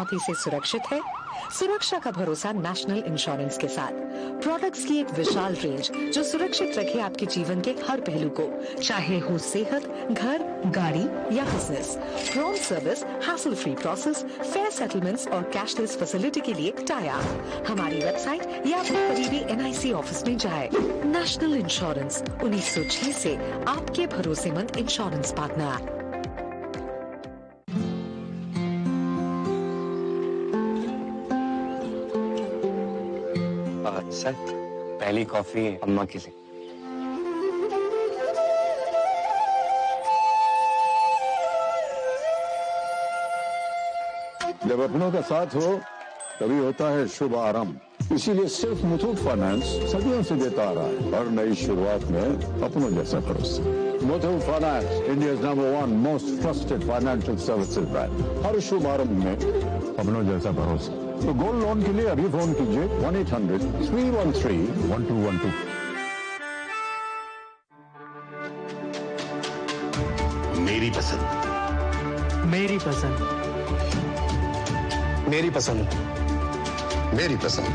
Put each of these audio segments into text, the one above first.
चुनौती से सुरक्षित है? सुरक्षा का भरोसा नेशनल इंश्योरेंस के साथ। प्रोडक्ट्स की एक विशाल रेंज जो सुरक्षित रखे आपके जीवन के हर पहलू को, चाहे हो सेहत, घर, गाड़ी या business. Prompt service, hassle free process, fair settlements और कैशलेस फैसिलिटी के लिए टाई अप। हमारी वेबसाइट या अपने करीबी NIC ऑफिस में जाए। नेशनल इंश्योरेंस 1906 से आपके भरोसेमंद इंश्योरेंस पार्टनर। सर, पहली कॉफी अम्मा के लिए। जब अपनों का साथ हो तभी होता है शुभ आरंभ। इसीलिए सिर्फ मुथूट फाइनेंस सदियों से देता आ रहा है और नई शुरुआत में अपनों जैसा भरोसा। Muthoot finance, India's #1 most trusted financial services bank. हर शुभ आरंभ में अपनों जैसा भरोसा। तो गोल्ड लोन के लिए अभी फोन कीजिए 1-800-313-1212। मेरी पसंद, मेरी पसंद, मेरी पसंद, मेरी पसंद,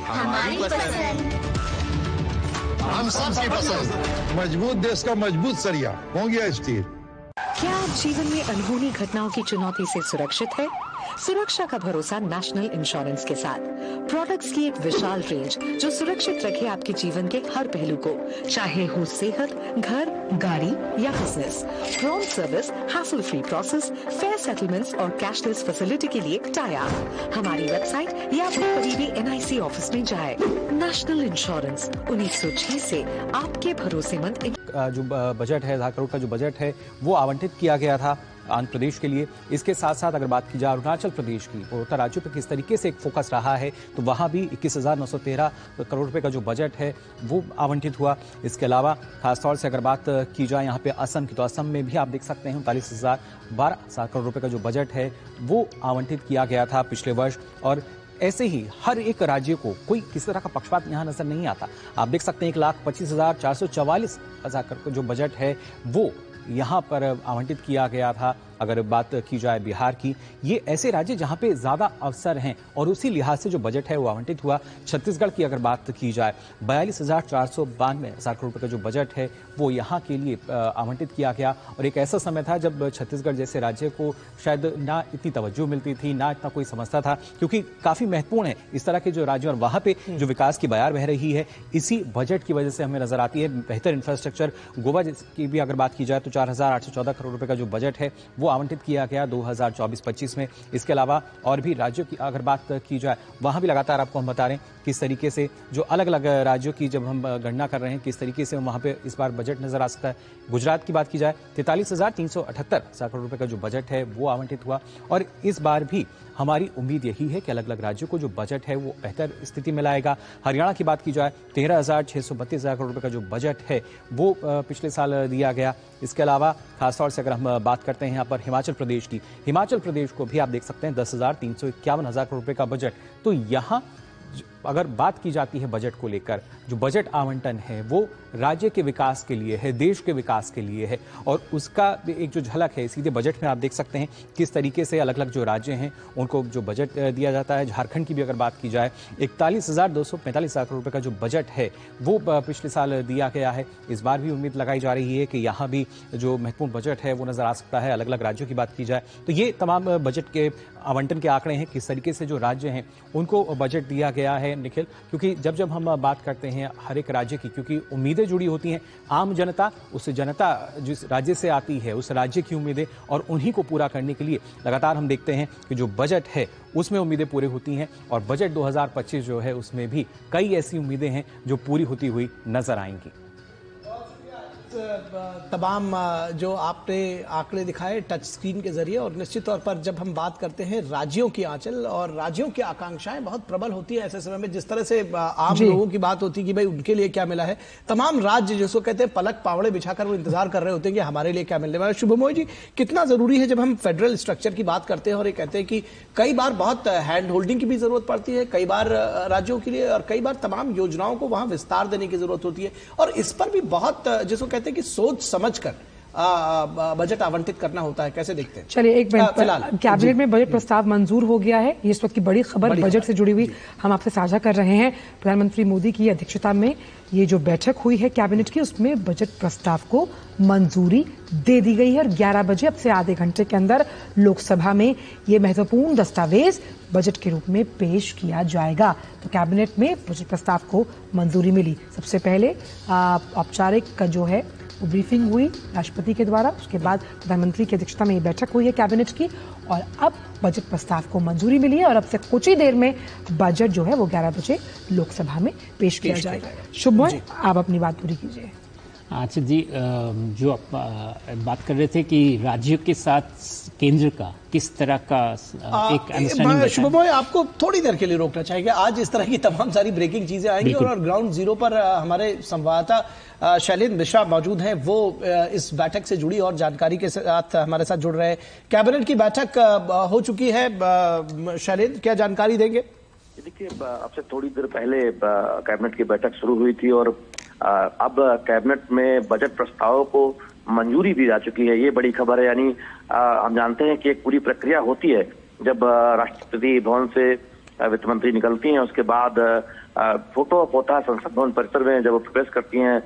हमारी पसंद, हम सबकी पसंद। मजबूत देश का मजबूत सरिया हो गया स्टील। क्या आप जीवन में अनहोनी घटनाओं की चुनौती से सुरक्षित है? सुरक्षा का भरोसा नेशनल इंश्योरेंस के साथ। प्रोडक्ट्स की एक विशाल रेंज जो सुरक्षित रखे आपके जीवन के हर पहलू को, चाहे हो सेहत, घर, गाड़ी या business. Prompt service, hassle free process, fair settlements और कैशलेस फैसिलिटी के लिए टाई अप। हमारी वेबसाइट या अपने करीबी NIC ऑफिस में जाए। नेशनल इंश्योरेंस 1906 से आपके भरोसेमंद। जो बजट है, 1000 करोड़ का जो बजट है वो आवंटित किया गया था आंध्र प्रदेश के लिए। इसके साथ साथ अगर बात की जाए अरुणाचल प्रदेश की और उत्तर राज्यों पर किस तरीके से एक फोकस रहा है, तो वहाँ भी 21,913 करोड़ रुपए का जो बजट है वो आवंटित हुआ। इसके अलावा खासतौर से अगर बात की जाए यहाँ पे असम की, तो असम में भी आप देख सकते हैं 39,012 करोड़ रुपए का जो बजट है वो आवंटित किया गया था पिछले वर्ष। और ऐसे ही हर एक राज्य को कोई किसी तरह का पक्षपात यहाँ नजर नहीं आता। आप देख सकते हैं 1,25,444 का जो बजट है वो यहाँ पर आवंटित किया गया था। अगर बात की जाए बिहार की, ये ऐसे राज्य जहाँ पे ज़्यादा अवसर हैं और उसी लिहाज से जो बजट है वो आवंटित हुआ। छत्तीसगढ़ की अगर बात की जाए 42,492 करोड़ रुपए का जो बजट है वो यहाँ के लिए आवंटित किया गया। और एक ऐसा समय था जब छत्तीसगढ़ जैसे राज्य को शायद ना इतनी तवज्जो मिलती थी, ना इतना कोई समझता था, क्योंकि काफ़ी महत्वपूर्ण है इस तरह के जो राज्य और वहाँ पे जो विकास की बयार बह रही है इसी बजट की वजह से हमें नजर आती है। बेहतर इंफ्रास्ट्रक्चर, गोवा की भी अगर बात की जाए तो 4,814 करोड़ रुपए का जो बजट है वो आवंटित किया गया 2024-25 में। इसके अलावा और भी राज्यों की अगर बात की जाए, वहां भी लगातार आपको हम बता रहे हैं किस तरीके से जो अलग अलग राज्यों की जब हम गणना कर रहे हैं किस तरीके से वहां पे इस बार बजट नजर आ सकता है। गुजरात की बात की जाए 43,378 करोड़ रुपए का जो बजट है वो आवंटित हुआ। और इस बार भी हमारी उम्मीद यही है कि अलग अलग राज्यों को जो बजट है वो बेहतर स्थिति में लाएगा। हरियाणा की बात की जाए 13,632 करोड़ रुपए का जो बजट है वो पिछले साल दिया गया। इसके अलावा खासतौर से अगर हम बात करते हैं यहाँ पर हिमाचल प्रदेश की, हिमाचल प्रदेश को भी आप देख सकते हैं 10,351 करोड़ रुपए का बजट। तो यहाँ अगर बात की जाती है बजट को लेकर, जो बजट आवंटन है वो राज्य के विकास के लिए है, देश के विकास के लिए है। और उसका एक जो झलक है सीधे बजट में आप देख सकते हैं किस तरीके से अलग अलग जो राज्य हैं उनको जो बजट दिया जाता है। झारखंड की भी अगर बात की जाए 41,245 करोड़ रुपए का जो बजट है वो पिछले साल दिया गया है। इस बार भी उम्मीद लगाई जा रही है कि यहाँ भी जो महत्वपूर्ण बजट है वो नजर आ सकता है। अलग अलग राज्यों की बात की जाए तो ये तमाम बजट के आवंटन के आंकड़े हैं, किस तरीके से जो राज्य हैं उनको बजट दिया गया है निखिल। क्योंकि जब हम बात करते हैं हर एक राज्य की, क्योंकि उम्मीदें जुड़ी होती हैं, आम जनता, उस जनता जिस राज्य से आती है उस राज्य की उम्मीदें, और उन्हीं को पूरा करने के लिए लगातार हम देखते हैं कि जो बजट है उसमें उम्मीदें पूरी होती हैं। और बजट 2025 जो है उसमें भी कई ऐसी उम्मीदें हैं जो पूरी होती हुई नजर आएंगी। तमाम जो आपने आंकड़े दिखाए टच स्क्रीन के जरिए, और निश्चित तौर पर जब हम बात करते हैं राज्यों की आंचल और राज्यों की आकांक्षाएं बहुत प्रबल होती है ऐसे समय में, जिस तरह से आम लोगों की बात होती है कि भाई उनके लिए क्या मिला है। तमाम राज्य जिसको कहते हैं पलक पावड़े बिछाकर वो इंतजार कर रहे होते हैं कि हमारे लिए क्या मिलने वाला है। शुभमोई जी, कितना जरूरी है जब हम फेडरल स्ट्रक्चर की बात करते हैं और ये कहते हैं कि कई बार बहुत हैंड होल्डिंग की भी जरूरत पड़ती है, कई बार राज्यों के लिए, और कई बार तमाम योजनाओं को वहां विस्तार देने की जरूरत होती है, और इस पर भी बहुत जिसको कहते हैं कि सोच समझकर बजट आवंटित करना होता है, कैसे देखते हैं? चलिए एक मिनट, कैबिनेट में बजट प्रस्ताव मंजूर हो गया है, ये इस वक्त की बड़ी खबर बजट से जुड़ी हुई हम आपसे साझा कर रहे हैं। प्रधानमंत्री मोदी की अध्यक्षता में ये जो बैठक हुई है कैबिनेट की, उसमें बजट प्रस्ताव को मंजूरी दे दी गई है और 11 बजे अब से आधे घंटे के अंदर लोकसभा में ये महत्वपूर्ण दस्तावेज बजट के रूप में पेश किया जाएगा। तो कैबिनेट में बजट प्रस्ताव को मंजूरी मिली। सबसे पहले औपचारिक जो है वो ब्रीफिंग हुई राष्ट्रपति के द्वारा, उसके बाद प्रधानमंत्री की अध्यक्षता में ये बैठक हुई है कैबिनेट की और अब बजट प्रस्ताव को मंजूरी मिली है और अब से कुछ ही देर में बजट जो है वो 11 बजे लोकसभा में पेश किया जाएगा। शुभमय, आप अपनी बात पूरी कीजिए। अच्छा जी, जो आप बात कर रहे थे कि राज्यों के साथ केंद्र का किस तरह का एक अंडरस्टैंडिंग, शुभमय आपको थोड़ी देर के लिए रोकना चाहेंगे। आज इस तरह की तमाम सारी ब्रेकिंग चीजें आएंगी और ग्राउंड जीरो पर हमारे संवाददाता शैलेंद्र मिश्रा मौजूद हैं, वो इस बैठक से जुड़ी और जानकारी के साथ हमारे साथ जुड़ रहे हैं। कैबिनेट की बैठक हो चुकी है, शैलेंद्र क्या जानकारी देंगे? देखिए, अब से थोड़ी देर पहले कैबिनेट की बैठक शुरू हुई थी और अब कैबिनेट में बजट प्रस्ताव को मंजूरी दी जा चुकी है। ये बड़ी खबर है। यानी हम जानते हैं कि एक पूरी प्रक्रिया होती है जब राष्ट्रपति भवन से वित्त मंत्री निकलती हैं, उसके बाद फोटो ऑप होता है संसद भवन परिसर में। जब वो प्रवेश करती हैं,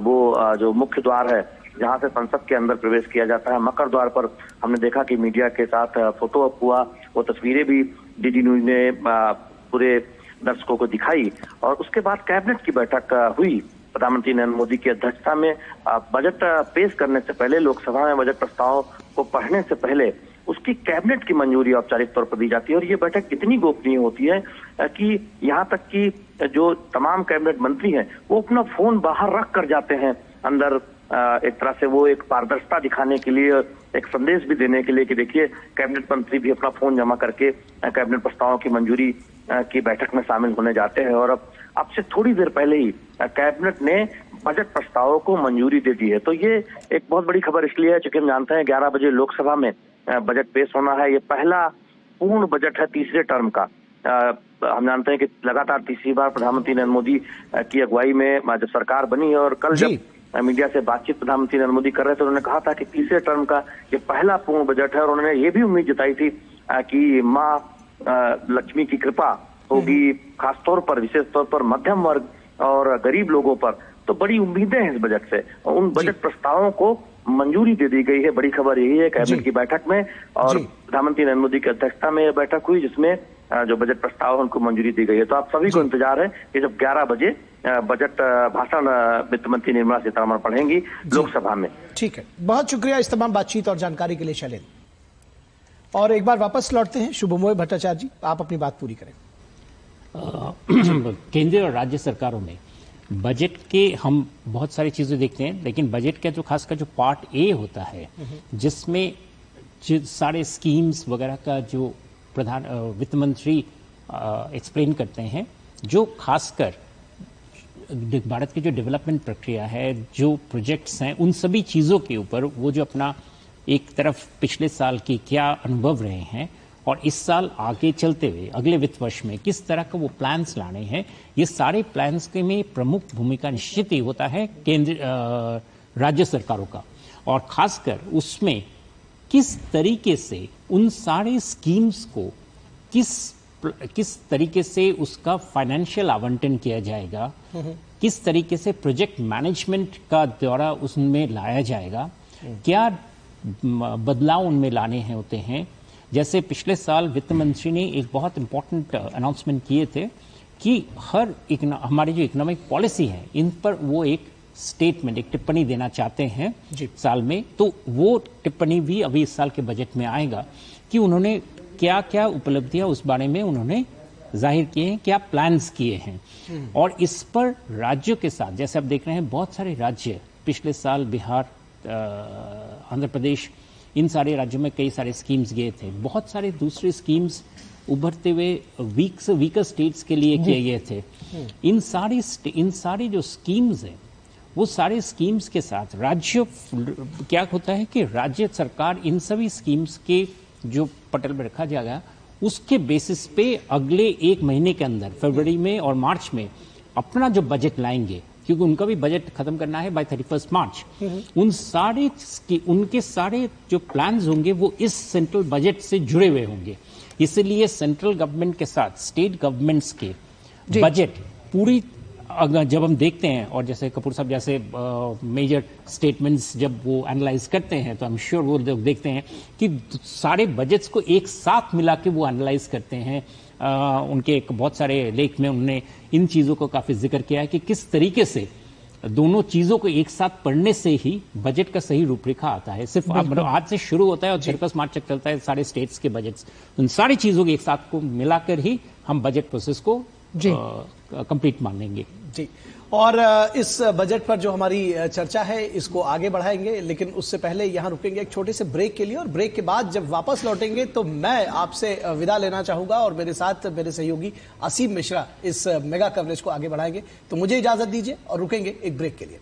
वो जो मुख्य द्वार है जहां से संसद के अंदर प्रवेश किया जाता है, मकर द्वार पर हमने देखा कि मीडिया के साथ फोटो ऑप हुआ। वो तस्वीरें भी डीडी न्यूज ने पूरे दर्शकों को दिखाई और उसके बाद कैबिनेट की बैठक हुई प्रधानमंत्री नरेंद्र मोदी की अध्यक्षता में। बजट पेश करने से पहले लोकसभा में बजट प्रस्ताव को पढ़ने से पहले उसकी कैबिनेट की मंजूरी औपचारिक तौर पर दी जाती है और ये बैठक इतनी गोपनीय होती है कि यहाँ तक कि जो तमाम कैबिनेट मंत्री हैं वो अपना फोन बाहर रख कर जाते हैं अंदर, एक तरह से वो एक पारदर्शिता दिखाने के लिए, एक संदेश भी देने के लिए कि देखिए कैबिनेट मंत्री भी अपना फोन जमा करके कैबिनेट प्रस्तावों की मंजूरी की बैठक में शामिल होने जाते हैं। और अब से थोड़ी देर पहले ही कैबिनेट ने बजट प्रस्तावों को मंजूरी दे दी है। तो ये एक बहुत बड़ी खबर इसलिए है क्योंकि हम जानते हैं 11 बजे लोकसभा में बजट पेश होना है। ये पहला पूर्ण बजट है तीसरे टर्म का। हम जानते हैं कि लगातार तीसरी बार प्रधानमंत्री नरेंद्र मोदी की अगुवाई में जब सरकार बनी है और कल जब मीडिया से बातचीत प्रधानमंत्री नरेंद्र मोदी कर रहे थे, उन्होंने कहा था कि तीसरे टर्म का ये पहला पूर्ण बजट है और उन्होंने ये भी उम्मीद जताई थी कि माँ लक्ष्मी की कृपा होगी, खासतौर पर विशेष तौर पर मध्यम वर्ग और गरीब लोगों पर। तो बड़ी उम्मीदें हैं इस बजट से और उन बजट प्रस्तावों को मंजूरी दे दी गई है। बड़ी खबर यही है कैबिनेट की बैठक में और प्रधानमंत्री नरेंद्र मोदी की अध्यक्षता में यह बैठक हुई जिसमें जो बजट प्रस्ताव है उनको मंजूरी दी गई है। तो आप सभी को इंतजार है कि जब 11 बजे बजट भाषण वित्त मंत्री निर्मला सीतारमण पढ़ेंगी लोकसभा में। ठीक है, बहुत शुक्रिया इस तमाम बातचीत और जानकारी के लिए शैलेंद्र। और एक बार वापस लौटते हैं शुभमोय भट्टाचार्य जी, आप अपनी बात पूरी करें। केंद्र और राज्य सरकारों में बजट के हम बहुत सारी चीजें देखते हैं, लेकिन बजट का जो खासकर जो पार्ट ए होता है जिसमें सारे स्कीम्स वगैरह का जो प्रधान वित्त मंत्री एक्सप्लेन करते हैं, जो खासकर भारत की जो डेवलपमेंट प्रक्रिया है, जो प्रोजेक्ट्स हैं, उन सभी चीजों के ऊपर वो जो अपना एक तरफ पिछले साल की क्या अनुभव रहे हैं और इस साल आगे चलते हुए अगले वित्त वर्ष में किस तरह का वो प्लान्स लाने हैं, ये सारे प्लान्स के में प्रमुख भूमिका निश्चित ही होता है केंद्र राज्य सरकारों का। और खासकर उसमें किस तरीके से उन सारे स्कीम्स को किस तरीके से उसका फाइनेंशियल आवंटन किया जाएगा, किस तरीके से प्रोजेक्ट मैनेजमेंट का द्वारा उसमें लाया जाएगा, क्या बदलाव उनमें लाने हैं होते हैं। जैसे पिछले साल वित्त मंत्री ने एक बहुत इंपॉर्टेंट अनाउंसमेंट किए थे कि हमारी जो इकोनॉमिक पॉलिसी है इन पर वो एक स्टेटमेंट, एक टिप्पणी देना चाहते हैं साल में। तो वो टिप्पणी भी अभी इस साल के बजट में आएगा कि उन्होंने क्या क्या उपलब्धियां उस बारे में उन्होंने जाहिर किए हैं, क्या प्लान्स किए हैं। और इस पर राज्यों के साथ जैसे आप देख रहे हैं बहुत सारे राज्य पिछले साल बिहार, आंध्र प्रदेश, इन सारे राज्यों में कई सारे स्कीम्स गए थे। बहुत सारे दूसरे स्कीम्स उभरते हुए वीकर स्टेट्स के लिए किए गए थे। इन सारी जो स्कीम्स हैं वो सारे स्कीम्स के साथ राज्य क्या होता है कि राज्य सरकार इन सभी स्कीम्स के जो पटल में रखा जाएगा उसके बेसिस पे अगले एक महीने के अंदर फरवरी में और मार्च में अपना जो बजट लाएंगे क्योंकि उनका भी बजट खत्म करना है बाय 31 मार्च। उनके सारे जो प्लान्स होंगे वो इस सेंट्रल बजट से जुड़े हुए होंगे। इसलिए सेंट्रल गवर्नमेंट के साथ स्टेट गवर्नमेंट्स के बजट पूरी अगर जब हम देखते हैं, और जैसे कपूर साहब जैसे मेजर स्टेटमेंट्स जब वो एनालाइज करते हैं तो आई एम श्योर वो देखते हैं कि सारे बजट्स को एक साथ मिला के वो एनालाइज करते हैं। उनके एक बहुत सारे लेख में उन्होंने इन चीज़ों को काफ़ी जिक्र किया है कि किस तरीके से दोनों चीज़ों को एक साथ पढ़ने से ही बजट का सही रूपरेखा आता है। सिर्फ आज से शुरू होता है और 31 मार्च तक चलता है सारे स्टेट्स के बजट्स। उन सारी चीज़ों के एक साथ को मिलाकर ही हम बजट प्रोसेस को कंप्लीट मान लेंगे। जी, और इस बजट पर जो हमारी चर्चा है इसको आगे बढ़ाएंगे, लेकिन उससे पहले यहां रुकेंगे एक छोटे से ब्रेक के लिए, और ब्रेक के बाद जब वापस लौटेंगे तो मैं आपसे विदा लेना चाहूंगा और मेरे साथ मेरे सहयोगी असीम मिश्रा इस मेगा कवरेज को आगे बढ़ाएंगे। तो मुझे इजाजत दीजिए और रुकेंगे एक ब्रेक के लिए।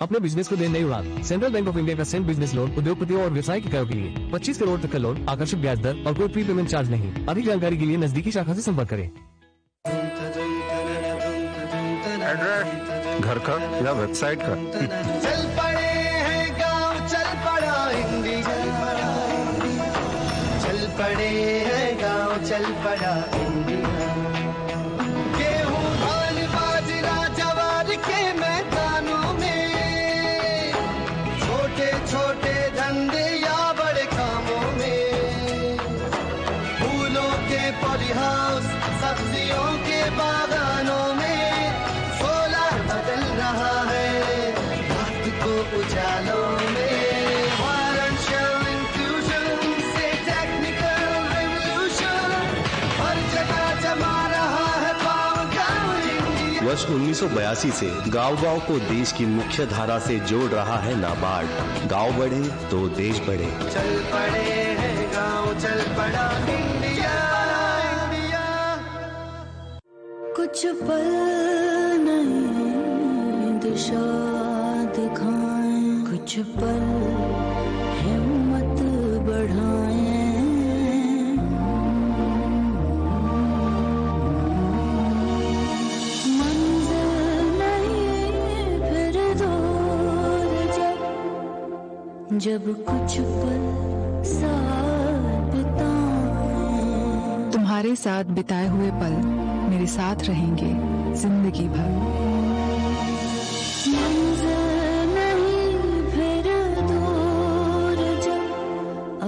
अपने बिजनेस को दे नई उड़ान। सेंट्रल बैंक ऑफ इंडिया का सेंट बिजनेस लोन उद्योगपतियों और व्यवसाय इकाइयों के लिए 25 करोड़ तक का लोन, आकर्षक ब्याज दर और कोई प्री पेमेंट चार्ज नहीं। अधिक जानकारी के लिए नजदीकी शाखा से संपर्क करें। एड्रेस घर का या वेबसाइट का? चल पड़े हैं गाँव, चल पड़ा इंडिया, चल पड़े हैं गाँव, चल पड़ा इंडिया। गेहूं धान बाजरा जवार के मैदानों में, छोटे छोटे धंधे या बड़े कामों में, फूलों के पॉली हाउस सब्जियों के बागानों में, सोलर बदल रहा है रात को उजालों में। फाइनेंशियल इंक्लूजन से टेक्निकल रेवोल्यूशन, हर जगह जमा रहा है पावर गाँव इंडिया। वर्ष 1982 से गांव-गांव को देश की मुख्य धारा से जोड़ रहा है नाबार्ड। गांव बढ़े तो देश बढ़े। चल पड़े हैं गाँव, चल पड़ा इंडिया, इंडिया। कुछ पल नई दिशा दिखाएं, कुछ पल हिम्मत बढ़ाएं, मंजिल नहीं फिर दूर जब कुछ पल साथ बिताएं। तुम्हारे साथ बिताए हुए पल मेरे साथ रहेंगे जिंदगी भर। मंजिल नहीं फिर दूर जब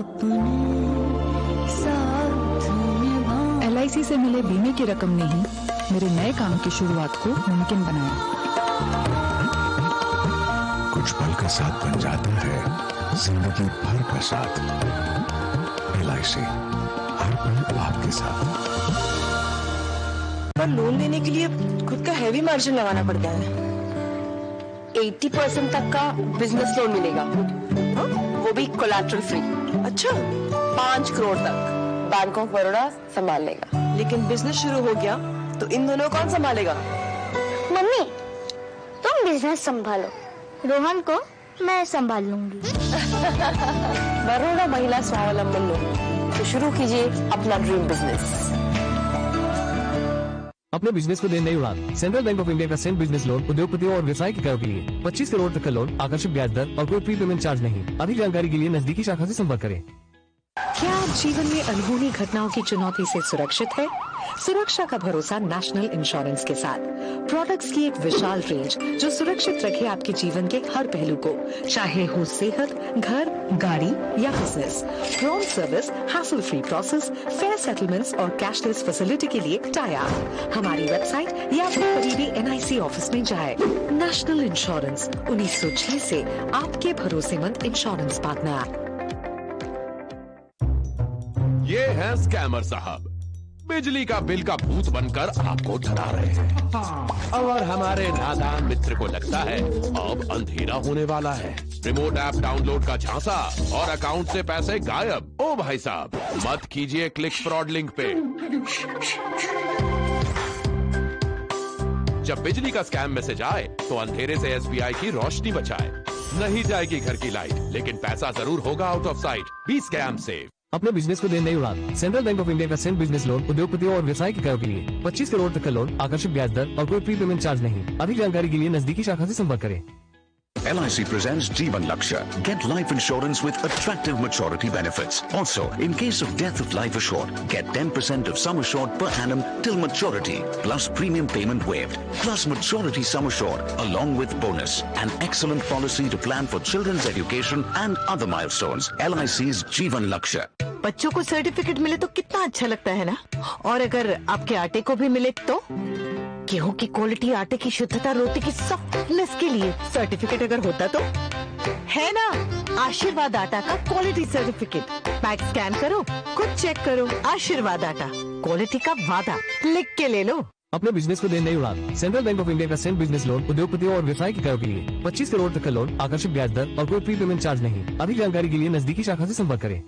अपने साथ निभाएं। LIC से मिले बीमे की रकम ने ही मेरे नए काम की शुरुआत को मुमकिन बनाया। कुछ पल का साथ बन जाता है जिंदगी भर का साथ। LIC हर पल आपके साथ। पर लोन लेने के लिए खुद का हैवी मार्जिन लगाना पड़ता है। 80% तक का बिजनेस लोन मिलेगा, वो भी कोलैटरल फ्री। अच्छा, 5 करोड़ तक बैंक ऑफ बड़ौदा संभाल लेगा। लेकिन बिजनेस शुरू हो गया तो इन दोनों कौन संभालेगा? मम्मी तुम बिजनेस संभालो, रोहन को मैं संभाल लूंगी। बड़ौदा महिला स्वावलंबन लोन, तो शुरू कीजिए अपना ड्रीम बिजनेस। अपने बिजनेस को दे नई उड़ान। सेंट्रल बैंक ऑफ इंडिया का सेंट बिजनेस लोन उद्योगपतियों और व्यवसाय इकाइयों के लिए 25 करोड़ तक का लोन, आकर्षक ब्याज दर और कोई प्री पेमेंट चार्ज नहीं। अधिक जानकारी के लिए नजदीकी शाखा से संपर्क करें। क्या आप जीवन में अनहोनी घटनाओं की चुनौती से सुरक्षित है? सुरक्षा का भरोसा नेशनल इंश्योरेंस के साथ। प्रोडक्ट्स की एक विशाल रेंज जो सुरक्षित रखे आपके जीवन के हर पहलू को, चाहे हो सेहत, घर, गाड़ी या business. Prompt service, hassle free process, fair settlements और कैशलेस फैसिलिटी के लिए तैयार। हमारी वेबसाइट या अपने करीबी NIC ऑफिस में जाए। नेशनल इंश्योरेंस 1906 से आपके भरोसेमंद इंश्योरेंस पार्टनर। ये है स्कैमर साहब, बिजली का बिल का भूत बनकर आपको डरा रहे हैं। और हमारे नादान मित्र को लगता है अब अंधेरा होने वाला है। रिमोट ऐप डाउनलोड का झांसा और अकाउंट से पैसे गायब। ओ भाई साहब, मत कीजिए क्लिक फ्रॉड लिंक पे। जब बिजली का स्कैम मैसेज आए तो अंधेरे से SBI की रोशनी बचाए। नहीं जाएगी घर की लाइट, लेकिन पैसा जरूर होगा out of sight. Be scam safe. अपने बिजनेस को दे नई उड़ान। सेंट्रल बैंक ऑफ इंडिया का सेंड बिजनेस लोन उद्योगपतियों और व्यवसाय के कार्यों के लिए 25 करोड़ तक का लोन, आकर्षक ब्याज दर और कोई प्री पेमेंट चार्ज नहीं। अधिक जानकारी के लिए नजदीकी शाखा से संपर्क करें। LIC presents Jeevan Lakshya. Get life insurance with attractive maturity benefits. Also, in case of death of life assured, get 10% of sum assured per annum till maturity, plus premium payment waived, plus maturity sum assured, along with bonus. An excellent policy to plan for children's education and other milestones. LIC's Jeevan Lakshya. बच्चों को certificate मिले तो कितना अच्छा लगता है ना? और अगर आपके आटे को भी मिले तो? गेहूं की क्वालिटी, आटे की शुद्धता, रोटी की सॉफ्टनेस के लिए सर्टिफिकेट अगर होता तो है ना? आशीर्वाद आटा का क्वालिटी सर्टिफिकेट। पैक स्कैन करो, खुद चेक करो। आशीर्वाद आटा, क्वालिटी का वादा, लिख के ले लो। अपने बिजनेस को दे नई उड़ान। सेंट्रल बैंक ऑफ इंडिया का सेंड बिजनेस लोन उद्योगपतियों और व्यवसाय के कार्यों के लिए 25 करोड़ तक का लोन, आकर्षक ब्याज दर और कोई प्री पेमेंट चार्ज नहीं। अधिक जानकारी के लिए नजदीकी शाखा से संपर्क करें।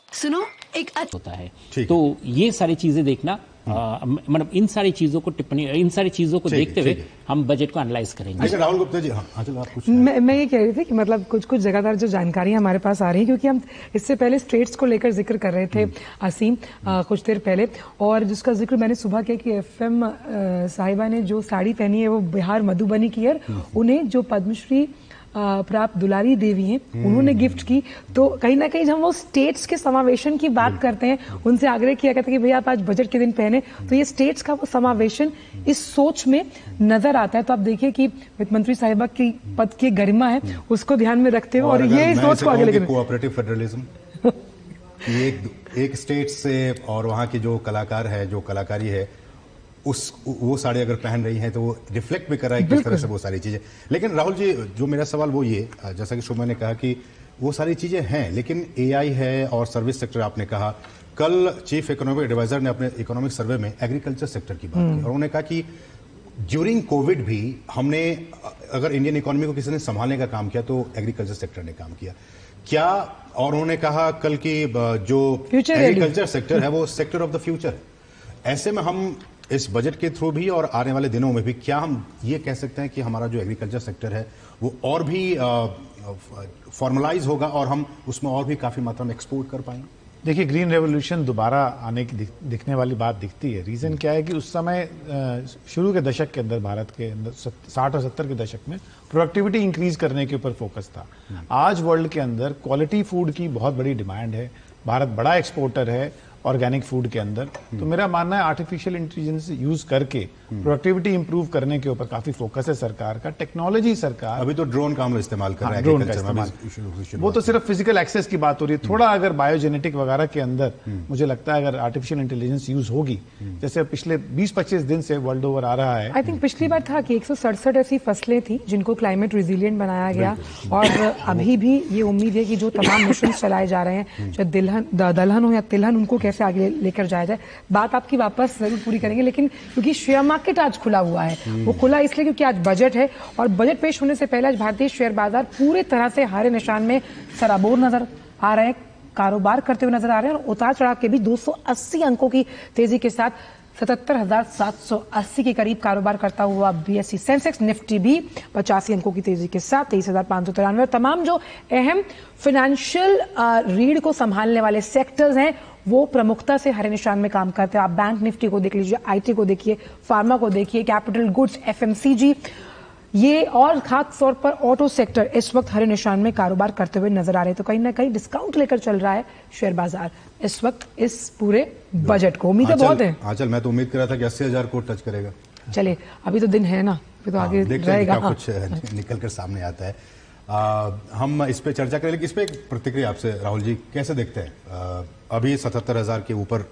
सुनो, एक होता है तो ये सारी चीजें देखना, मतलब इन सारी चीजों को टिप्पणी, इन सारी चीजों को देखते हुए हम बजट को एनालाइज करेंगे। राहुल गुप्ता जी, हाँ चलो आप कुछ। मैं ये कह रही थी कि मतलब कुछ जगहदार जो जानकारी हमारे पास आ रही है, क्योंकि हम इससे पहले स्टेट्स को लेकर जिक्र कर रहे थे असीम कुछ देर पहले, और जिसका जिक्र मैंने सुबह किया कि FM साहिबा ने जो साड़ी पहनी है वो बिहार मधुबनी की है। उन्हें जो पद्मश्री प्राप्त दुलारी देवी हैं उन्होंने गिफ्ट की। तो कहीं ना कहीं जब वो स्टेट्स के समावेशन की बात करते हैं, उनसे आग्रह किया गया था कि भैया आप आज बजट के दिन पहने, तो ये स्टेट्स का वो समावेशन इस सोच में नजर आता है। तो आप देखिए कि वित्त मंत्री साहिबा की पद की गरिमा है, उसको ध्यान में रखते हुए और ये सोच को आगे लेकर कोऑपरेटिव फेडरलिज्म, एक स्टेट से और वहाँ की जो कलाकार है, जो कलाकारी है, वो साड़ी अगर पहन रही हैं तो वो रिफ्लेक्ट भी कर रहा है किस तरह से वो सारी चीजें। लेकिन राहुल जी, जो मेरा सवाल वो ये, जैसा कि शुभा ने कहा कि वो सारी चीजें हैं, लेकिन AI है और सर्विस सेक्टर आपने कहा। कल चीफ इकोनॉमिक एडवाइजर ने अपने इकोनॉमिक सर्वे में एग्रीकल्चर सेक्टर की बात की और उन्होंने कहा कि ड्यूरिंग कोविड भी हमने, अगर इंडियन इकोनॉमी को किसी ने संभालने का काम किया तो एग्रीकल्चर सेक्टर ने काम किया क्या। और उन्होंने कहा कल की जो एग्रीकल्चर सेक्टर है वो सेक्टर ऑफ द फ्यूचर। ऐसे में हम इस बजट के थ्रू भी और आने वाले दिनों में भी क्या हम ये कह सकते हैं कि हमारा जो एग्रीकल्चर सेक्टर है वो और भी फॉर्मलाइज होगा और हम उसमें और भी काफी मात्रा में एक्सपोर्ट कर पाएंगे? देखिए, ग्रीन रेवोल्यूशन दोबारा आने की दिखने वाली बात दिखती है। रीजन क्या है कि उस समय शुरू के दशक के अंदर, भारत के अंदर 60 और 70 के दशक में प्रोडक्टिविटी इंक्रीज करने के ऊपर फोकस था। आज वर्ल्ड के अंदर क्वालिटी फूड की बहुत बड़ी डिमांड है। भारत बड़ा एक्सपोर्टर है ऑर्गेनिक फूड के अंदर। तो मेरा मानना है आर्टिफिशियल इंटेलिजेंस यूज करके प्रोडक्टिविटी इंप्रूव करने के ऊपर काफी फोकस है सरकार का। टेक्नोलॉजी सरकार अभी तो ड्रोन का हम इस्तेमाल कर रहे हैं, ड्रोन का इस्तेमाल, वो तो सिर्फ फिजिकल एक्सेस की बात हो रही है। थोड़ा अगर बायोजेनेटिक वगैरह के अंदर मुझे लगता है अगर आर्टिफिशियल इंटेलिजेंस यूज होगी, जैसे पिछले 20-25 दिन से वर्ल्ड ओवर आ रहा है। आई थिंक पिछली बार था कि 167 ऐसी फसलें थी जिनको क्लाइमेट रिजिलियंट बनाया गया, और अभी भी ये उम्मीद है कि जो तमाम मिशन चलाए जा रहे हैं, चाहे दलहन हो या तिलहन, उनको कैसे आगे लेकर जाया जाए। बात आपकी वापस जरूर पूरी करेंगे, लेकिन क्योंकि शेयर मार्केट आज खुला हुआ है, वो खुला इसलिए क्योंकि आज बजट है, और बजट पेश होने से पहले आज भारतीय शेयर बाजार पूरी तरह से हरे निशान में सराबोर नजर आ रहे हैं, कारोबार करते हुए नजर आ रहे हैं, और उतार चढ़ाव के भी 280 अंकों की तेजी के साथ 77,780 के करीब कारोबार करता हुआ BSE सेंसेक्स, निफ्टी भी 85 अंकों की तेजी के साथ 23,593, और तमाम जो अहम फाइनेंशियल रीढ़ को संभालने वाले सेक्टर्स हैं वो प्रमुखता से हरे निशान में काम करते हैं। आप बैंक निफ्टी को देख लीजिए, IT को देखिए, फार्मा को देखिए, कैपिटल गुड्स, FMCG, ये और खास तौर पर ऑटो सेक्टर इस वक्त हरे निशान में कारोबार करते हुए नजर आ रहे हैं। तो कहीं ना कहीं डिस्काउंट लेकर चल रहा है शेयर बाजार इस वक्त इस पूरे बजट को। उम्मीदें बहुत है। चल, मैं तो उम्मीद कर रहा था कि 80,000 को टच करेगा। चले, अभी तो दिन है ना, अभी तो आगे रहेगा। कुछ निकल कर सामने आता है। हम इस पे चर्चा करें, लेकिन इस पे एक प्रतिक्रिया आपसे राहुल जी, कैसे देखते हैं? अभी 77,000 के ऊपर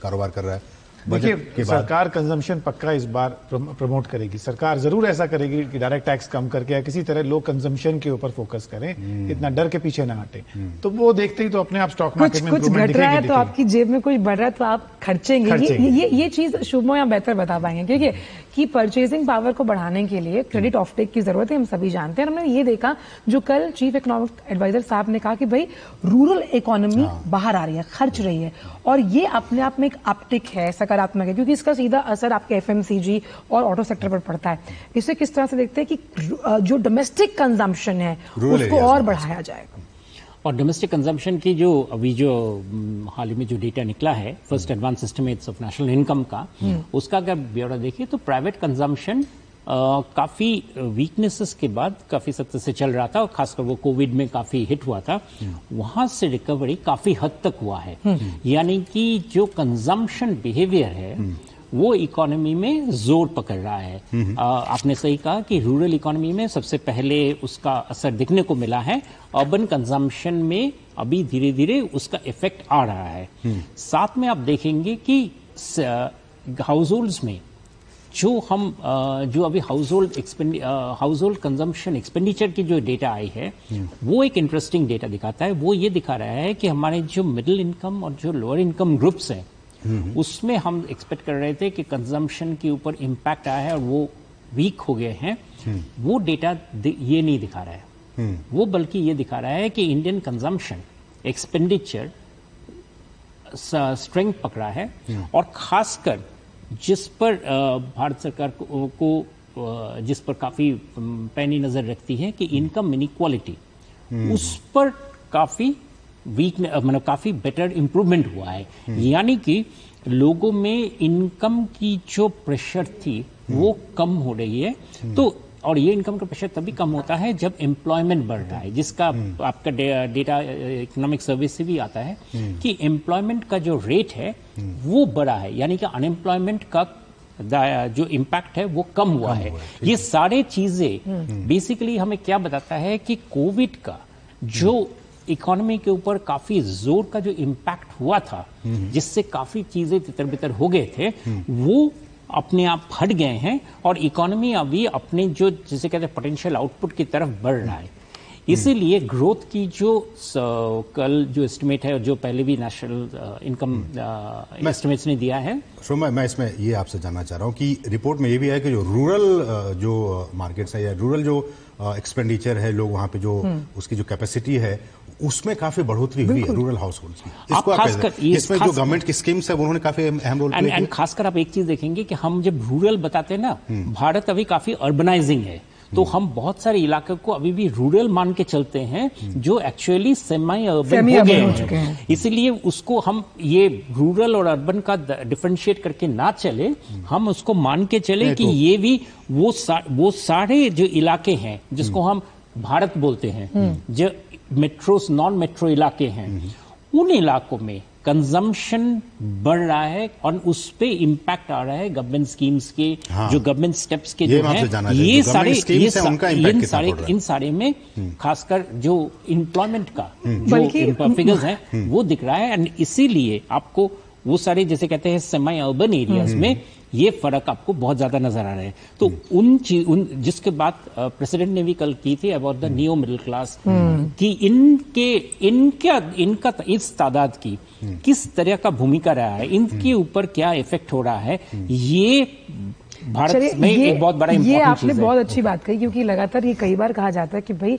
कारोबार कर रहा है। देखिए, सरकार कंजम्पशन पक्का इस बार प्रमोट करेगी। सरकार जरूर ऐसा करेगी कि डायरेक्ट टैक्स कम करके या किसी तरह लोग कंजम्पशन के ऊपर फोकस करें, इतना डर के पीछे ना हटे। तो वो देखते ही तो अपने आप स्टॉक मार्केट में कुछ घट रहा है तो आपकी जेब में कुछ बढ़ रहा है तो आप खर्चेंगे। ये चीज शुभमो यहाँ बेहतर बता पाएंगे, क्योंकि कि परचेजिंग पावर को बढ़ाने के लिए क्रेडिट ऑफटेक की जरूरत है, हम सभी जानते हैं। हमने ये देखा जो कल चीफ इकोनॉमिक एडवाइजर साहब ने कहा कि भाई रूरल इकोनॉमी बाहर आ रही है, खर्च रही है, और ये अपने आप में एक अपटिक है, सकारात्मक है, क्योंकि इसका सीधा असर आपके FMCG और ऑटो सेक्टर पर पड़ता है। इसे किस तरह से देखते हैं कि जो डोमेस्टिक कंजम्पशन है उसको और बढ़ाया जाएगा? और डोमेस्टिक कंजम्पशन की जो अभी जो हाल ही में जो डेटा निकला है first advance estimates of national income का, उसका अगर ब्यौरा देखिए तो प्राइवेट कंजम्पशन काफी वीकनेसेस के बाद काफी सख्त से चल रहा था और खासकर वो कोविड में काफी हिट हुआ था, वहां से रिकवरी काफी हद तक हुआ है। यानी कि जो कंजम्पशन बिहेवियर है वो इकोनॉमी में जोर पकड़ रहा है। आपने सही कहा कि रूरल इकोनॉमी में सबसे पहले उसका असर दिखने को मिला है, अर्बन कंजम्पशन में अभी धीरे धीरे उसका इफेक्ट आ रहा है। साथ में आप देखेंगे कि हाउस होल्ड्स में जो अभी हाउस होल्ड कंजम्पशन एक्सपेंडिचर की जो डेटा आई है वो एक इंटरेस्टिंग डेटा दिखाता है। वो ये दिखा रहा है कि हमारे जो मिडिल इनकम और जो लोअर इनकम ग्रुप्स हैं उसमें हम एक्सपेक्ट कर रहे थे कि कंजम्पशन के ऊपर इम्पैक्ट आया है और वो वीक हो गए हैं। वो डेटा ये नहीं दिखा रहा है, वो बल्कि ये दिखा रहा है कि इंडियन कंजम्पशन एक्सपेंडिचर स्ट्रेंथ पकड़ा है और खासकर जिस पर भारत सरकार को जिस पर काफी पैनी नजर रखती है कि इनकम इनइक्वालिटी, उस पर काफी मतलब काफी बेटर इंप्रूवमेंट हुआ है। यानी कि लोगों में इनकम की जो प्रेशर थी वो कम हो रही है। तो और ये इनकम का प्रेशर तभी कम होता है जब एम्प्लॉयमेंट बढ़ रहा है, जिसका आपका डेटा इकोनॉमिक सर्विस से भी आता है कि एम्प्लॉयमेंट का जो रेट है वो बढ़ा है, यानी कि अनएम्प्लॉयमेंट का जो इम्पैक्ट है वो कम हुआ है। ये सारे चीजें बेसिकली हमें क्या बताता है कि कोविड का जो इकोनॉमी के ऊपर काफी जोर का जो इम्पैक्ट हुआ था, जिससे काफी चीजें तितर बितर हो गए थे, वो अपने आप हट गए हैं और इकोनॉमी अभी अपने जो जिसे कहते हैं पोटेंशियल आउटपुट की तरफ बढ़ रहा है। इसीलिए ग्रोथ की जो कल जो एस्टिमेट है, जो पहले भी नेशनल इनकम एस्टिमेट्स ने दिया है, सो मैं इसमें ये आपसे जानना चाह रहा हूँ कि रिपोर्ट में ये भी है कि जो रूरल जो मार्केट्स है या रूरल जो एक्सपेंडिचर है, लोग वहाँ पे जो उसकी जो कैपेसिटी है उसमें काफी बढ़ोतरी हुई है रूरल हाउस होल्ड्स की। इसमें जो गवर्नमेंट की स्कीम्स है उन्होंने काफी अहम रोल प्ले किया। खासकर आप एक चीज देखेंगे कि हम जब रूरल बताते हैं ना, भारत अभी काफी अर्बनाइजिंग है, तो हम बहुत सारे इलाके को अभी भी रूरल मान के चलते हैं जो एक्चुअली सेमी अर्बन हो गए हैं। इसीलिए उसको हम ये रूरल और अर्बन का डिफरेंशिएट करके ना चले, हम उसको मान के चले कि ये भी वो सारे जो इलाके हैं जिसको हम भारत बोलते हैं, जो मेट्रोस नॉन मेट्रो इलाके हैं, उन इलाकों में कंजम्पशन बढ़ रहा है और उस पे इम्पैक्ट आ रहा है गवर्नमेंट स्कीम्स के, जो गवर्नमेंट स्टेप्स के जो हैं, ये सारे इन सारे में खासकर जो एम्प्लॉयमेंट का जो फिगर्स हैं वो दिख रहा है। एंड इसीलिए आपको वो सारे जैसे कहते हैं सेमी अर्बन एरियाज में ये फर्क आपको बहुत ज्यादा नजर आ रहे हैं। तो उन जिसके बाद प्रेसिडेंट ने भी कल की थी about the new middle class कि इनका इस तादाद की किस तरह का भूमिका रहा है, इनके ऊपर क्या इफेक्ट हो रहा है, ये भारत में एक बहुत बड़ा इम्पोर्टेंट चीज है। ये आपने बहुत अच्छी बात कही, क्योंकि लगातार ये कई बार कहा जाता है कि भाई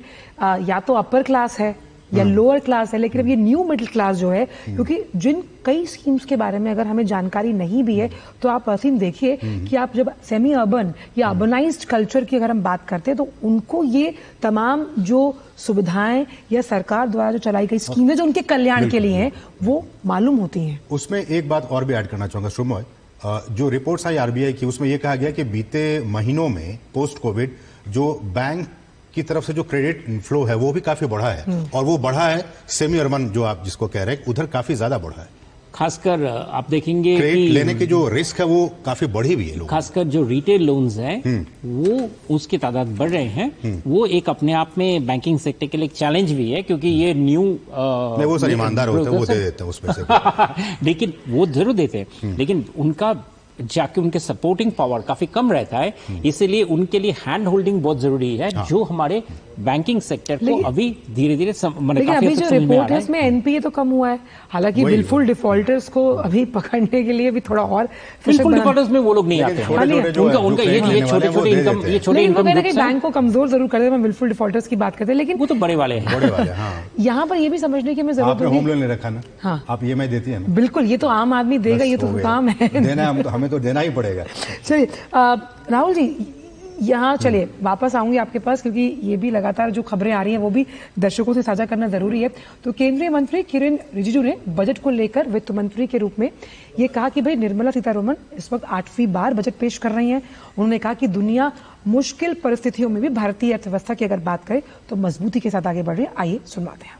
या तो अपर क्लास है या लोअर क्लास है, लेकिन अब ये न्यू मिडिल क्लास जो है, क्योंकि जिन कई स्कीम्स के बारे में अगर हमें जानकारी नहीं भी है तो आप असीम देखिए कि आप जब सेमी अर्बन या अर्बनाइज्ड कल्चर की अगर हम बात करते हैं तो उनको ये तमाम जो सुविधाएं या सरकार द्वारा जो चलाई गई स्कीमें जो उनके कल्याण के लिए हैं वो मालूम होती हैं। उसमें एक बात और भी ऐड करना चाहूंगा श्रोमोय, जो रिपोर्ट्स आई आरबीआई की उसमें यह कहा गया कि बीते महीनों में पोस्ट कोविड जो बैंक की तरफ से जो क्रेडिट इनफ्लो है वो भी काफी बढ़ा है, और वो बढ़ा है सेमी अर्बन जो आप जिसको कह रहे हैं उधर काफी ज्यादा बढ़ा है। खासकर आप देखेंगे क्रेडिट लेने की जो रिस्क है वो काफी बढ़ी हुई है। खासकर जो रिटेल लोन्स हैं वो उसकी तादाद बढ़ रहे हैं। वो एक अपने आप में बैंकिंग सेक्टर के लिए एक चैलेंज भी है, क्योंकि ये न्यू वो सर ईमानदार होते हैं, वो दे देते हैं उसमें से लेकिन वो जरूर देते हैं, लेकिन उनका जाके उनके सपोर्टिंग पावर काफी कम रहता है, इसीलिए उनके लिए हैंड होल्डिंग बहुत जरूरी है, जो हमारे बैंकिंग सेक्टर को अभी धीरे धीरे अभी जो रिपोर्ट है इसमें एनपीए तो कम हुआ है, हालांकि बिल्कुल डिफॉल्टर्स को अभी पकड़ने के लिए भी थोड़ा और बिल्कुल डिफॉल्टर्स में वो लोग नहीं आते हैं, उनका ये छोटे इनकम, ये छोटे इनकम बैंक को कमजोर जरूर कर देते हैं। बिल्कुल डिफॉल्टर्स की बात करते हैं, लेकिन वो तो बड़े वाले हैं। यहाँ पर ये भी समझने की हमें जरूरत है, होम लोन ले रखा ना, आप ईएमआई देती है ना, बिल्कुल ये तो आम आदमी देगा, ये तो काम है, देना हमें तो देना ही पड़ेगा। चलिए राहुल जी, यहाँ चलिए वापस आऊंगी आपके पास, क्योंकि ये भी लगातार जो खबरें आ रही हैं वो भी दर्शकों से साझा करना जरूरी है। तो केंद्रीय मंत्री किरेन रिजिजू ने बजट को लेकर वित्त मंत्री के रूप में ये कहा कि भाई निर्मला सीतारमण इस वक्त 8वीं बार बजट पेश कर रही हैं। उन्होंने कहा कि दुनिया मुश्किल परिस्थितियों में भी भारतीय अर्थव्यवस्था की अगर बात करें तो मजबूती के साथ आगे बढ़ रही है। आइए सुनवाते हैं।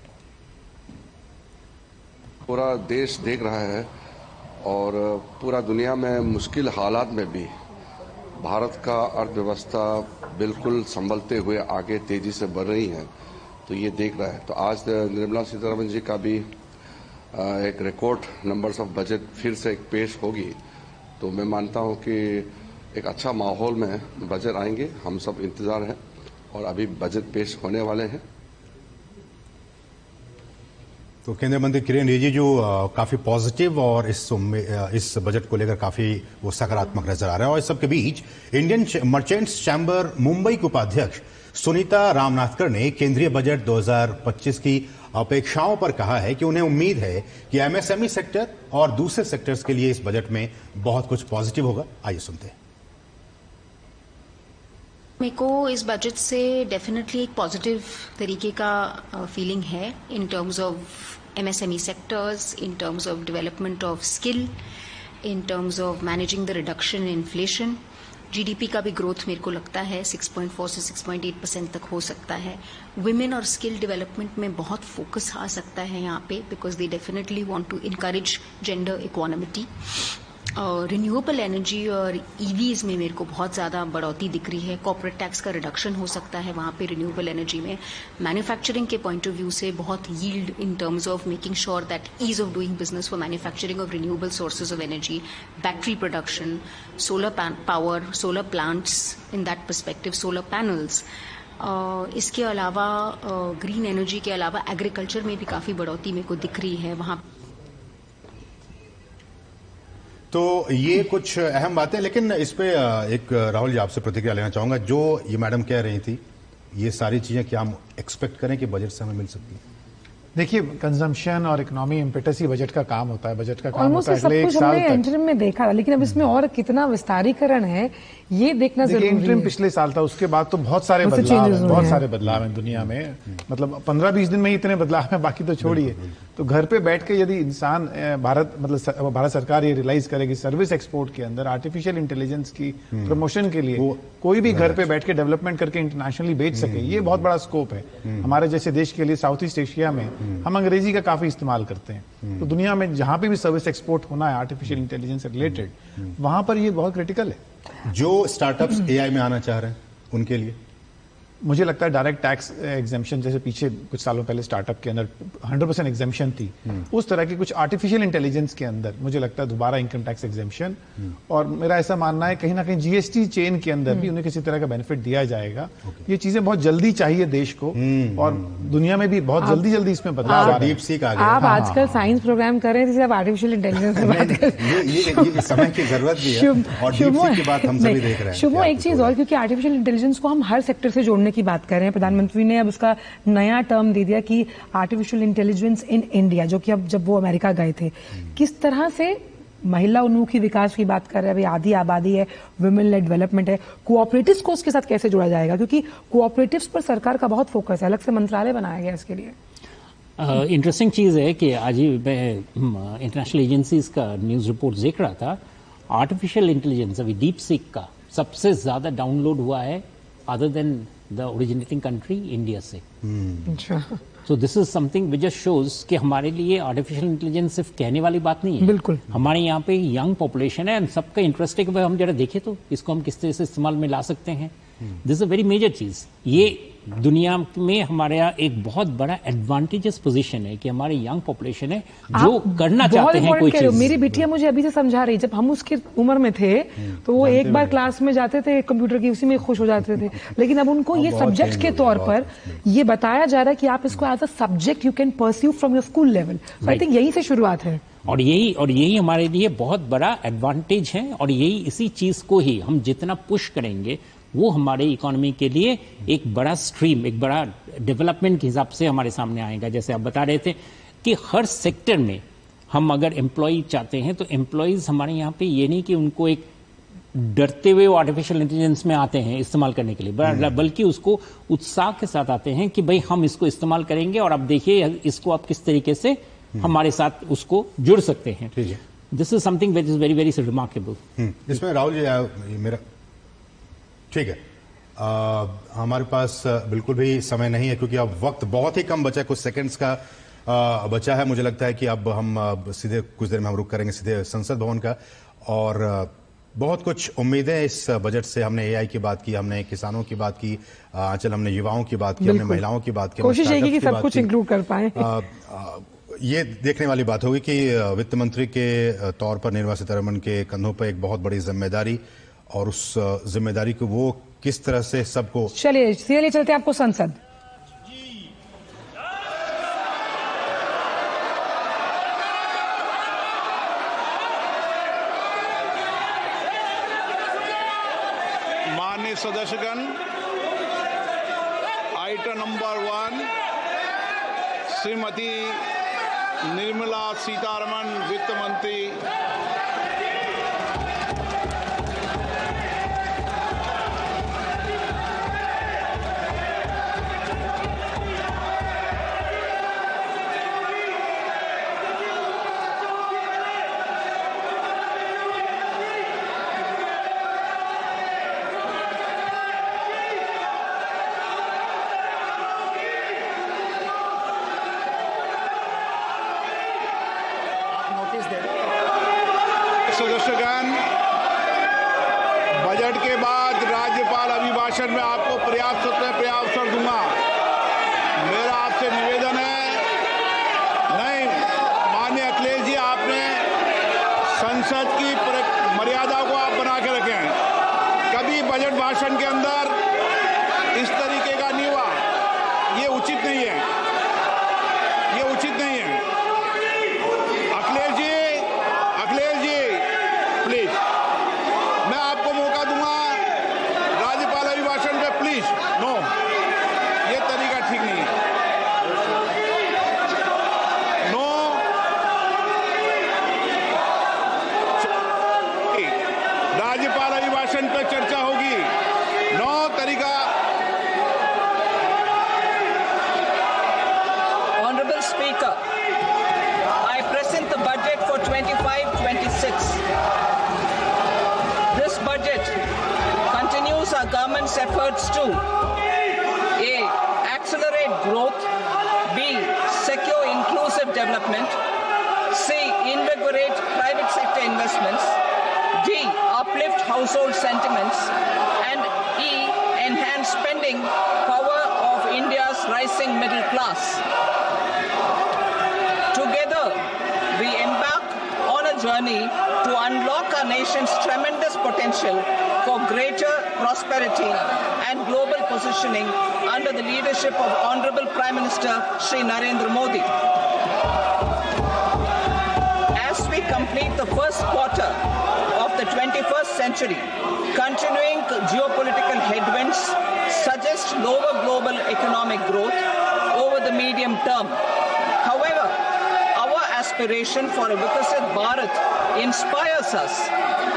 पूरा देश देख रहा है और पूरा दुनिया में मुश्किल हालात में भी भारत का अर्थव्यवस्था बिल्कुल संभलते हुए आगे तेजी से बढ़ रही है, तो ये देख रहा है। तो आज निर्मला सीतारमण जी का भी एक रिकॉर्ड नंबर्स ऑफ बजट फिर से एक पेश होगी, तो मैं मानता हूँ कि एक अच्छा माहौल में बजट आएंगे। हम सब इंतजार है और अभी बजट पेश होने वाले हैं। तो केंद्रीय मंत्री किरेन रिजिजू काफी पॉजिटिव और इस बजट को लेकर काफी वो सकारात्मक नजर आ रहे हैं। और इस सबके बीच इंडियन मर्चेंट्स चैम्बर मुंबई के उपाध्यक्ष सुनीता रामनाथकर ने केंद्रीय बजट 2025 की अपेक्षाओं पर कहा है कि उन्हें उम्मीद है कि एमएसएमई सेक्टर और दूसरे सेक्टर्स के लिए इस बजट में बहुत कुछ पॉजिटिव होगा। आइए सुनते हैं। मेरे को इस बजट से डेफिनेटली एक पॉजिटिव तरीके का फीलिंग है इन terms of MSME sectors, in terms of development of skill, in terms of managing the reduction in inflation. GDP का भी ग्रोथ मेरे को लगता है 6.4 से 6.8% तक हो सकता है। Women और स्किल डेवलपमेंट में बहुत फोकस आ सकता है यहाँ पे, because they definitely want to encourage gender equity. Renewable energy और EVs में मेरे को बहुत ज़्यादा बढ़ोतरी दिख रही है। कॉर्पोरेट टैक्स का रिडक्शन हो सकता है वहाँ पे रिन्यूएबल एनर्जी में। मैन्युफैक्चरिंग के पॉइंट ऑफ व्यू से बहुत yield in terms of making sure that ease of doing business for manufacturing of renewable sources of energy, battery production, solar power, solar plants in that perspective, solar panels. इसके अलावा green energy के अलावा agriculture में भी काफ़ी बढ़ोतरी मेरे को दिख रही है वहाँ। तो ये कुछ अहम बातें, लेकिन इस पे एक राहुल जी आपसे प्रतिक्रिया लेना चाहूंगा। जो ये मैडम कह रही थी, ये सारी चीजें क्या हम एक्सपेक्ट करें कि बजट से हमें मिल सकती है? देखिए, कंजम्पशन और इकोनॉमी इम्पेटस ही बजट का काम होता है। बजट का काम होता है अगले एक साल तक। इंटरिम में देखा, लेकिन अब इसमें और कितना विस्तारीकरण है ये देखना जरूरी है। इंटरिम पिछले साल था, उसके बाद तो बहुत सारे बदलाव हैं दुनिया में। मतलब 15-20 दिन में ही इतने बदलाव हैं, बाकी तो छोड़िए। तो घर पे बैठ के यदि इंसान भारत सरकार ये रियलाइज करेगी सर्विस एक्सपोर्ट के अंदर आर्टिफिशियल इंटेलिजेंस की प्रमोशन के लिए कोई भी घर पे बैठ के डेवलपमेंट करके इंटरनेशनली बेच सके, ये बहुत बड़ा स्कोप है हमारे जैसे देश के लिए। साउथ ईस्ट एशिया में हम अंग्रेजी का काफी इस्तेमाल करते हैं, तो दुनिया में जहां पे भी सर्विस एक्सपोर्ट होना है आर्टिफिशियल इंटेलिजेंस से रिलेटेड, वहां पर ये बहुत क्रिटिकल है। जो स्टार्टअप्स AI में आना चाह रहे हैं उनके लिए मुझे लगता है डायरेक्ट टैक्स एग्जेम्पशन, जैसे पीछे कुछ सालों पहले स्टार्टअप के अंदर 100% एग्जेम्पशन थी, उस तरह की कुछ आर्टिफिशियल इंटेलिजेंस के अंदर मुझे लगता है दोबारा इनकम टैक्स एग्जेम्पशन। और मेरा ऐसा मानना है कहीं ना कहीं GST चेन के अंदर भी उन्हें किसी तरह का बेनिफिट दिया जाएगा। ये चीजें बहुत जल्दी चाहिए देश को, और दुनिया में भी बहुत जल्दी इसमें बदलाव आ रहा है। आप आजकल साइंस प्रोग्राम कर रहे हैं जिसे आप आर्टिफिशियल इंटेलिजेंस की बात कर रहे हैं। ये समय की जरूरत भी है और डीप सीक की बात हम सभी देख रहे हैं। शुभो, एक चीज और, क्योंकि आर्टिफिशियल इंटेलिजेंस को हम हर सेक्टर से जोड़ने की बात कर रहे हैं। प्रधानमंत्री ने अब उसका नया टर्म दे दिया कि आर्टिफिशियल इंटेलिजेंस इन इंडिया, जो कि अब जब वो अमेरिका गए थे, किस तरह से महिला उन्मुखी विकास की बात कर रहे हैं। अभी आधी आबादी है, वुमेन लेड डेवलपमेंट है, कोऑपरेटिव्स को उसके साथ कैसे जोड़ा जाएगा, क्योंकि कोऑपरेटिव्स पर सरकार का बहुत फोकस है, अलग से मंत्रालय बनाया गया इसके लिए। इंटरेस्टिंग चीज है कि आज ही मैं इंटरनेशनल एजेंसीज का न्यूज रिपोर्ट देख रहा था। आर्टिफिशियल इंटेलिजेंस अभी डीप सीक का सबसे ज्यादा डाउनलोड हुआ है other than the originating country India से। So this is something which just shows कि हमारे लिए आर्टिफिशियल इंटेलिजेंस सिर्फ कहने वाली बात नहीं है। बिल्कुल, हमारे यहाँ पे यंग पॉपुलेशन है, सबका इंटरेस्ट है कि हम जरा देखें तो इसको हम किस तरह से इस्तेमाल में ला सकते हैं। This is a very major चीज। ये दुनिया में हमारे यहाँ एक बहुत बड़ा एडवांटेजेस पोजीशन है कि हमारी यंग पॉपुलेशन है जो करना चाहते हैं कोई चीज। मेरी बिटिया मुझे अभी से समझा रही, जब हम उसकी उम्र में थे तो वो एक बार क्लास में जाते थे कंप्यूटर की, उसी में खुश हो जाते थे, लेकिन अब उनको ये सब्जेक्ट के तौर पर ये बताया जा रहा है कि आप इसको as a subject you can pursue from your school level. I think यही से शुरुआत है, और यही हमारे लिए बहुत बड़ा एडवांटेज है। और यही इसी चीज को ही हम जितना पुश करेंगे वो हमारे इकोनॉमी के लिए एक बड़ा स्ट्रीम, एक बड़ा डेवलपमेंट के हिसाब से हमारे सामने आएगा। जैसे आप बता रहे थे कि हर सेक्टर में हम अगर एम्प्लॉय चाहते हैं तो एम्प्लॉयज हमारे यहाँ पे ये नहीं कि उनको एक डरते हुए वो आर्टिफिशियल इंटेलिजेंस में आते हैं इस्तेमाल करने के लिए, बल्कि उसको उत्साह के साथ आते हैं कि भाई हम इसको इस्तेमाल करेंगे और अब देखिए इसको आप किस तरीके से हमारे साथ उसको जुड़ सकते हैं। This is something which is very very remarkable. इसमें राहुल जी मेरा ठीक है, हमारे पास बिल्कुल भी समय नहीं है क्योंकि अब वक्त बहुत ही कम बचा है, कुछ सेकंड्स का बचा है। मुझे लगता है कि अब हम सीधे कुछ देर में हम रुक करेंगे सीधे संसद भवन का, और बहुत कुछ उम्मीदें इस बजट से। हमने एआई की बात की, हमने किसानों की बात की, आंचल हमने युवाओं की बात की, हमने महिलाओं की बात की, कोशिश यही कि सब कुछ इंक्लूड कर पाए। ये देखने वाली बात होगी कि वित्त मंत्री के तौर पर निर्मला सीतारमण के कंधों पर एक बहुत बड़ी जिम्मेदारी, और उस जिम्मेदारी को वो किस तरह से सबको। चलिए चलते आपको संसद। माननीय सदस्यगण, आइटम नंबर 1 श्रीमती निर्मला सीतारमण वित्त मंत्री सदस्यगण, बजट के बाद राज्यपाल अभिभाषण में आपको पर्याप्त अवसर दूंगा। मेरा आपसे निवेदन है, नहीं माननीय अखिलेश जी, आपने संसद की मर्यादा को आप बना के रखें। कभी बजट भाषण के अंदर इस तरीके का नहीं हुआ, ये उचित नहीं है, ये उचित नहीं है। अखिलेश जी प्लीज, मैं आपको मौका दूंगा राज्यपाल अभिभाषण पे, प्लीज। नो, ये तरीका ठीक नहीं है। नो, राज्यपाल अभिभाषण पे चर्चा होगी। नो तरीका। Honorable Speaker, I present the budget for 25-26. This budget continues our government's efforts to A. Accelerate growth, B. Secure inclusive development, C. Invigorate private sector investments, D. Uplift household sentiments, and E. Enhance spending power of India's rising middle class. Together, we embark on a journey to unlock our nation's tremendous potential for greater prosperity and global positioning under the leadership of Honorable Prime Minister Shri Narendramodi. As we complete the first quarter of the 21st century, continuing geopolitical headwinds suggest lower global economic growth over the medium term. However, aspiration for a Vikasit Bharat inspires us,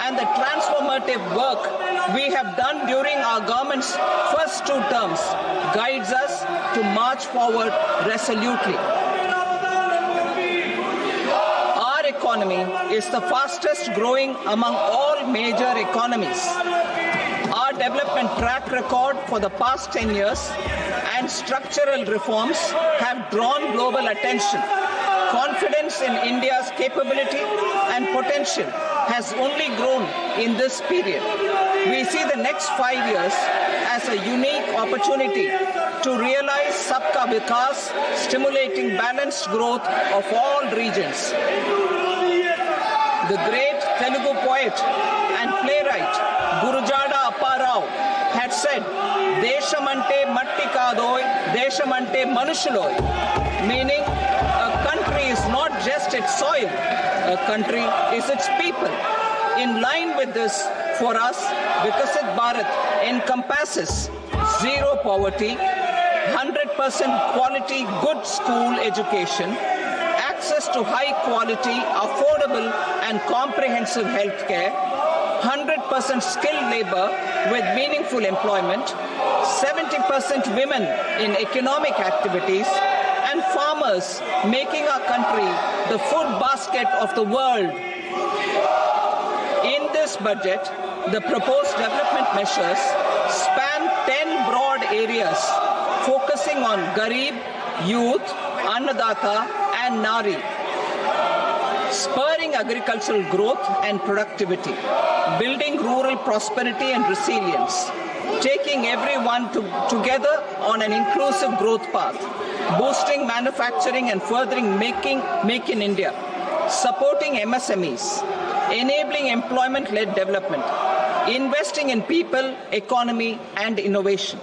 and the transformative work we have done during our government's first 2 terms guides us to march forward resolutely. Our economy is the fastest growing among all major economies. Our development track record for the past 10 years and structural reforms have drawn global attention. Confidence in India's capability and potential has only grown in this period. We see the next 5 years as a unique opportunity to realize Sabka Vikas, stimulating balanced growth of all regions. The great Telugu poet and playwright Gurujada Apparao had said, "Deshamante matti kadoy, deshamante manushuloy," meaning a country is not just its soil, a country is its people. In line with this, for us, Vikasit Bharat encompasses zero poverty, 100% quality good school education, access to high quality, affordable and comprehensive health care, 100% skilled labor with meaningful employment, 70% women in economic activities, and farmers making our country the food basket of the world. In this budget, the proposed development measures span 10 broad areas focusing on Garib, youth, Annadata, and Nari, spurring agricultural growth and productivity, building rural prosperity and resilience, taking everyone together on an inclusive growth path, boosting manufacturing and furthering Make in India, supporting MSMEs, enabling employment-led development, investing in people, economy, and innovation,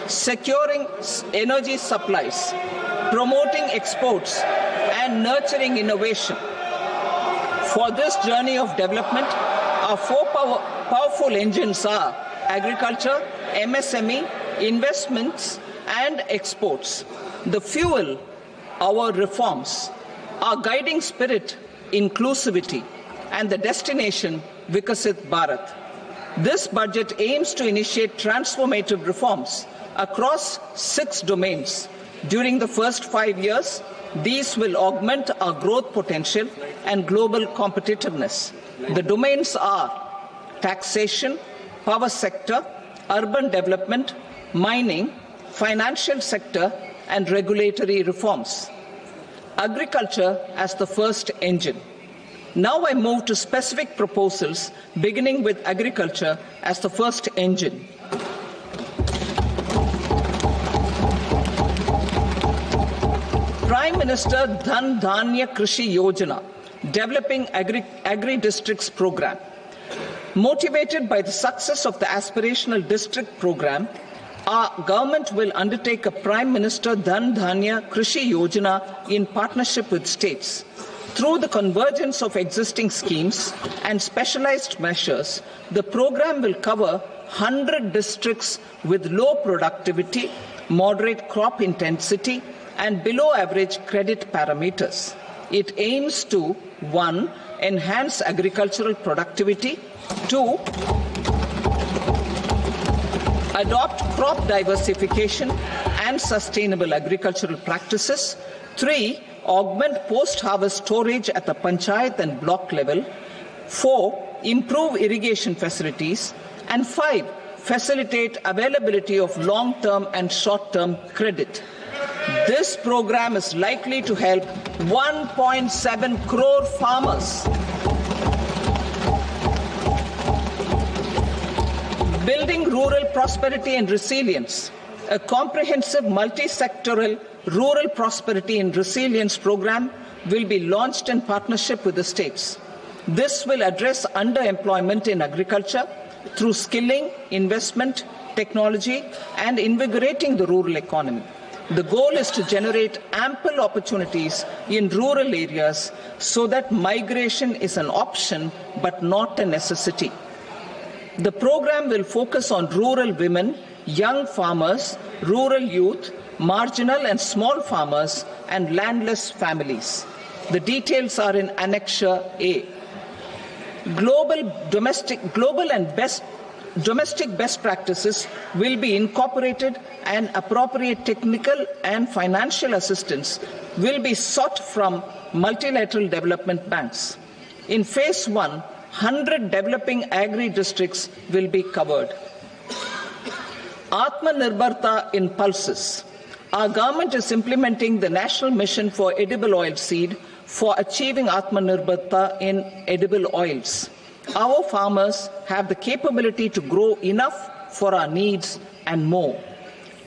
securing energy supplies, promoting exports, and nurturing innovation. For this journey of development, our four powerful engines are agriculture, MSME, investments, and exports. The fuel, our reforms, our guiding spirit, inclusivity, and the destination, Vikasit Bharat. This budget aims to initiate transformative reforms across 6 domains. During the first 5 years, these will augment our growth potential and global competitiveness. The domains are taxation, power sector, urban development, mining, financial sector, and regulatory reforms. Agriculture as the first engine. Now I move to specific proposals, beginning with agriculture as the first engine. Prime Minister Dhan Dhanya Krishi Yojana, Developing Agri-Districts Program. Motivated by the success of the Aspirational District Program, our government will undertake a Prime Minister Dhan Dhanya Krishi Yojana in partnership with states. Through the convergence of existing schemes and specialized measures, the program will cover 100 districts with low productivity, moderate crop intensity, and below average credit parameters. It aims to 1. Enhance agricultural productivity, 2. Adopt crop diversification and sustainable agricultural practices, 3. Augment post-harvest storage at the panchayat and block level, 4. Improve irrigation facilities, and 5. Facilitate availability of long-term and short-term credit. This program is likely to help 1.7 crore farmers. Building rural prosperity and resilience. A comprehensive multi-sectoral rural prosperity and resilience program will be launched in partnership with the states. This will address underemployment in agriculture through skilling, investment, technology, and invigorating the rural economy. The goal is to generate ample opportunities in rural areas so that migration is an option but not a necessity. The program will focus on rural women, young farmers, rural youth, marginal and small farmers, and landless families. The details are in Annexure A. Domestic best practices will be incorporated, and appropriate technical and financial assistance will be sought from multilateral development banks. In Phase 1, 100 developing agri-districts will be covered. Atmanirbharta in pulses. Our government is implementing the National Mission for Edible Oilseed for achieving Atmanirbharta in edible oils. Our farmers have the capability to grow enough for our needs and more.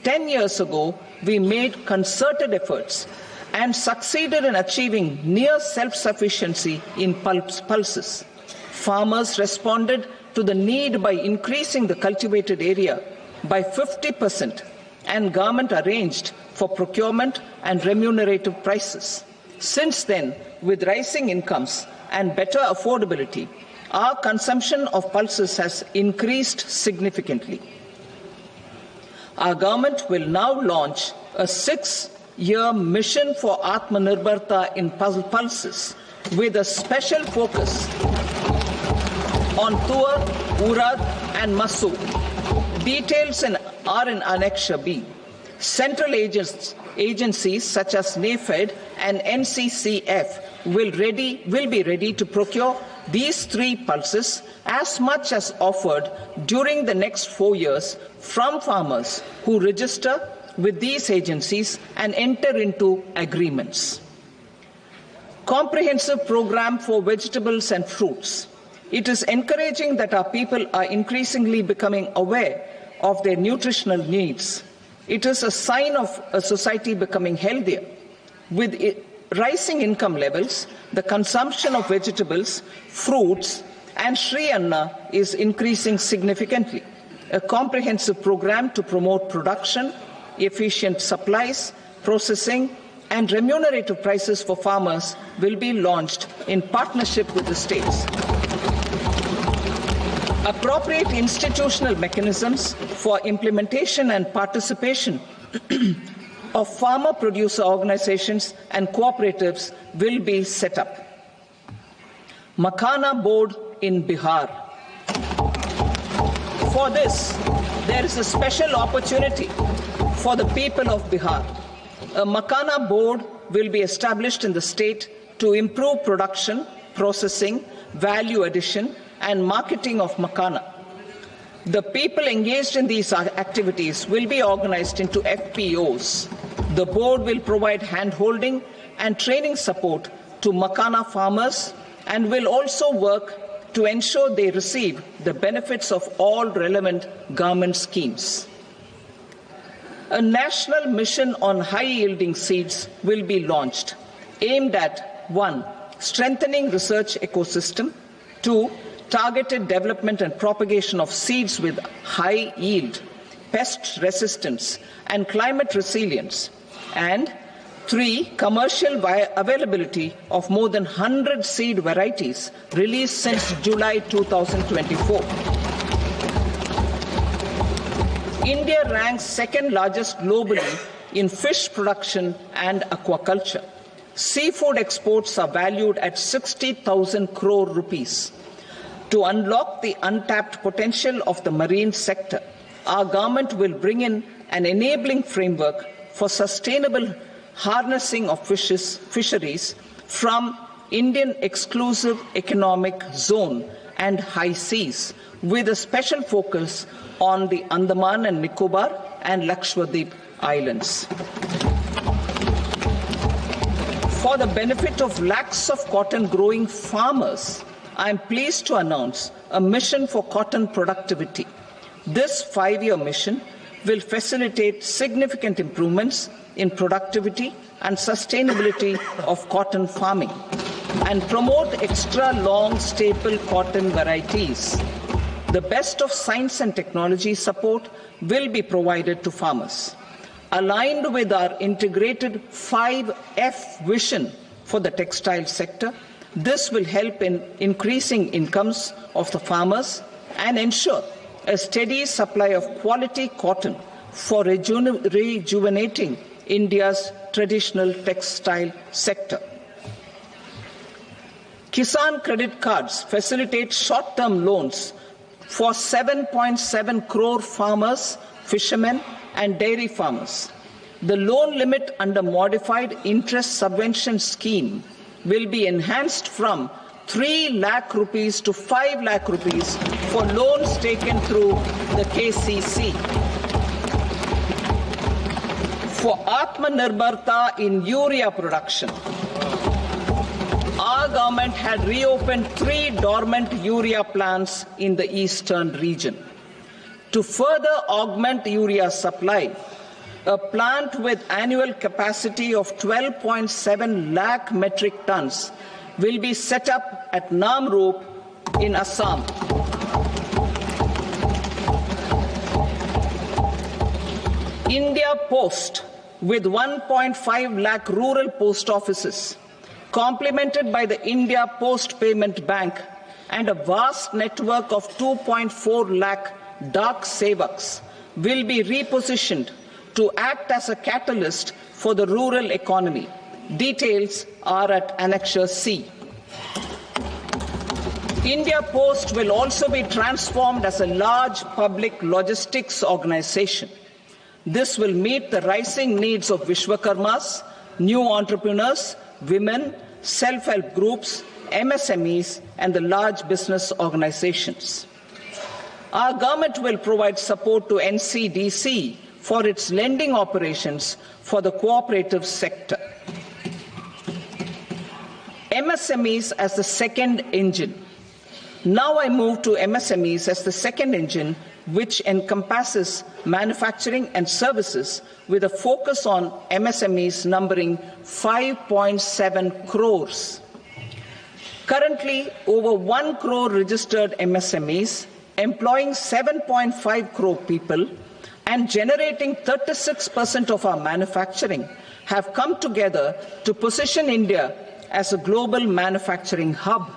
10 years ago, we made concerted efforts and succeeded in achieving near self-sufficiency in pulses. Farmers responded to the need by increasing the cultivated area by 50%, and government arranged for procurement and remunerative prices. Since then, with rising incomes and better affordability, our consumption of pulses has increased significantly. Our government will now launch a 6-year mission for Atmanirbharta in pulses with a special focus on Tuar, Urad and Masu. Details are in Annexure B. Central agencies such as NAFED and NCCF will be ready to procure these 3 pulses as much as offered during the next 4 years from farmers who register with these agencies and enter into agreements. Comprehensive program for vegetables and fruits. It is encouraging that our people are increasingly becoming aware of their nutritional needs. It is a sign of a society becoming healthier. With rising income levels, the consumption of vegetables, fruits, and Shri Anna is increasing significantly. A comprehensive program to promote production, efficient supplies, processing, and remunerative prices for farmers will be launched in partnership with the states. Appropriate institutional mechanisms for implementation and participation of farmer producer organizations and cooperatives will be set up. Makhana board in Bihar. For this, there is a special opportunity for the people of Bihar. A Makhana board will be established in the state to improve production, processing, value addition, and marketing of Makhana. The people engaged in these activities will be organized into FPOs. The board will provide hand-holding and training support to Makhana farmers and will also work to ensure they receive the benefits of all relevant government schemes. A national mission on high-yielding seeds will be launched, aimed at 1. Strengthening research ecosystem, 2. Targeted development and propagation of seeds with high yield, pest resistance, and climate resilience, and 3. Commercial availability of more than 100 seed varieties released since July 2024. India ranks second largest globally in fish production and aquaculture. Seafood exports are valued at 60,000 crore rupees. To unlock the untapped potential of the marine sector, our government will bring in an enabling framework for sustainable harnessing of fisheries from Indian Exclusive Economic Zone and high seas, with a special focus on the Andaman and Nicobar and Lakshadweep Islands. For the benefit of lakhs of cotton growing farmers, I am pleased to announce a mission for cotton productivity. This 5-year mission will facilitate significant improvements in productivity and sustainability of cotton farming and promote extra long staple cotton varieties. The best of science and technology support will be provided to farmers. Aligned with our integrated 5F vision for the textile sector, this will help in increasing incomes of the farmers and ensure a steady supply of quality cotton for rejuvenating India's traditional textile sector. Kisan credit cards facilitate short-term loans for 7.7 crore farmers, fishermen, and dairy farmers. The loan limit under modified interest subvention scheme will be enhanced from 3 lakh rupees to 5 lakh rupees for loans taken through the KCC. For Atmanirbharta in urea production, our government had reopened 3 dormant urea plants in the eastern region. To further augment urea supply, a plant with annual capacity of 12.7 lakh metric tons will be set up at Namrup in Assam. India Post, with 1.5 lakh rural post offices, complemented by the India Post Payment Bank and a vast network of 2.4 lakh Dak Sevaks, will be repositioned to act as a catalyst for the rural economy. Details are at Annexure C. India Post will also be transformed as a large public logistics organization. This will meet the rising needs of Vishwakarmas, new entrepreneurs, women, self-help groups, MSMEs, and the large business organizations. Our government will provide support to NCDC for its lending operations for the cooperative sector. MSMEs as the second engine. Now I move to MSMEs as the second engine, which encompasses manufacturing and services with a focus on MSMEs numbering 5.7 crores. Currently, over 1 crore registered MSMEs, employing 7.5 crore people and generating 36% of our manufacturing, have come together to position India as a global manufacturing hub.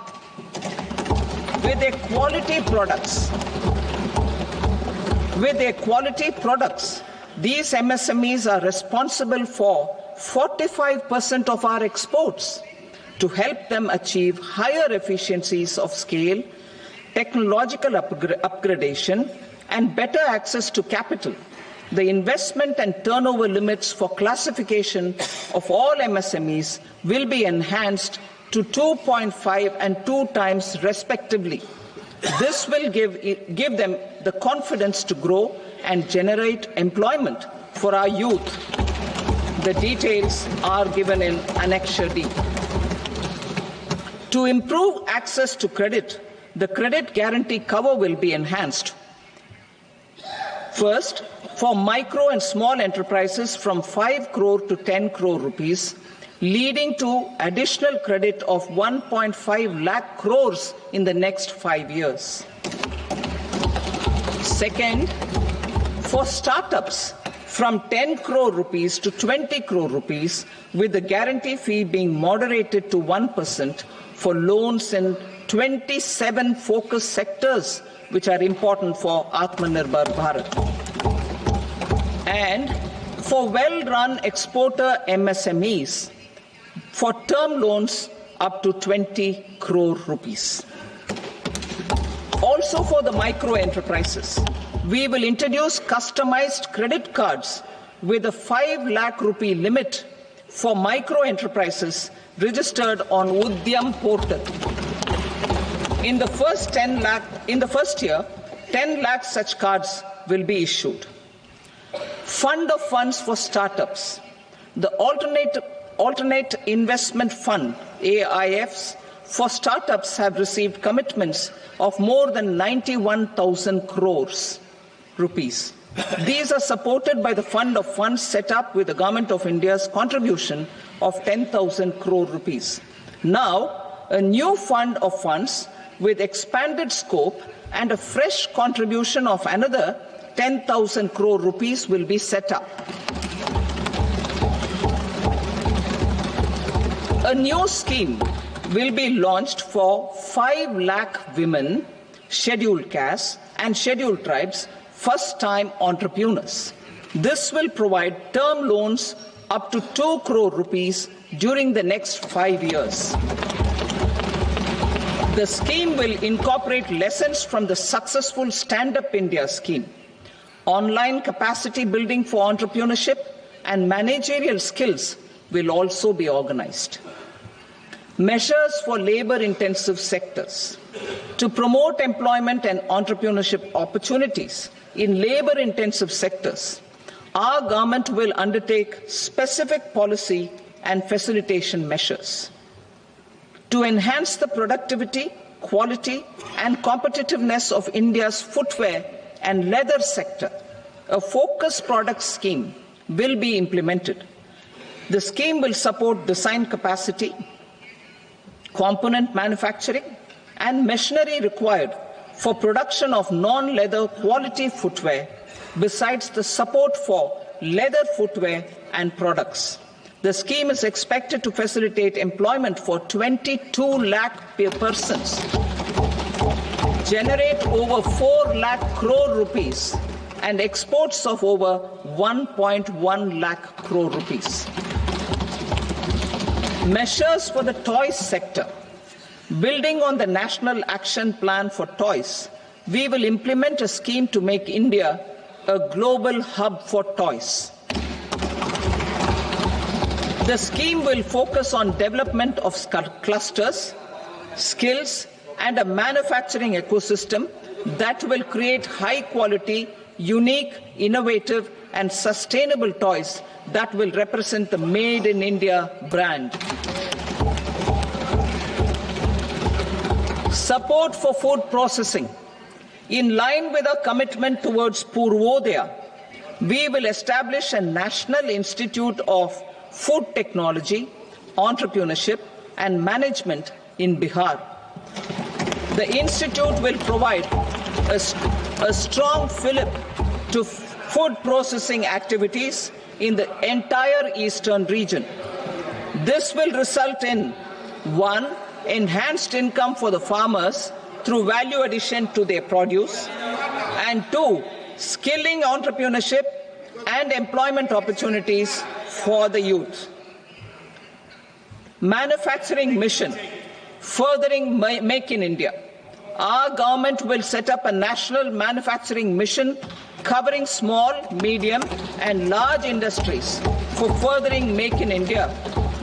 With their quality products, these MSMEs are responsible for 45% of our exports. To help them achieve higher efficiencies of scale, technological upgradation, and better access to capital, the investment and turnover limits for classification of all MSMEs will be enhanced to 2.5 and 2 times respectively. This will give them the confidence to grow and generate employment for our youth. The details are given in Annexure D. To improve access to credit, the credit guarantee cover will be enhanced. First, for micro and small enterprises from 5 crore to 10 crore rupees, leading to additional credit of 1.5 lakh crores in the next 5 years. Second, for startups from 10 crore rupees to 20 crore rupees, with the guarantee fee being moderated to 1% for loans in 27 focus sectors which are important for Atmanirbhar Bharat. And for well-run exporter MSMEs, for term loans up to 20 crore rupees. Also for the micro enterprises, we will introduce customized credit cards with a 5 lakh rupee limit for micro enterprises registered on Udyam portal. In the first year, 10 lakh such cards will be issued. Fund of funds for startups. The Alternate Investment Fund, AIFs, for startups have received commitments of more than 91,000 crores rupees. These are supported by the fund of funds set up with the Government of India's contribution of 10,000 crore rupees. Now, a new fund of funds with expanded scope and a fresh contribution of another 10,000 crore rupees will be set up. A new scheme will be launched for 5 lakh women, scheduled castes and scheduled tribes, first-time entrepreneurs. This will provide term loans up to 2 crore rupees during the next 5 years. The scheme will incorporate lessons from the successful Stand Up India scheme. Online capacity building for entrepreneurship and managerial skills will also be organized. Measures for labor-intensive sectors. To promote employment and entrepreneurship opportunities in labor-intensive sectors, our government will undertake specific policy and facilitation measures. To enhance the productivity, quality, and competitiveness of India's footwear and leather sector, a focused product scheme will be implemented. The scheme will support design capacity, component manufacturing, and machinery required for production of non-leather quality footwear, besides the support for leather footwear and products. The scheme is expected to facilitate employment for 22 lakh persons, generate over 4 lakh crore rupees, and exports of over 1.1 lakh crore rupees. Measures for the toys sector. Building on the National Action Plan for Toys, we will implement a scheme to make India a global hub for toys. The scheme will focus on development of clusters, skills, and a manufacturing ecosystem that will create high-quality, unique, innovative, and sustainable toys that will represent the Made in India brand. Support for food processing. In line with our commitment towards Purvodaya, we will establish a National Institute of Food Technology, Entrepreneurship and Management in Bihar. The institute will provide a strong fillip to food processing activities in the entire eastern region. This will result in 1. Enhanced income for the farmers through value addition to their produce, and 2. Skilling entrepreneurship and employment opportunities for the youth. Manufacturing mission, furthering Make in India. Our government will set up a national manufacturing mission covering small, medium and large industries for furthering Make in India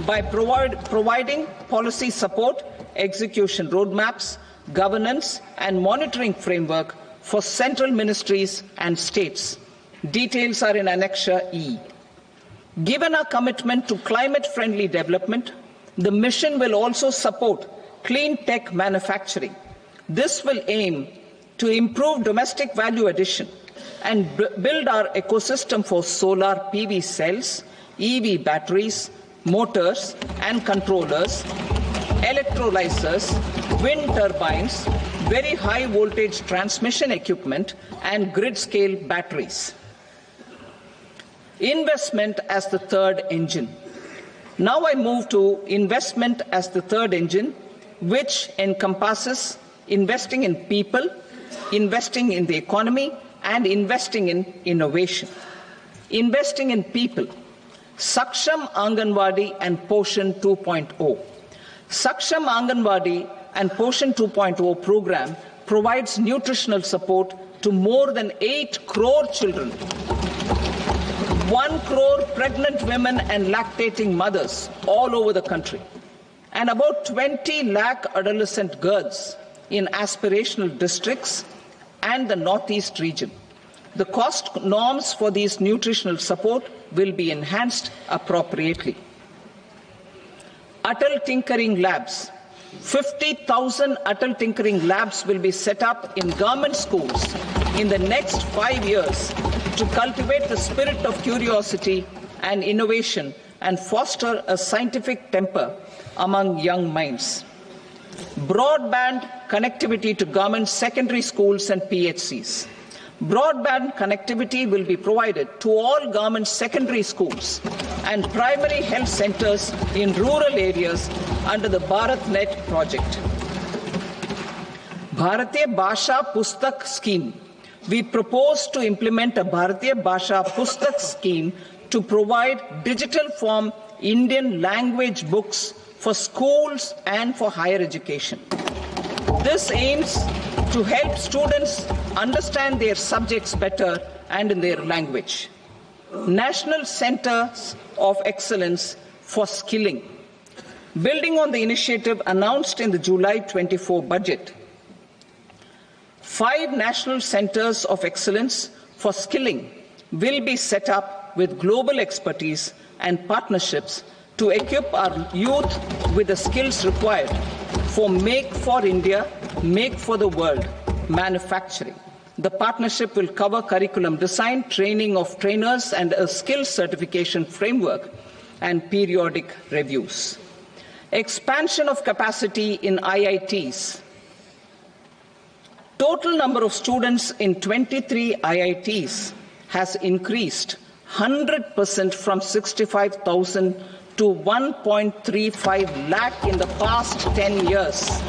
by providing policy support, execution roadmaps, governance and monitoring framework for central ministries and states. Details are in Annexure E. Given our commitment to climate-friendly development, the mission will also support clean tech manufacturing. This will aim to improve domestic value addition and build our ecosystem for solar PV cells, EV batteries, motors and controllers, electrolyzers, wind turbines, very high voltage transmission equipment and grid-scale batteries. Investment as the third engine. Now I move to investment as the third engine, which encompasses investing in people, investing in the economy, and investing in innovation. Investing in people. Saksham Anganwadi and Poshan 2.0. Saksham Anganwadi and Poshan 2.0 program provides nutritional support to more than 8 crore children, 1 crore pregnant women and lactating mothers all over the country, and about 20 lakh adolescent girls in aspirational districts and the Northeast region. The cost norms for these nutritional support will be enhanced appropriately. Atal Tinkering Labs. 50,000 Atal Tinkering Labs will be set up in government schools in the next 5 years to cultivate the spirit of curiosity and innovation and foster a scientific temper among young minds. Broadband connectivity to government secondary schools and PHCs. Broadband connectivity will be provided to all government secondary schools and primary health centers in rural areas under the BharatNet project. Bharatiya Bhasha Pustak Scheme. We propose to implement a Bharatiya Bhasha Pustak scheme to provide digital form Indian language books for schools and for higher education. This aims to help students understand their subjects better and in their language. National Centers of Excellence for Skilling. Building on the initiative announced in the July 24 budget, 5 national centers of excellence for skilling will be set up with global expertise and partnerships to equip our youth with the skills required for Make for India, Make for the World manufacturing. The partnership will cover curriculum design, training of trainers, and a skills certification framework and periodic reviews. Expansion of capacity in IITs. Total number of students in 23 IITs has increased 100% from 65,000 to 1.35 lakh in the past 10 years.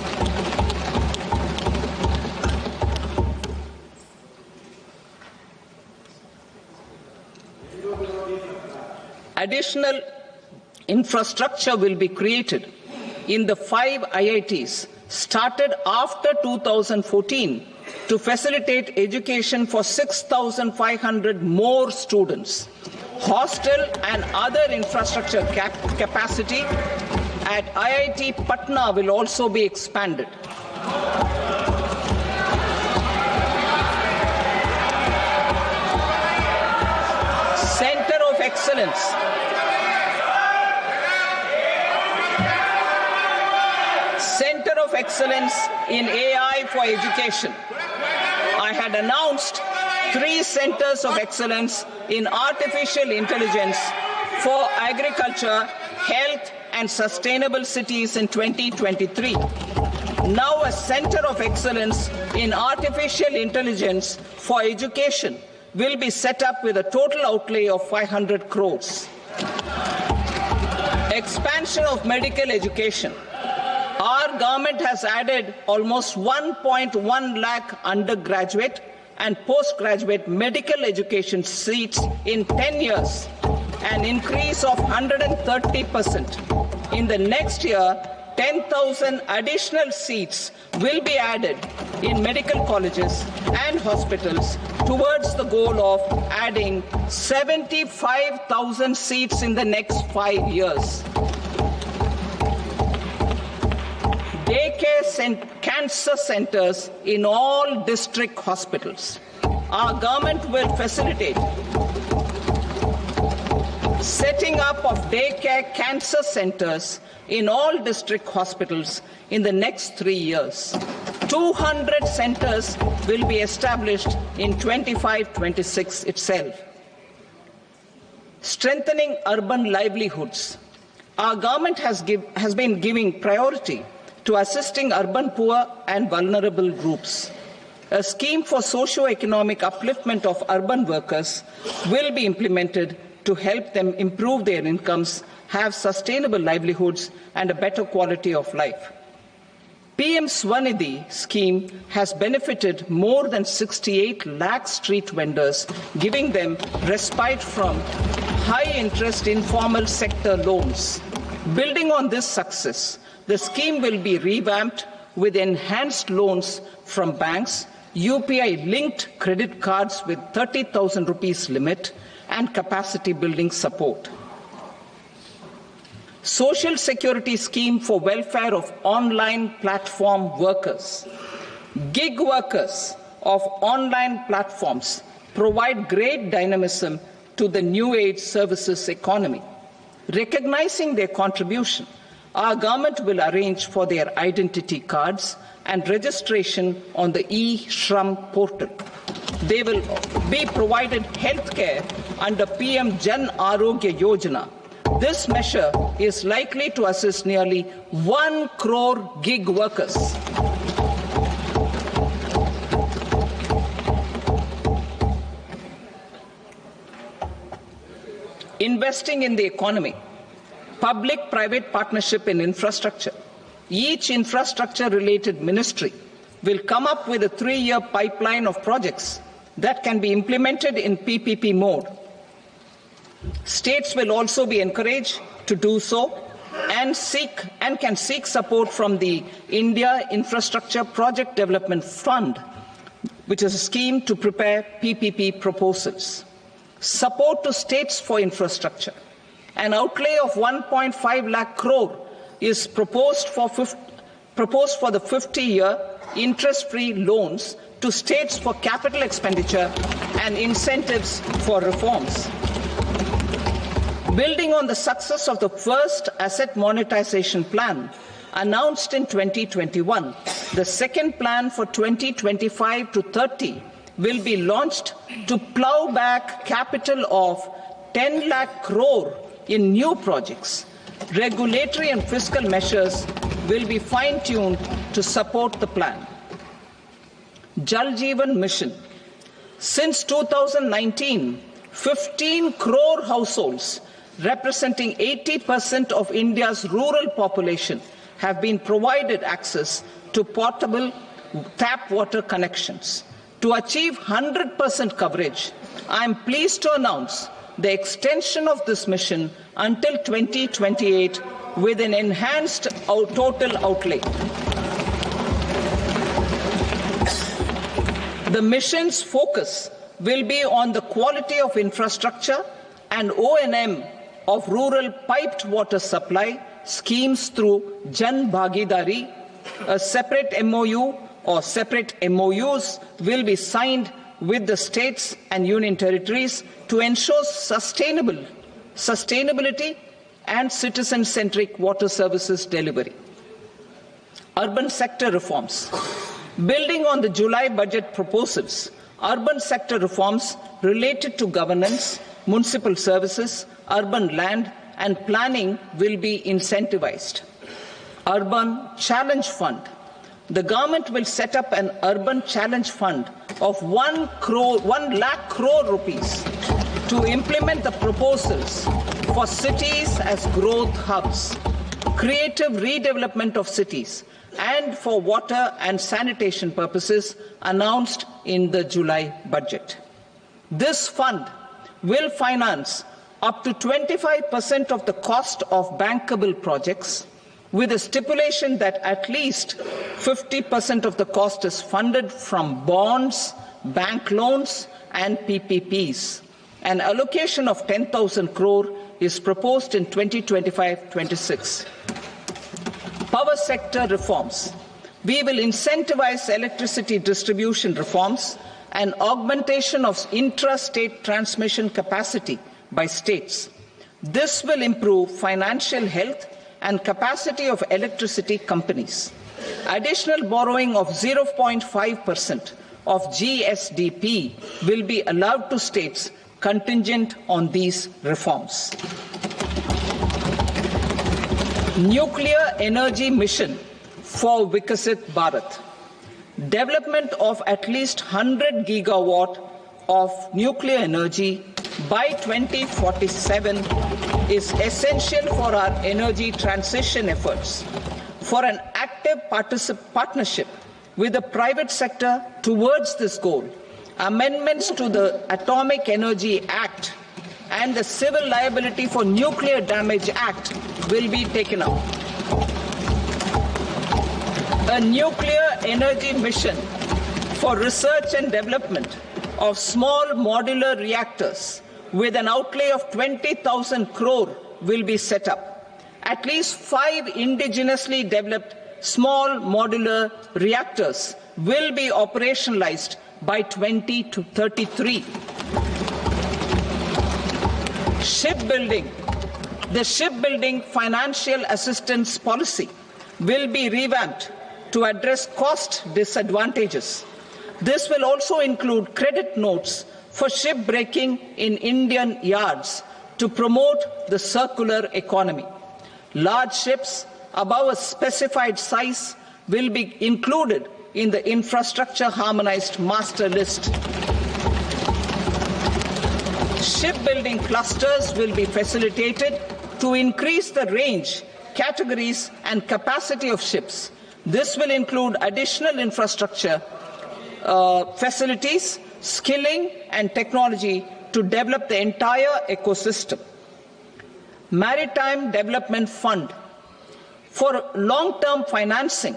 Additional infrastructure will be created in the 5 IITs started after 2014 to facilitate education for 6,500 more students. Hostel and other infrastructure capacity at IIT Patna will also be expanded. Center of Excellence. Center of Excellence in AI for Education. I had announced 3 centers of excellence in artificial intelligence for agriculture, health, and sustainable cities in 2023. Now a center of excellence in artificial intelligence for education will be set up with a total outlay of 500 crores. Expansion of medical education. Our government has added almost 1.1 lakh undergraduate and postgraduate medical education seats in 10 years, an increase of 130%. In the next year, 10,000 additional seats will be added in medical colleges and hospitals towards the goal of adding 75,000 seats in the next 5 years. Daycare cancer centers in all district hospitals. Our government will facilitate setting up of daycare cancer centers in all district hospitals in the next 3 years. 200 centers will be established in 25-26 itself. Strengthening urban livelihoods. Our government has been giving priority to assisting urban poor and vulnerable groups. A scheme for socio-economic upliftment of urban workers will be implemented to help them improve their incomes, have sustainable livelihoods, and a better quality of life. PM Swanidhi scheme has benefited more than 68 lakh street vendors, giving them respite from high-interest informal sector loans. Building on this success, the scheme will be revamped with enhanced loans from banks, UPI-linked credit cards with 30,000 rupees limit, and capacity building support. Social Security scheme for welfare of online platform workers. Gig workers of online platforms provide great dynamism to the new age services economy. Recognizing their contribution, our government will arrange for their identity cards and registration on the e-Shram portal. They will be provided healthcare under PM Jan Arogya Yojana. This measure is likely to assist nearly 1 crore gig workers. Investing in the economy. Public-private partnership in infrastructure. Each infrastructure-related ministry will come up with a 3-year pipeline of projects that can be implemented in PPP mode. States will also be encouraged to do so and can seek support from the India Infrastructure Project Development Fund, which is a scheme to prepare PPP proposals. Support to states for infrastructure. An outlay of 1.5 lakh crore is proposed for the 50-year interest-free loans to states for capital expenditure and incentives for reforms. Building on the success of the first asset monetization plan announced in 2021, the second plan for 2025 to 30 will be launched to plow back capital of 10 lakh crore in new projects. Regulatory and fiscal measures will be fine-tuned to support the plan. Jal Jeevan Mission. Since 2019, 15 crore households, representing 80% of India's rural population, have been provided access to portable tap water connections. To achieve 100% coverage, I am pleased to announce the extension of this mission until 2028 with an enhanced total outlay. The mission's focus will be on the quality of infrastructure and O&M of rural piped water supply schemes through Jan Bhagidari. A separate MOU or separate MOUs will be signed with the states and union territories to ensure sustainability and citizen-centric water services delivery. Urban sector reforms. Building on the July budget proposals, urban sector reforms related to governance, municipal services, urban land and planning will be incentivized. Urban Challenge Fund. The government will set up an urban challenge fund of 1 lakh crore rupees to implement the proposals for cities as growth hubs, creative redevelopment of cities, and for water and sanitation purposes announced in the July budget. This fund will finance up to 25% of the cost of bankable projects, with a stipulation that at least 50% of the cost is funded from bonds, bank loans and PPPs. An allocation of 10,000 crore is proposed in 2025-26. Power sector reforms. We will incentivize electricity distribution reforms and augmentation of intra-state transmission capacity by states. This will improve financial health and capacity of electricity companies. Additional borrowing of 0.5% of GSDP will be allowed to states contingent on these reforms. Nuclear energy mission for Vikasit Bharat. Development of at least 100 gigawatt of nuclear energy by 2047 is essential for our energy transition efforts. For an active partnership with the private sector towards this goal, amendments to the Atomic Energy Act and the Civil Liability for Nuclear Damage Act will be taken up. A nuclear energy mission for research and development of small modular reactors with an outlay of 20,000 crore will be set up. At least 5 indigenously developed small modular reactors will be operationalized by 2033. Shipbuilding. The shipbuilding financial assistance policy will be revamped to address cost disadvantages. This will also include credit notes for shipbreaking in Indian yards to promote the circular economy. Large ships above a specified size will be included in the infrastructure harmonized master list. Shipbuilding clusters will be facilitated to increase the range, categories and capacity of ships. This will include additional infrastructure, facilities, skilling and technology to develop the entire ecosystem. Maritime Development Fund. For long-term financing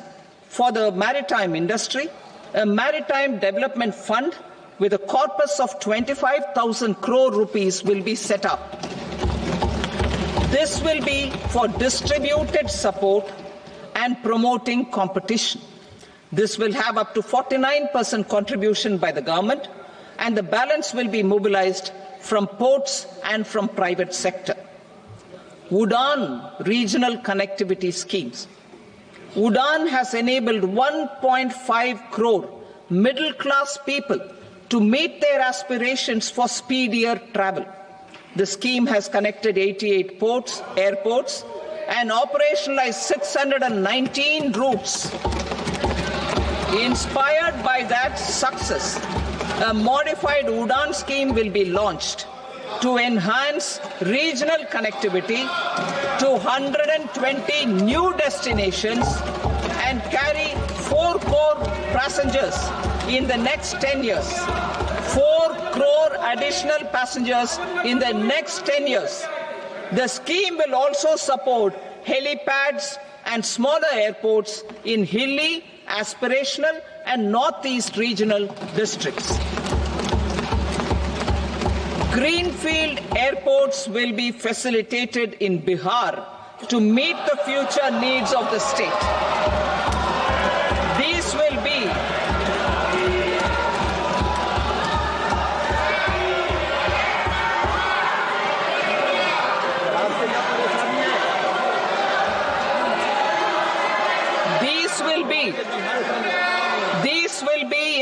for the maritime industry, a Maritime Development Fund with a corpus of 25,000 crore rupees will be set up. This will be for distributed support and promoting competition. This will have up to 49% contribution by the government, and the balance will be mobilized from ports and from private sector. UDAN regional connectivity schemes. UDAN has enabled 1.5 crore middle-class people to meet their aspirations for speedier travel. The scheme has connected 88 airports, and operationalized 619 routes. Inspired by that success, a modified UDAN scheme will be launched to enhance regional connectivity to 120 new destinations and carry 4 crore passengers in the next 10 years. 4 crore additional passengers in the next 10 years. The scheme will also support helipads and smaller airports in hilly, aspirational and Northeast regional districts. Greenfield airports will be facilitated in Bihar to meet the future needs of the state. These will be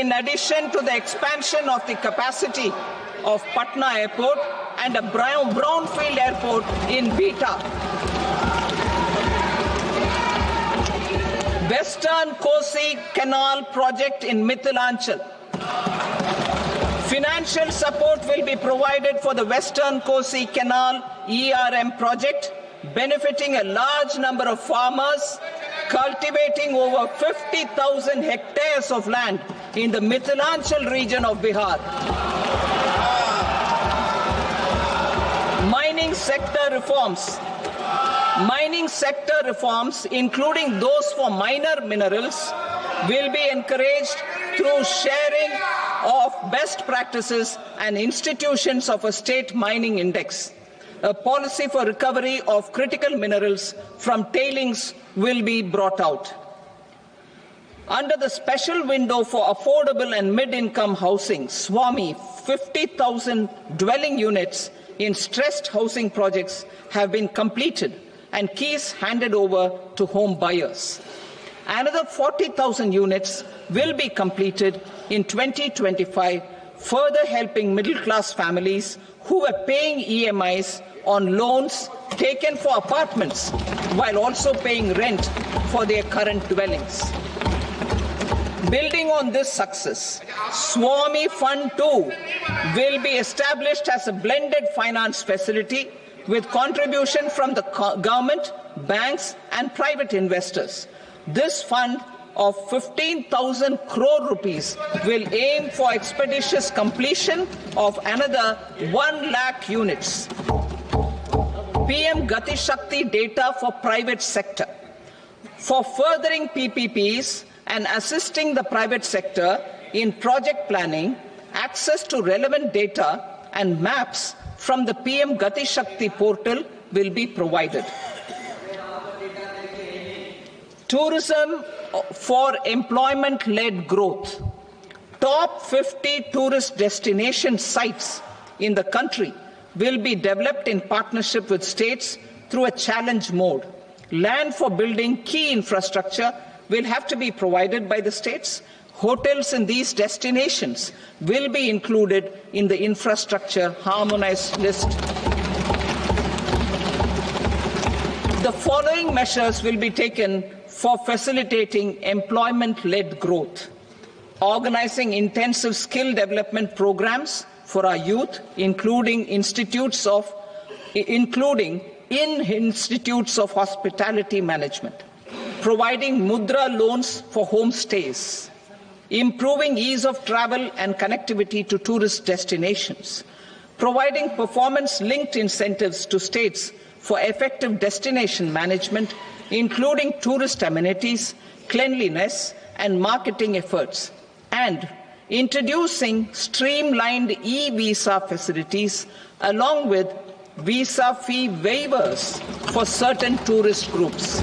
in addition to the expansion of the capacity of Patna Airport and a brownfield airport in Beta. Western Kosi Canal project in Mithilanchal. Financial support will be provided for the Western Kosi Canal ERM project, benefiting a large number of farmers cultivating over 50,000 hectares of land in the Mithilanchal region of Bihar. Mining sector reforms, including those for minor minerals, will be encouraged through sharing of best practices and institutions of a state mining index. A policy for recovery of critical minerals from tailings will be brought out. Under the special window for affordable and mid-income housing, SWAMI, 50,000 dwelling units in stressed housing projects have been completed and keys handed over to home buyers. Another 40,000 units will be completed in 2025, further helping middle-class families who were paying EMIs on loans taken for apartments while also paying rent for their current dwellings. Building on this success, SWAMI Fund 2 will be established as a blended finance facility with contribution from the government, banks and private investors. This fund of 15,000 crore rupees will aim for expeditious completion of another 1 lakh units. PM Gati Shakti data for private sector. For furthering PPPs and assisting the private sector in project planning, access to relevant data and maps from the PM Gati Shakti portal will be provided. Tourism for employment-led growth. Top 50 tourist destination sites in the country will be developed in partnership with states through a challenge mode. Land for building key infrastructure will have to be provided by the states. Hotels in these destinations will be included in the infrastructure harmonized list. The following measures will be taken for facilitating employment-led growth. Organizing intensive skill development programs for our youth, including in institutes of hospitality management. Providing mudra loans for homestays. Improving ease of travel and connectivity to tourist destinations. Providing performance-linked incentives to states for effective destination management, including tourist amenities, cleanliness, and marketing efforts. And introducing streamlined e-visa facilities along with visa fee waivers for certain tourist groups.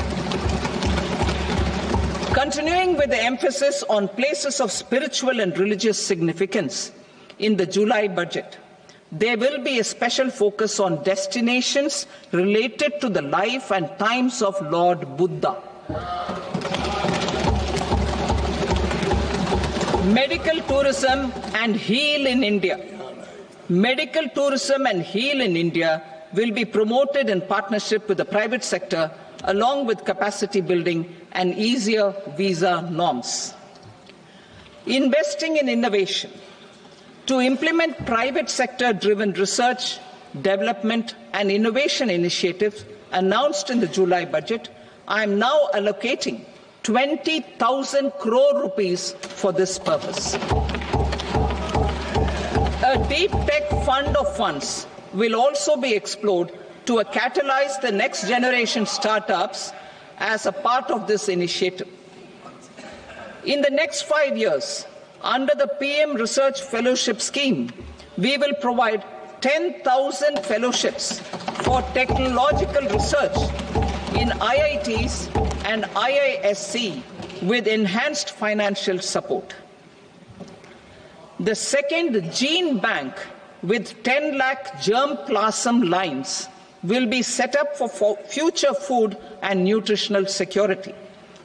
Continuing with the emphasis on places of spiritual and religious significance, in the July budget, there will be a special focus on destinations related to the life and times of Lord Buddha. Medical tourism and heal in India. Medical tourism and heal in India will be promoted in partnership with the private sector, along with capacity building and easier visa norms. Investing in innovation. To implement private sector-driven research, development and innovation initiatives announced in the July budget, I am now allocating 20,000 crore rupees for this purpose. A deep tech fund of funds will also be explored to catalyze the next generation startups as a part of this initiative. In the next 5 years, under the PM Research Fellowship Scheme, we will provide 10,000 fellowships for technological research in IITs and IISc with enhanced financial support. The second gene bank with 10 lakh germplasm lines will be set up for future food and nutritional security.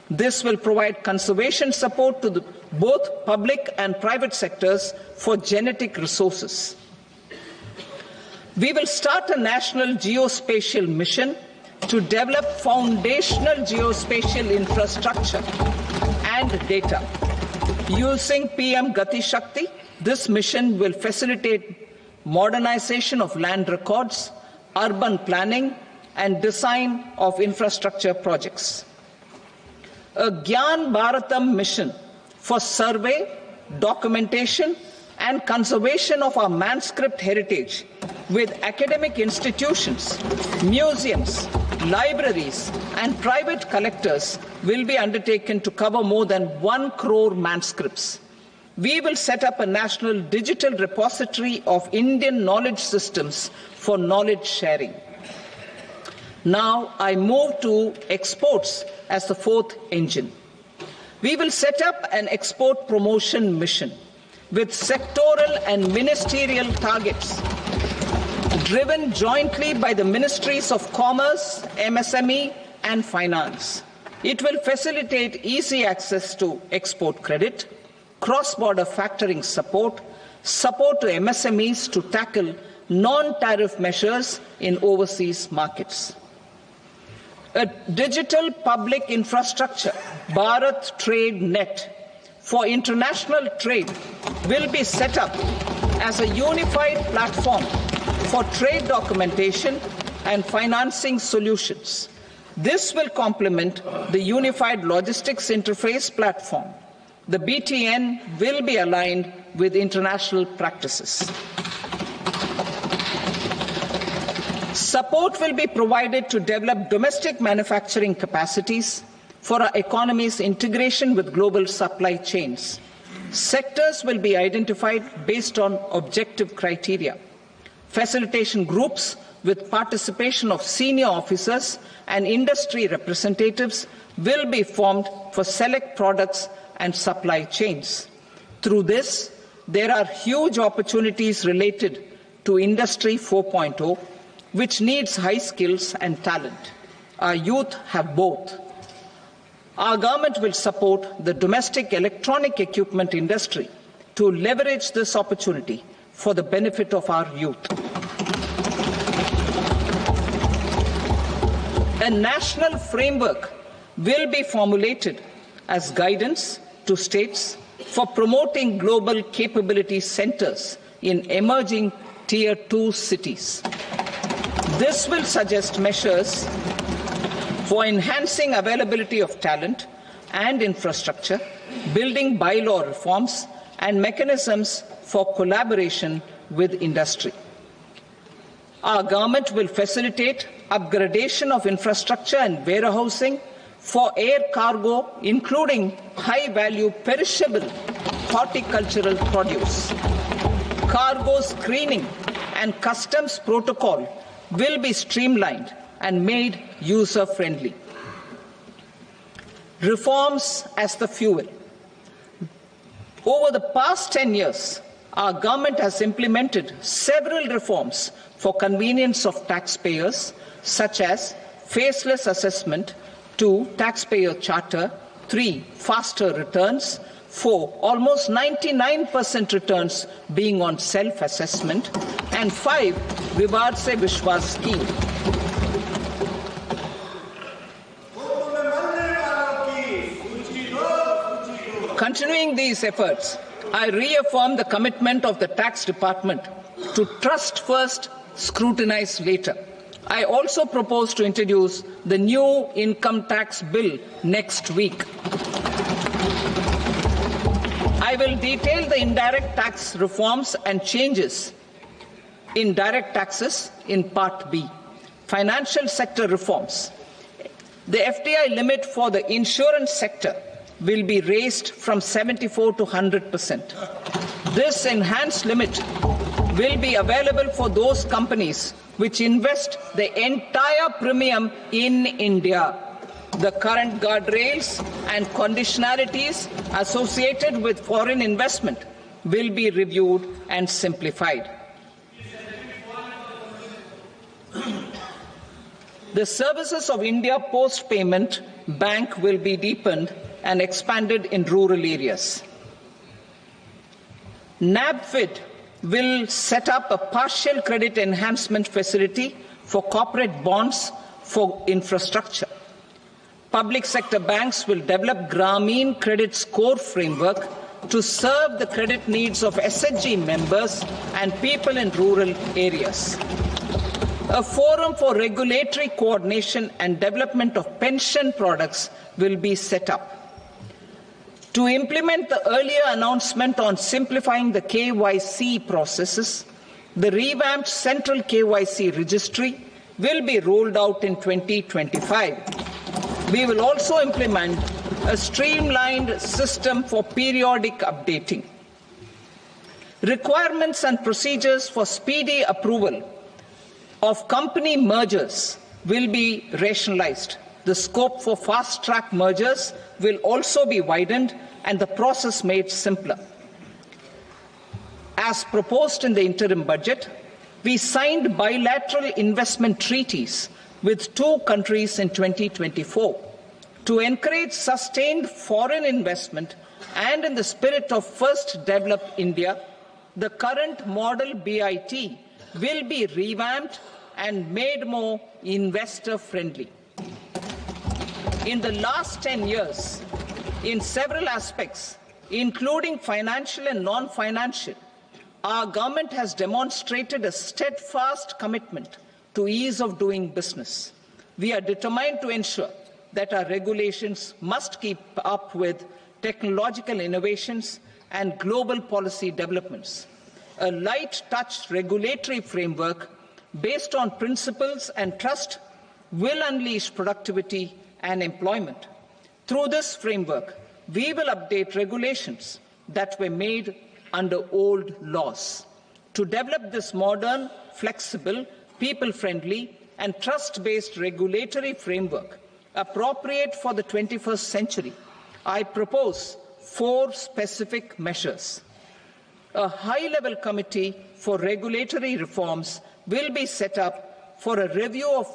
This will provide conservation support to both public and private sectors for genetic resources. We will start a national geospatial mission to develop foundational geospatial infrastructure and data. Using PM Gati Shakti, this mission will facilitate modernization of land records, urban planning, and design of infrastructure projects. A Gyan Bharatam mission for survey, documentation, and conservation of our manuscript heritage with academic institutions, museums, libraries, and private collectors will be undertaken to cover more than 1 crore manuscripts. We will set up a national digital repository of Indian knowledge systems for knowledge sharing. Now I move to exports as the fourth engine. We will set up an export promotion mission with sectoral and ministerial targets driven jointly by the Ministries of Commerce, MSME, and Finance. It will facilitate easy access to export credit, cross-border factoring support, support to MSMEs to tackle non-tariff measures in overseas markets. A digital public infrastructure, Bharat Trade Net, for international trade will be set up as a unified platform for trade documentation and financing solutions. This will complement the Unified Logistics Interface platform. The BTN will be aligned with international practices. Support will be provided to develop domestic manufacturing capacities for our economy's integration with global supply chains. Sectors will be identified based on objective criteria. Facilitation groups with participation of senior officers and industry representatives will be formed for select products and supply chains. Through this, there are huge opportunities related to Industry 4.0, which needs high skills and talent. Our youth have both. Our government will support the domestic electronic equipment industry to leverage this opportunity for the benefit of our youth. A national framework will be formulated as guidance to states for promoting global capability centers in emerging Tier 2 cities. This will suggest measures for enhancing availability of talent and infrastructure, building bylaw reforms, and mechanisms for collaboration with industry. Our government will facilitate upgradation of infrastructure and warehousing for air cargo, including high-value perishable horticultural produce. Cargo screening and customs protocol will be streamlined and made user-friendly. Reforms as the fuel. Over the past 10 years, our government has implemented several reforms for convenience of taxpayers, such as faceless assessment, 2, taxpayer charter, 3, faster returns, 4, almost 99% returns being on self-assessment, and 5, Vivad Se Vishwas scheme. Continuing these efforts, I reaffirm the commitment of the Tax Department to trust first, scrutinize later. I also propose to introduce the new income tax bill next week. I will detail the indirect tax reforms and changes in direct taxes in Part B. Financial sector reforms. The FDI limit for the insurance sector will be raised from 74 to 100%. This enhanced limit will be available for those companies which invest the entire premium in India. The current guardrails and conditionalities associated with foreign investment will be reviewed and simplified. The services of India Post Payment Bank will be deepened and expanded in rural areas. NABFID will set up a partial credit enhancement facility for corporate bonds for infrastructure. Public sector banks will develop Grameen Credit Score Framework to serve the credit needs of SHG members and people in rural areas. A forum for regulatory coordination and development of pension products will be set up. To implement the earlier announcement on simplifying the KYC processes, the revamped Central KYC Registry will be rolled out in 2025. We will also implement a streamlined system for periodic updating. Requirements and procedures for speedy approval of company mergers will be rationalized. The scope for fast-track mergers will also be widened and the process made simpler. As proposed in the interim budget, we signed bilateral investment treaties with 2 countries in 2024 to encourage sustained foreign investment, and in the spirit of First Develop India, the current model BIT will be revamped and made more investor-friendly. In the last 10 years, in several aspects, including financial and non-financial, our government has demonstrated a steadfast commitment to ease of doing business. We are determined to ensure that our regulations must keep up with technological innovations and global policy developments. A light-touch regulatory framework based on principles and trust will unleash productivity and employment. Through this framework, we will update regulations that were made under old laws. To develop this modern, flexible, people-friendly, and trust-based regulatory framework appropriate for the 21st century, I propose 4 specific measures. A high-level committee for regulatory reforms will be set up for a review of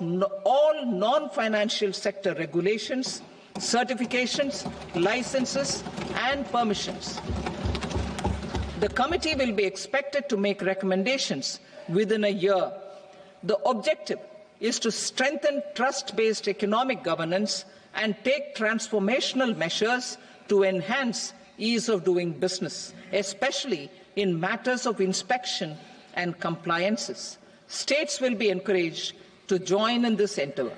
all non-financial sector regulations, certifications, licenses, and permissions. The committee will be expected to make recommendations within a year. The objective is to strengthen trust-based economic governance and take transformational measures to enhance ease of doing business, especially in matters of inspection and compliances. States will be encouraged to join in this endeavour.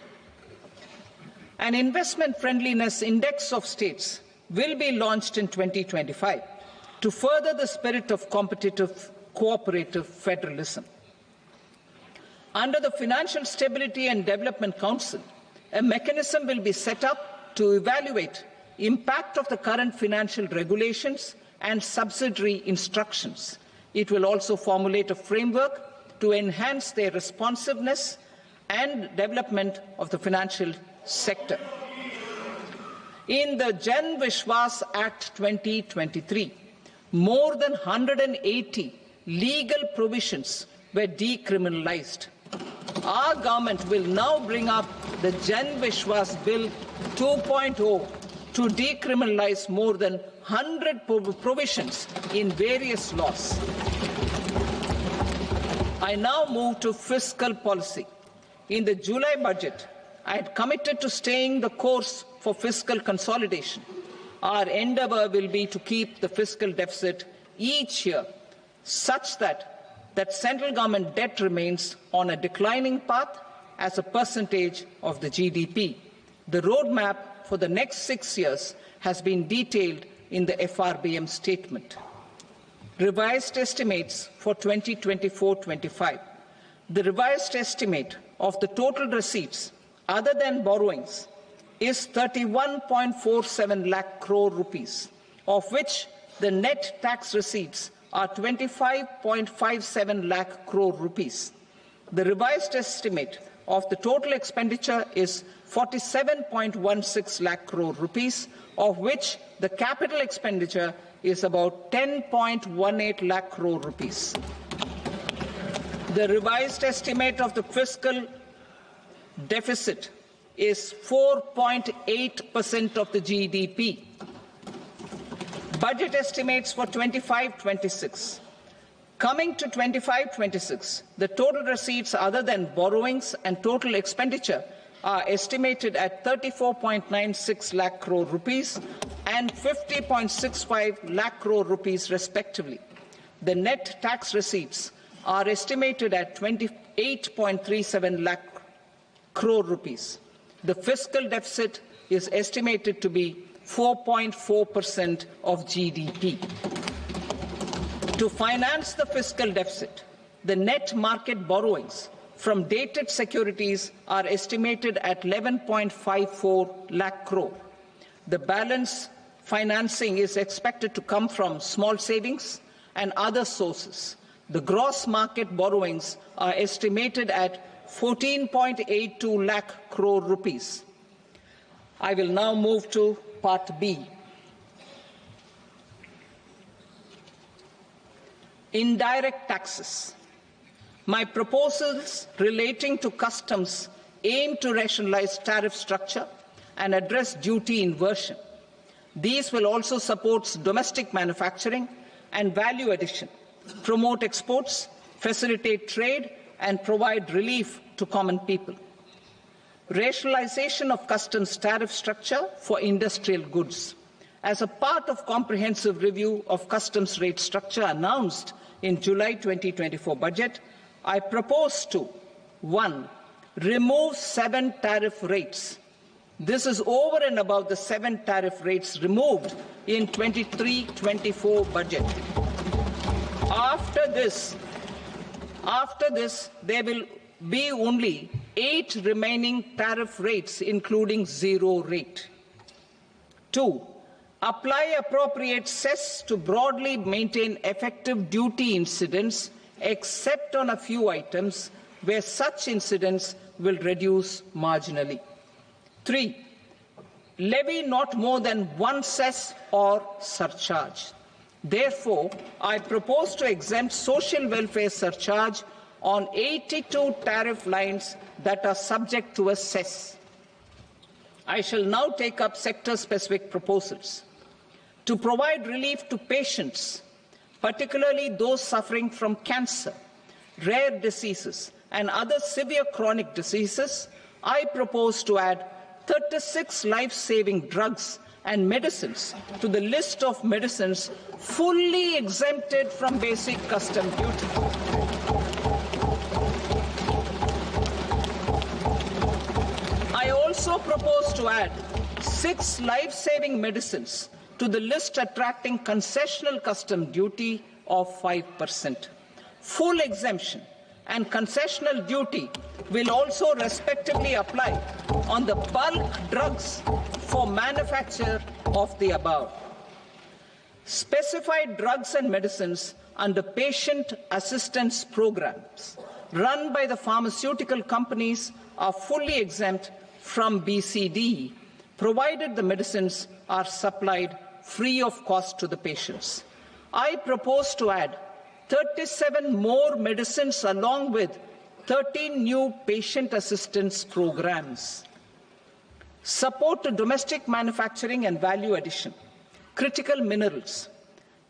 An investment friendliness index of states will be launched in 2025 to further the spirit of competitive, cooperative federalism. Under the Financial Stability and Development Council, a mechanism will be set up to evaluate impact of the current financial regulations and subsidiary instructions. It will also formulate a framework to enhance their responsiveness and development of the financial sector. In the Jan Vishwas Act 2023, more than 180 legal provisions were decriminalized. Our government will now bring up the Jan Vishwas Bill 2.0 to decriminalize more than 100 provisions in various laws. I now move to fiscal policy. In the July budget, I had committed to staying the course for fiscal consolidation. Our endeavour will be to keep the fiscal deficit each year such that central government debt remains on a declining path as a percentage of the GDP. The roadmap for the next 6 years has been detailed in the FRBM statement. Revised estimates for 2024-25. The revised estimate of the total receipts other than borrowings is 31.47 lakh crore rupees, of which the net tax receipts are 25.57 lakh crore rupees. The revised estimate of the total expenditure is 47.16 lakh crore rupees, of which the capital expenditure is about 10.18 lakh crore rupees. The revised estimate of the fiscal deficit is 4.8% of the GDP. Budget estimates for 25-26. Coming to 25-26, the total receipts other than borrowings and total expenditure are estimated at 34.96 lakh crore rupees and 50.65 lakh crore rupees respectively. The net tax receipts are estimated at 28.37 lakh crore rupees. The fiscal deficit is estimated to be 4.4% of GDP. To finance the fiscal deficit, the net market borrowings from dated securities are estimated at 11.54 lakh crore. The balance financing is expected to come from small savings and other sources. The gross market borrowings are estimated at 14.82 lakh crore rupees. I will now move to Part B. Indirect taxes. My proposals relating to customs aim to rationalize tariff structure and address duty inversion. These will also support domestic manufacturing and value addition, promote exports, facilitate trade, and provide relief to common people. Rationalization of customs tariff structure for industrial goods. As a part of comprehensive review of customs rate structure announced in July 2024 budget, I propose to 1. Remove 7 tariff rates. This is over and above the 7 tariff rates removed in 23-24 budget. After this, there will be only 8 remaining tariff rates, including 0 rate. 2. Apply appropriate cess to broadly maintain effective duty incidence, except on a few items where such incidence will reduce marginally. 3. Levy not more than 1 cess or surcharge. Therefore, I propose to exempt social welfare surcharge on 82 tariff lines that are subject to a cess. I shall now take up sector-specific proposals. To provide relief to patients, particularly those suffering from cancer, rare diseases, and other severe chronic diseases, I propose to add 36 life-saving drugs and medicines to the list of medicines fully exempted from basic custom duty. I also propose to add 6 life-saving medicines to the list attracting concessional custom duty of 5%. Full exemption and concessional duty will also respectively apply on the bulk drugs for manufacture of the above. Specified drugs and medicines under patient assistance programs run by the pharmaceutical companies are fully exempt from BCD, provided the medicines are supplied free of cost to the patients. I propose to add 37 more medicines along with 13 new patient assistance programs. Support to domestic manufacturing and value addition. Critical minerals.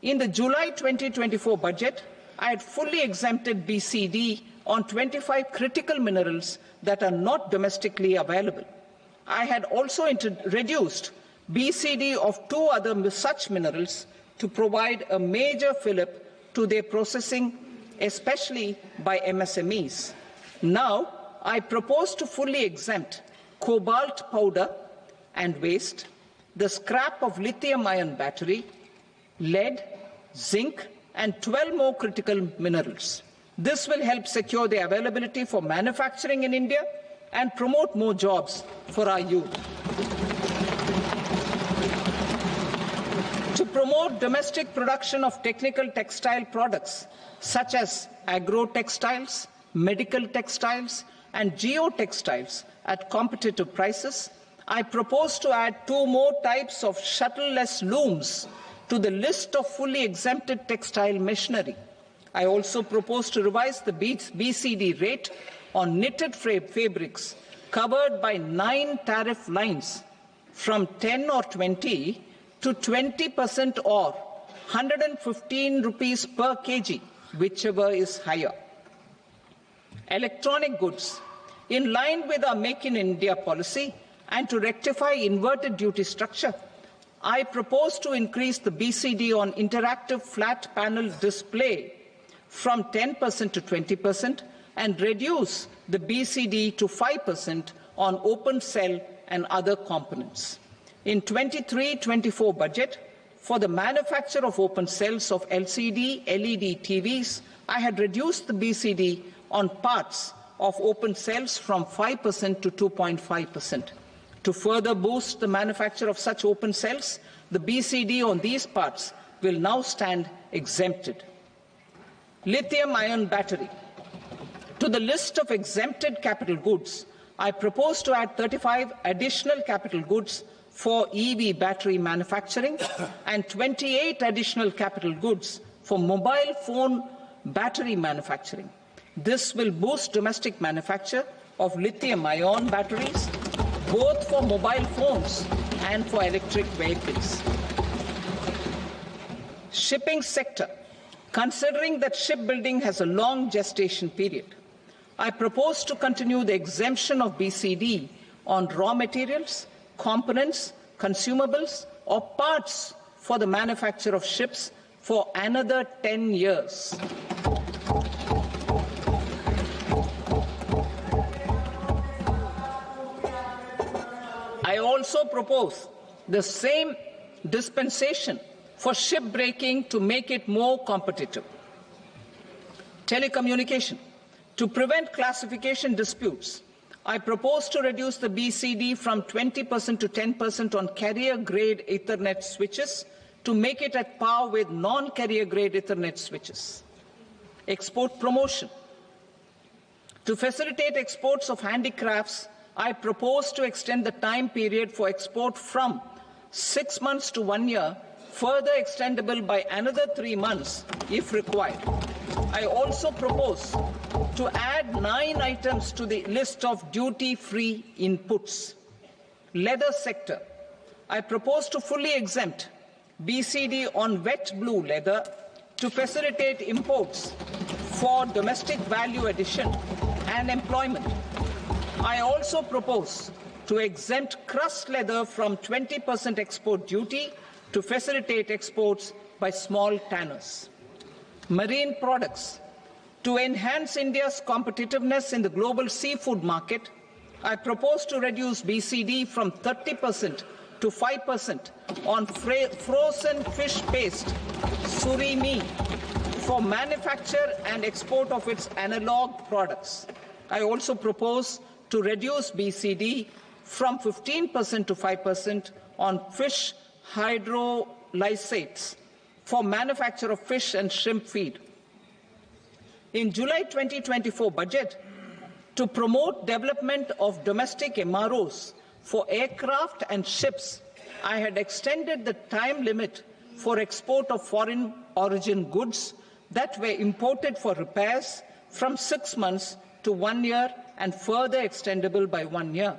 In the July 2024 budget, I had fully exempted BCD on 25 critical minerals that are not domestically available. I had also reduced BCD of 2 other such minerals to provide a major fillip to their processing, especially by MSMEs. Now, I propose to fully exempt cobalt powder and waste, the scrap of lithium-ion battery, lead, zinc, and 12 more critical minerals. This will help secure their availability for manufacturing in India and promote more jobs for our youth. To promote domestic production of technical textile products such as agro-textiles, medical textiles, and geotextiles at competitive prices, I propose to add 2 more types of shuttle-less looms to the list of fully exempted textile machinery. I also propose to revise the BCD rate on knitted fabrics covered by 9 tariff lines from 10 or 20 to 20% or 115 rupees per kg, whichever is higher. Electronic goods. In line with our Make in India policy and to rectify inverted duty structure, I propose to increase the BCD on interactive flat panel display from 10% to 20% and reduce the BCD to 5% on open cell and other components. In 23-24 budget, for the manufacture of open cells of LCD, LED TVs, I had reduced the BCD on parts of open cells from 5% to 2.5%. To further boost the manufacture of such open cells, the BCD on these parts will now stand exempted. Lithium-ion battery. To the list of exempted capital goods, I propose to add 35 additional capital goods for EV battery manufacturing and 28 additional capital goods for mobile phone battery manufacturing. This will boost domestic manufacture of lithium-ion batteries, both for mobile phones and for electric vehicles. Shipping sector. Considering that shipbuilding has a long gestation period, I propose to continue the exemption of BCD on raw materials, components, consumables, or parts for the manufacture of ships for another 10 years. I also propose the same dispensation for shipbreaking to make it more competitive. Telecommunication. To prevent classification disputes, I propose to reduce the BCD from 20% to 10% on carrier-grade Ethernet switches to make it at par with non-carrier-grade Ethernet switches. Export promotion. To facilitate exports of handicrafts, I propose to extend the time period for export from 6 months to 1 year, further extendable by another 3 months if required. I also propose to add 9 items to the list of duty-free inputs. Leather sector. I propose to fully exempt BCD on wet blue leather to facilitate imports for domestic value addition and employment. I also propose to exempt crust leather from 20% export duty to facilitate exports by small tanners. Marine products. To enhance India's competitiveness in the global seafood market, I propose to reduce BCD from 30% to 5% on frozen fish paste, surimi, for manufacture and export of its analog products. I also propose to reduce BCD from 15% to 5% on fish hydrolysates for manufacture of fish and shrimp feed. In July 2024 budget, to promote development of domestic MROs for aircraft and ships, I had extended the time limit for export of foreign origin goods that were imported for repairs from 6 months to 1 year and further extendable by 1 year.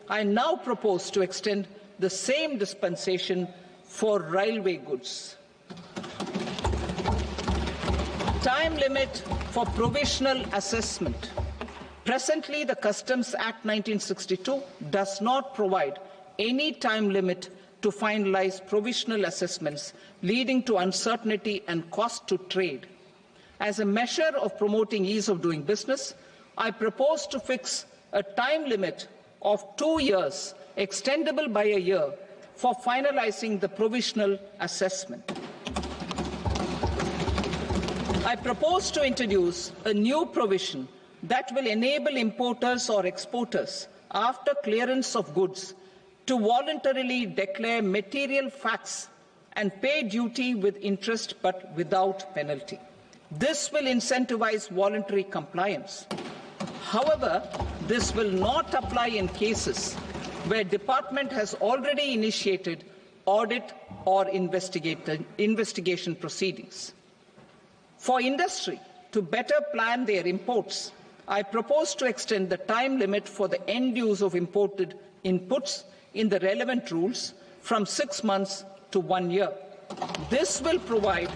I now propose to extend the same dispensation for railway goods. Time limit for provisional assessment. Presently, the Customs Act 1962 does not provide any time limit to finalize provisional assessments, leading to uncertainty and cost to trade. As a measure of promoting ease of doing business, I propose to fix a time limit of 2 years, extendable by a year, for finalizing the provisional assessment. I propose to introduce a new provision that will enable importers or exporters, after clearance of goods, to voluntarily declare material facts and pay duty with interest but without penalty. This will incentivize voluntary compliance. However, this will not apply in cases where department has already initiated audit or investigation proceedings. For industry to better plan their imports, I propose to extend the time limit for the end use of imported inputs in the relevant rules from 6 months to 1 year. This will provide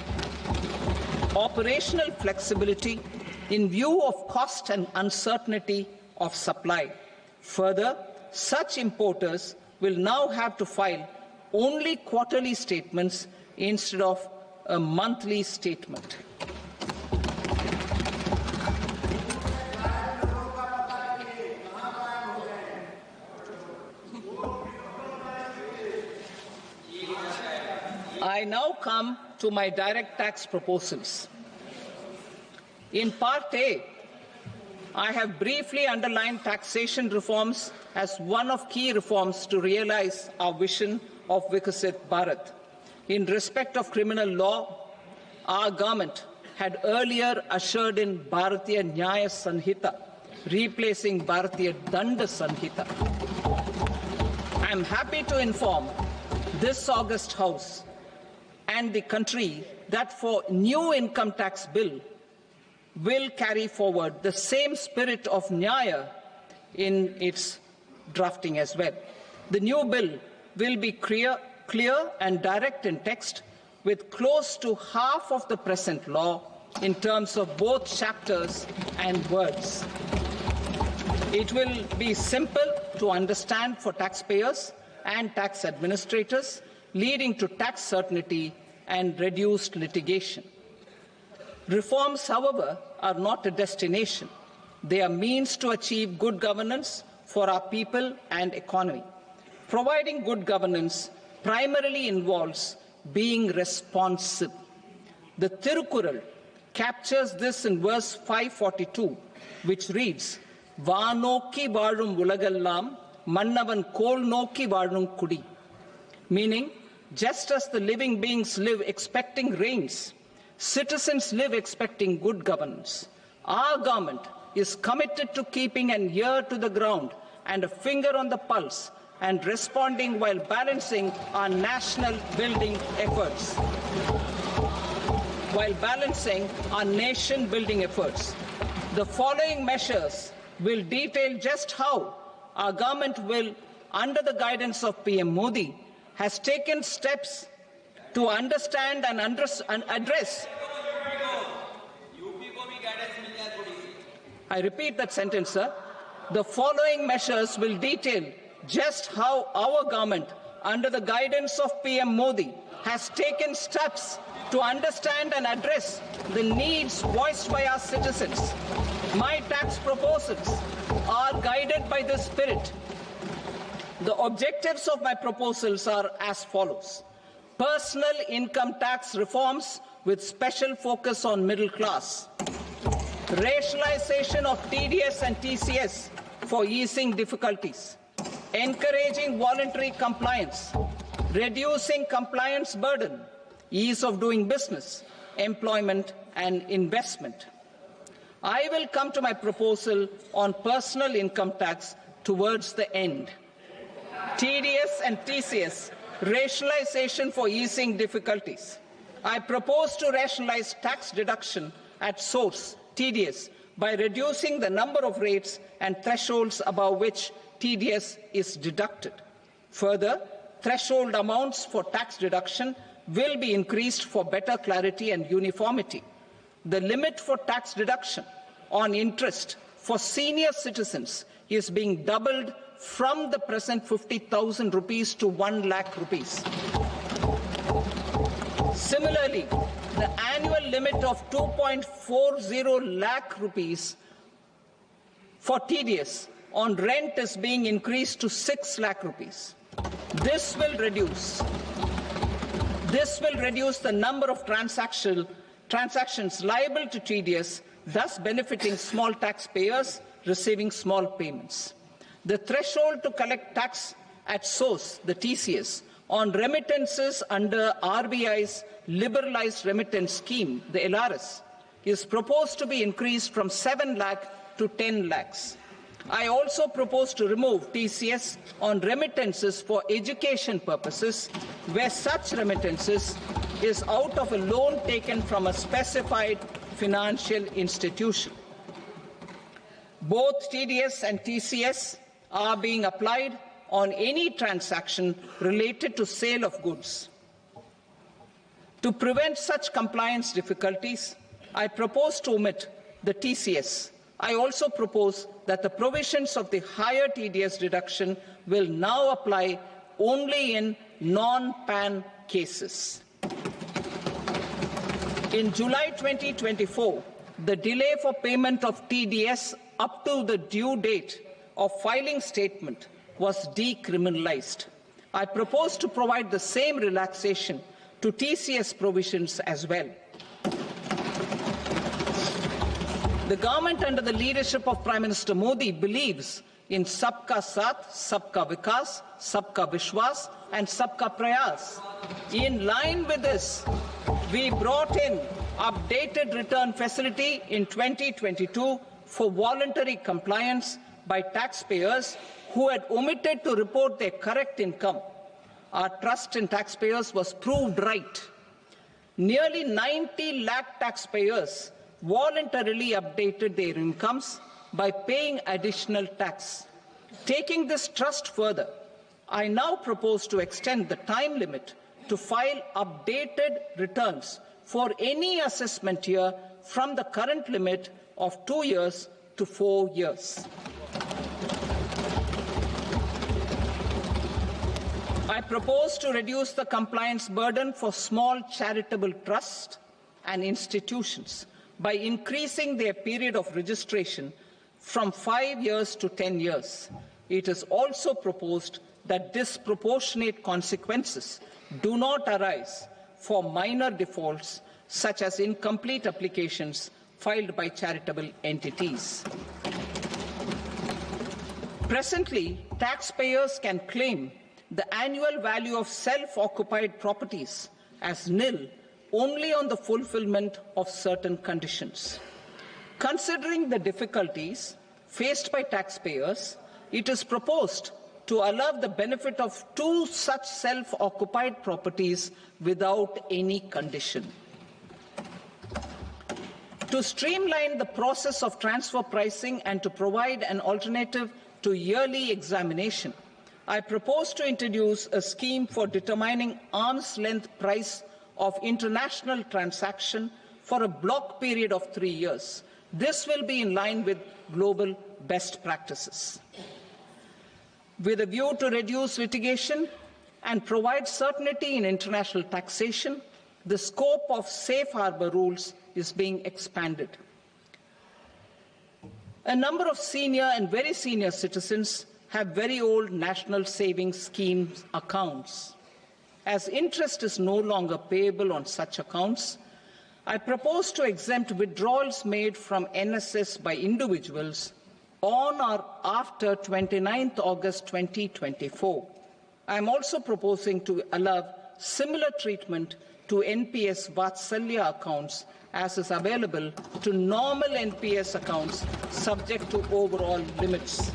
operational flexibility in view of cost and uncertainty of supply. Further, such importers will now have to file only quarterly statements instead of a monthly statement. I now come to my direct tax proposals. In Part A, I have briefly underlined taxation reforms as one of key reforms to realize our vision of Vikasit Bharat. In respect of criminal law, our government had earlier ushered in Bharatiya Nyaya Sanhita, replacing Bharatiya Danda Sanhita. I am happy to inform this august House and the country that for new income tax bill will carry forward the same spirit of Nyaya in its drafting as well. The new bill will be clear and direct in text, with close to half of the present law in terms of both chapters and words. It will be simple to understand for taxpayers and tax administrators, leading to tax certainty and reduced litigation. Reforms, however, are not a destination. They are means to achieve good governance for our people and economy. Providing good governance primarily involves being responsive. The Tirukural captures this in verse 542, which reads, "Vaanokki vaazhum ulagallam, mannavan kol nokki vaazhum kudi," meaning, just as the living beings live expecting rains, citizens live expecting good governance. Our government is committed to keeping an ear to the ground and a finger on the pulse and responding while balancing our national building efforts. The following measures will detail just how our government will, under the guidance of PM Modi, has taken steps to understand and address. I repeat that sentence, sir. The following measures will detail just how our government, under the guidance of PM Modi, has taken steps to understand and address the needs voiced by our citizens. My tax proposals are guided by this spirit. The objectives of my proposals are as follows. Personal income tax reforms with special focus on middle class. Rationalization of TDS and TCS for easing difficulties. Encouraging voluntary compliance. Reducing compliance burden. Ease of doing business, employment and investment. I will come to my proposal on personal income tax towards the end. TDS and TCS, rationalization for easing difficulties. I propose to rationalize tax deduction at source, TDS, by reducing the number of rates and thresholds above which TDS is deducted. Further, threshold amounts for tax deduction will be increased for better clarity and uniformity. The limit for tax deduction on interest for senior citizens is being doubled from the present 50,000 rupees to 1 lakh rupees. Similarly, the annual limit of 2.40 lakh rupees for TDS on rent is being increased to 6 lakh rupees. This will reduce the number of transactions liable to TDS thus benefiting small taxpayers receiving small payments. The threshold to collect tax at source, the TCS, on remittances under RBI's liberalized remittance scheme, the LRS, is proposed to be increased from 7 lakh to 10 lakhs. I also propose to remove TCS on remittances for education purposes, where such remittances is out of a loan taken from a specified financial institution. Both TDS and TCS are being applied on any transaction related to sale of goods. To prevent such compliance difficulties, I propose to omit the TCS. I also propose that the provisions of the higher TDS deduction will now apply only in non-PAN cases. In July 2024, the delay for payment of TDS up to the due date of filing statement was decriminalized. I propose to provide the same relaxation to TCS provisions as well. The government under the leadership of Prime Minister Modi believes in Sabka Saath, Sabka Vikas, Sabka Vishwas and Sabka Prayas. In line with this, we brought in updated return facility in 2022 for voluntary compliance by taxpayers who had omitted to report their correct income. Our trust in taxpayers was proved right. Nearly 90 lakh taxpayers voluntarily updated their incomes by paying additional tax. Taking this trust further, I now propose to extend the time limit to file updated returns for any assessment year from the current limit of 2 years to 4 years. I propose to reduce the compliance burden for small charitable trusts and institutions by increasing their period of registration from 5 years to 10 years. It is also proposed that disproportionate consequences do not arise for minor defaults such as incomplete applications filed by charitable entities. Presently, taxpayers can claim the annual value of self-occupied properties as nil only on the fulfillment of certain conditions. Considering the difficulties faced by taxpayers, it is proposed to allow the benefit of 2 such self-occupied properties without any condition. To streamline the process of transfer pricing and to provide an alternative to yearly examination, I propose to introduce a scheme for determining arm's length price of international transaction for a block period of 3 years. This will be in line with global best practices. With a view to reduce litigation and provide certainty in international taxation, the scope of safe harbor rules is being expanded. A number of senior and very senior citizens have very old national savings schemes accounts. As interest is no longer payable on such accounts, I propose to exempt withdrawals made from NSS by individuals on or after 29th August 2024. I am also proposing to allow similar treatment to NPS Vatsalya accounts as is available to normal NPS accounts subject to overall limits.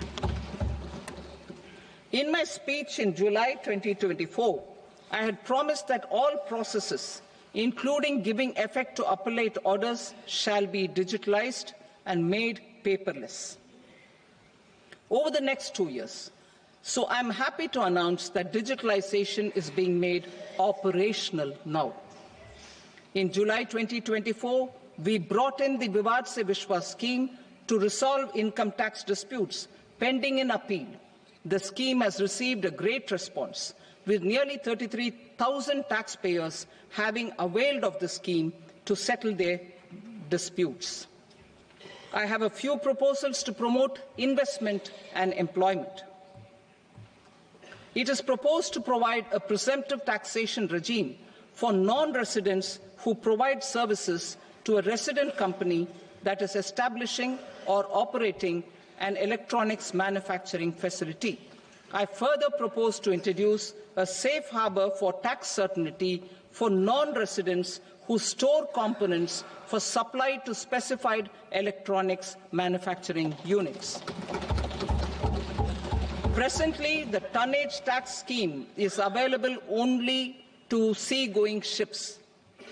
In my speech in July 2024, I had promised that all processes, including giving effect to appellate orders, shall be digitalized and made paperless over the next 2 years. So I'm happy to announce that digitalization is being made operational now. In July 2024, we brought in the Vivad Se Vishwas scheme to resolve income tax disputes pending in appeal. The scheme has received a great response, with nearly 33,000 taxpayers having availed of the scheme to settle their disputes. I have a few proposals to promote investment and employment. It is proposed to provide a presumptive taxation regime for non-residents who provide services to a resident company that is establishing or operating an electronics manufacturing facility. I further propose to introduce a safe harbor for tax certainty for non-residents who store components for supply to specified electronics manufacturing units. Presently, the tonnage tax scheme is available only to sea-going ships.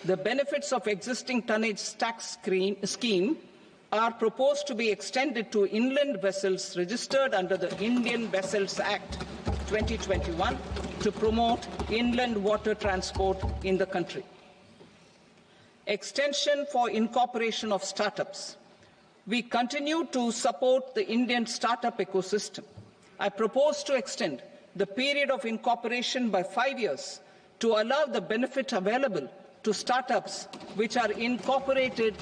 The benefits of existing tonnage tax scheme are proposed to be extended to inland vessels registered under the Indian Vessels Act 2021 to promote inland water transport in the country. Extension for incorporation of startups. We continue to support the Indian startup ecosystem. I propose to extend the period of incorporation by 5 years to allow the benefit available to startups which are incorporated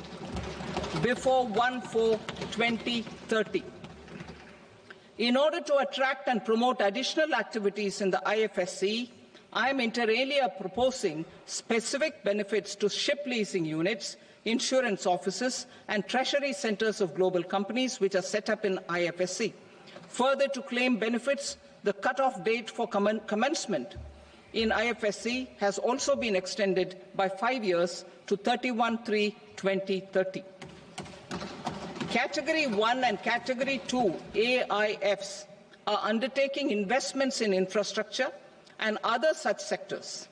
before 1/4/2030. In order to attract and promote additional activities in the IFSC, I am inter alia proposing specific benefits to ship leasing units, insurance offices, and treasury centers of global companies which are set up in IFSC. Further, to claim benefits, the cut-off date for commencement in IFSC has also been extended by 5 years to 31/3/2030. Category 1 and Category 2 AIFs are undertaking investments in infrastructure and other such sectors.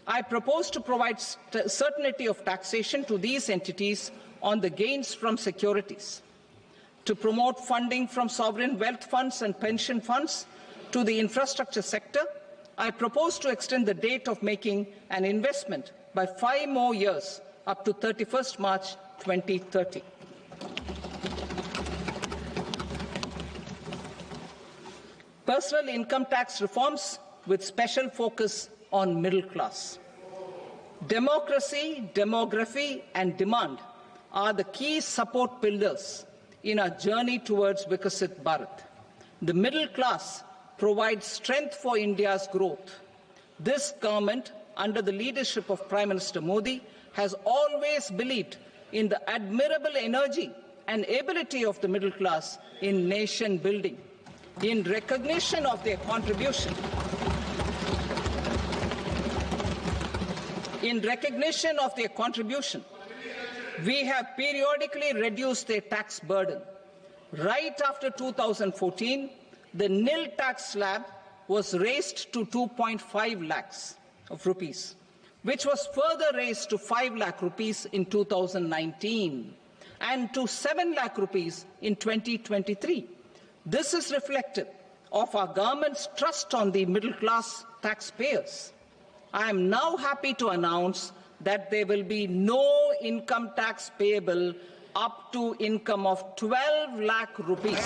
I propose to provide certainty of taxation to these entities on the gains from securities, to promote funding from sovereign wealth funds and pension funds to the infrastructure sector. I propose to extend the date of making an investment by 5 more years up to 31st March 2030. Personal income tax reforms with special focus on middle class. Democracy, demography, and demand are the key support pillars in our journey towards Vikasit Bharat. The middle class provides strength for India's growth. This government, under the leadership of Prime Minister Modi, has always believed in the admirable energy and ability of the middle class in nation building. In recognition of their contribution, we have periodically reduced their tax burden. Right after 2014, the nil tax slab was raised to 2.5 lakhs of rupees, which was further raised to 5 lakh rupees in 2019 and to 7 lakh rupees in 2023. This is reflective of our government's trust on the middle class taxpayers. I am now happy to announce that there will be no income tax payable up to income of 12 lakh rupees.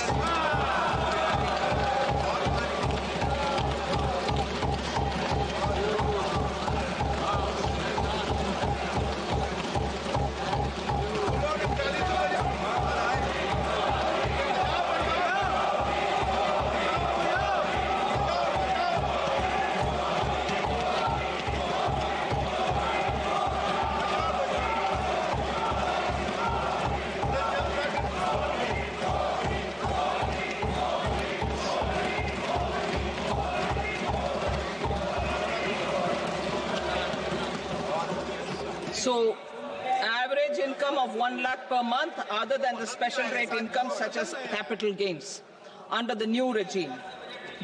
So, average income of 1 lakh per month, other than the special rate income such as capital gains, under the new regime.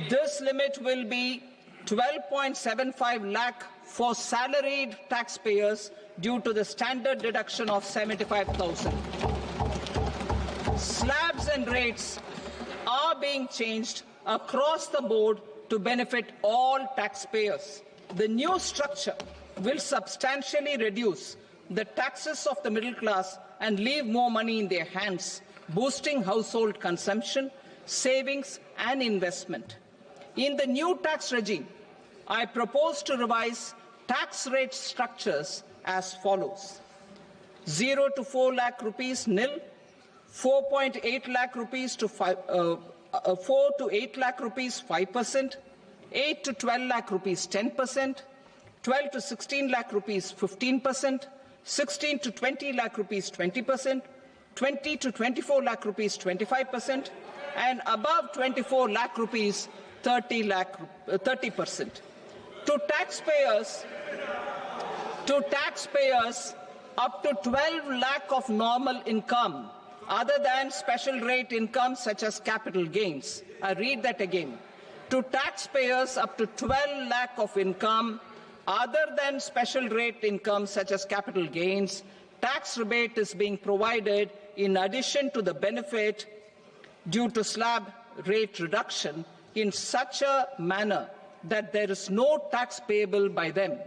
This limit will be 12.75 lakh for salaried taxpayers due to the standard deduction of 75,000. Slabs and rates are being changed across the board to benefit all taxpayers. The new structure will substantially reduce the taxes of the middle class and leave more money in their hands, boosting household consumption, savings, and investment. In the new tax regime, I propose to revise tax rate structures as follows: 0 to 4 lakh rupees nil, 4.8 lakh rupees to 4 to 8 lakh rupees 5%, 8 to 12 lakh rupees 10%, 12 to 16 lakh rupees 15%, 16 to 20 lakh rupees 20%, 20 to 24 lakh rupees 25%, and above 24 lakh rupees 30%. To taxpayers up to 12 lakh of normal income other than special rate income such as capital gains. I read that again. To taxpayers up to 12 lakh of income other than special rate income such as capital gains, tax rebate is being provided in addition to the benefit due to slab rate reduction in such a manner that there is no tax payable by them.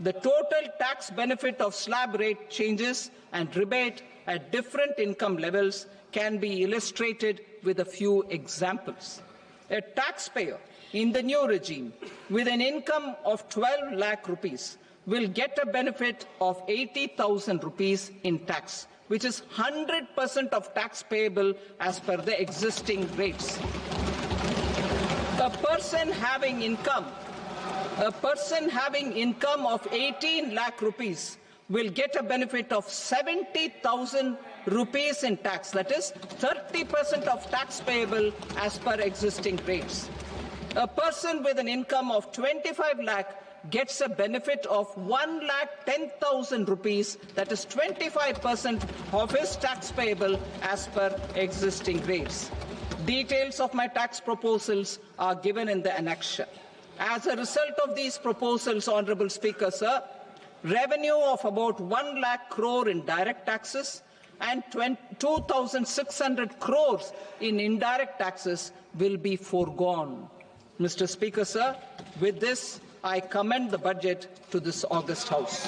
The total tax benefit of slab rate changes and rebate at different income levels can be illustrated with a few examples. A taxpayer in the new regime with an income of 12 lakh rupees will get a benefit of 80,000 rupees in tax, which is 100% of tax payable as per the existing rates. A person having income of 18 lakh rupees will get a benefit of 70,000 rupees in tax. That is 30% of tax payable as per existing rates. A person with an income of 25 lakh gets a benefit of 1,10,000 rupees. That is 25% of his tax payable as per existing rates. Details of my tax proposals are given in the annexure. As a result of these proposals, Honourable Speaker, sir, revenue of about 1 lakh crore in direct taxes and 2,600 crores in indirect taxes will be foregone. Mr. Speaker, sir, with this, I commend the budget to this august House.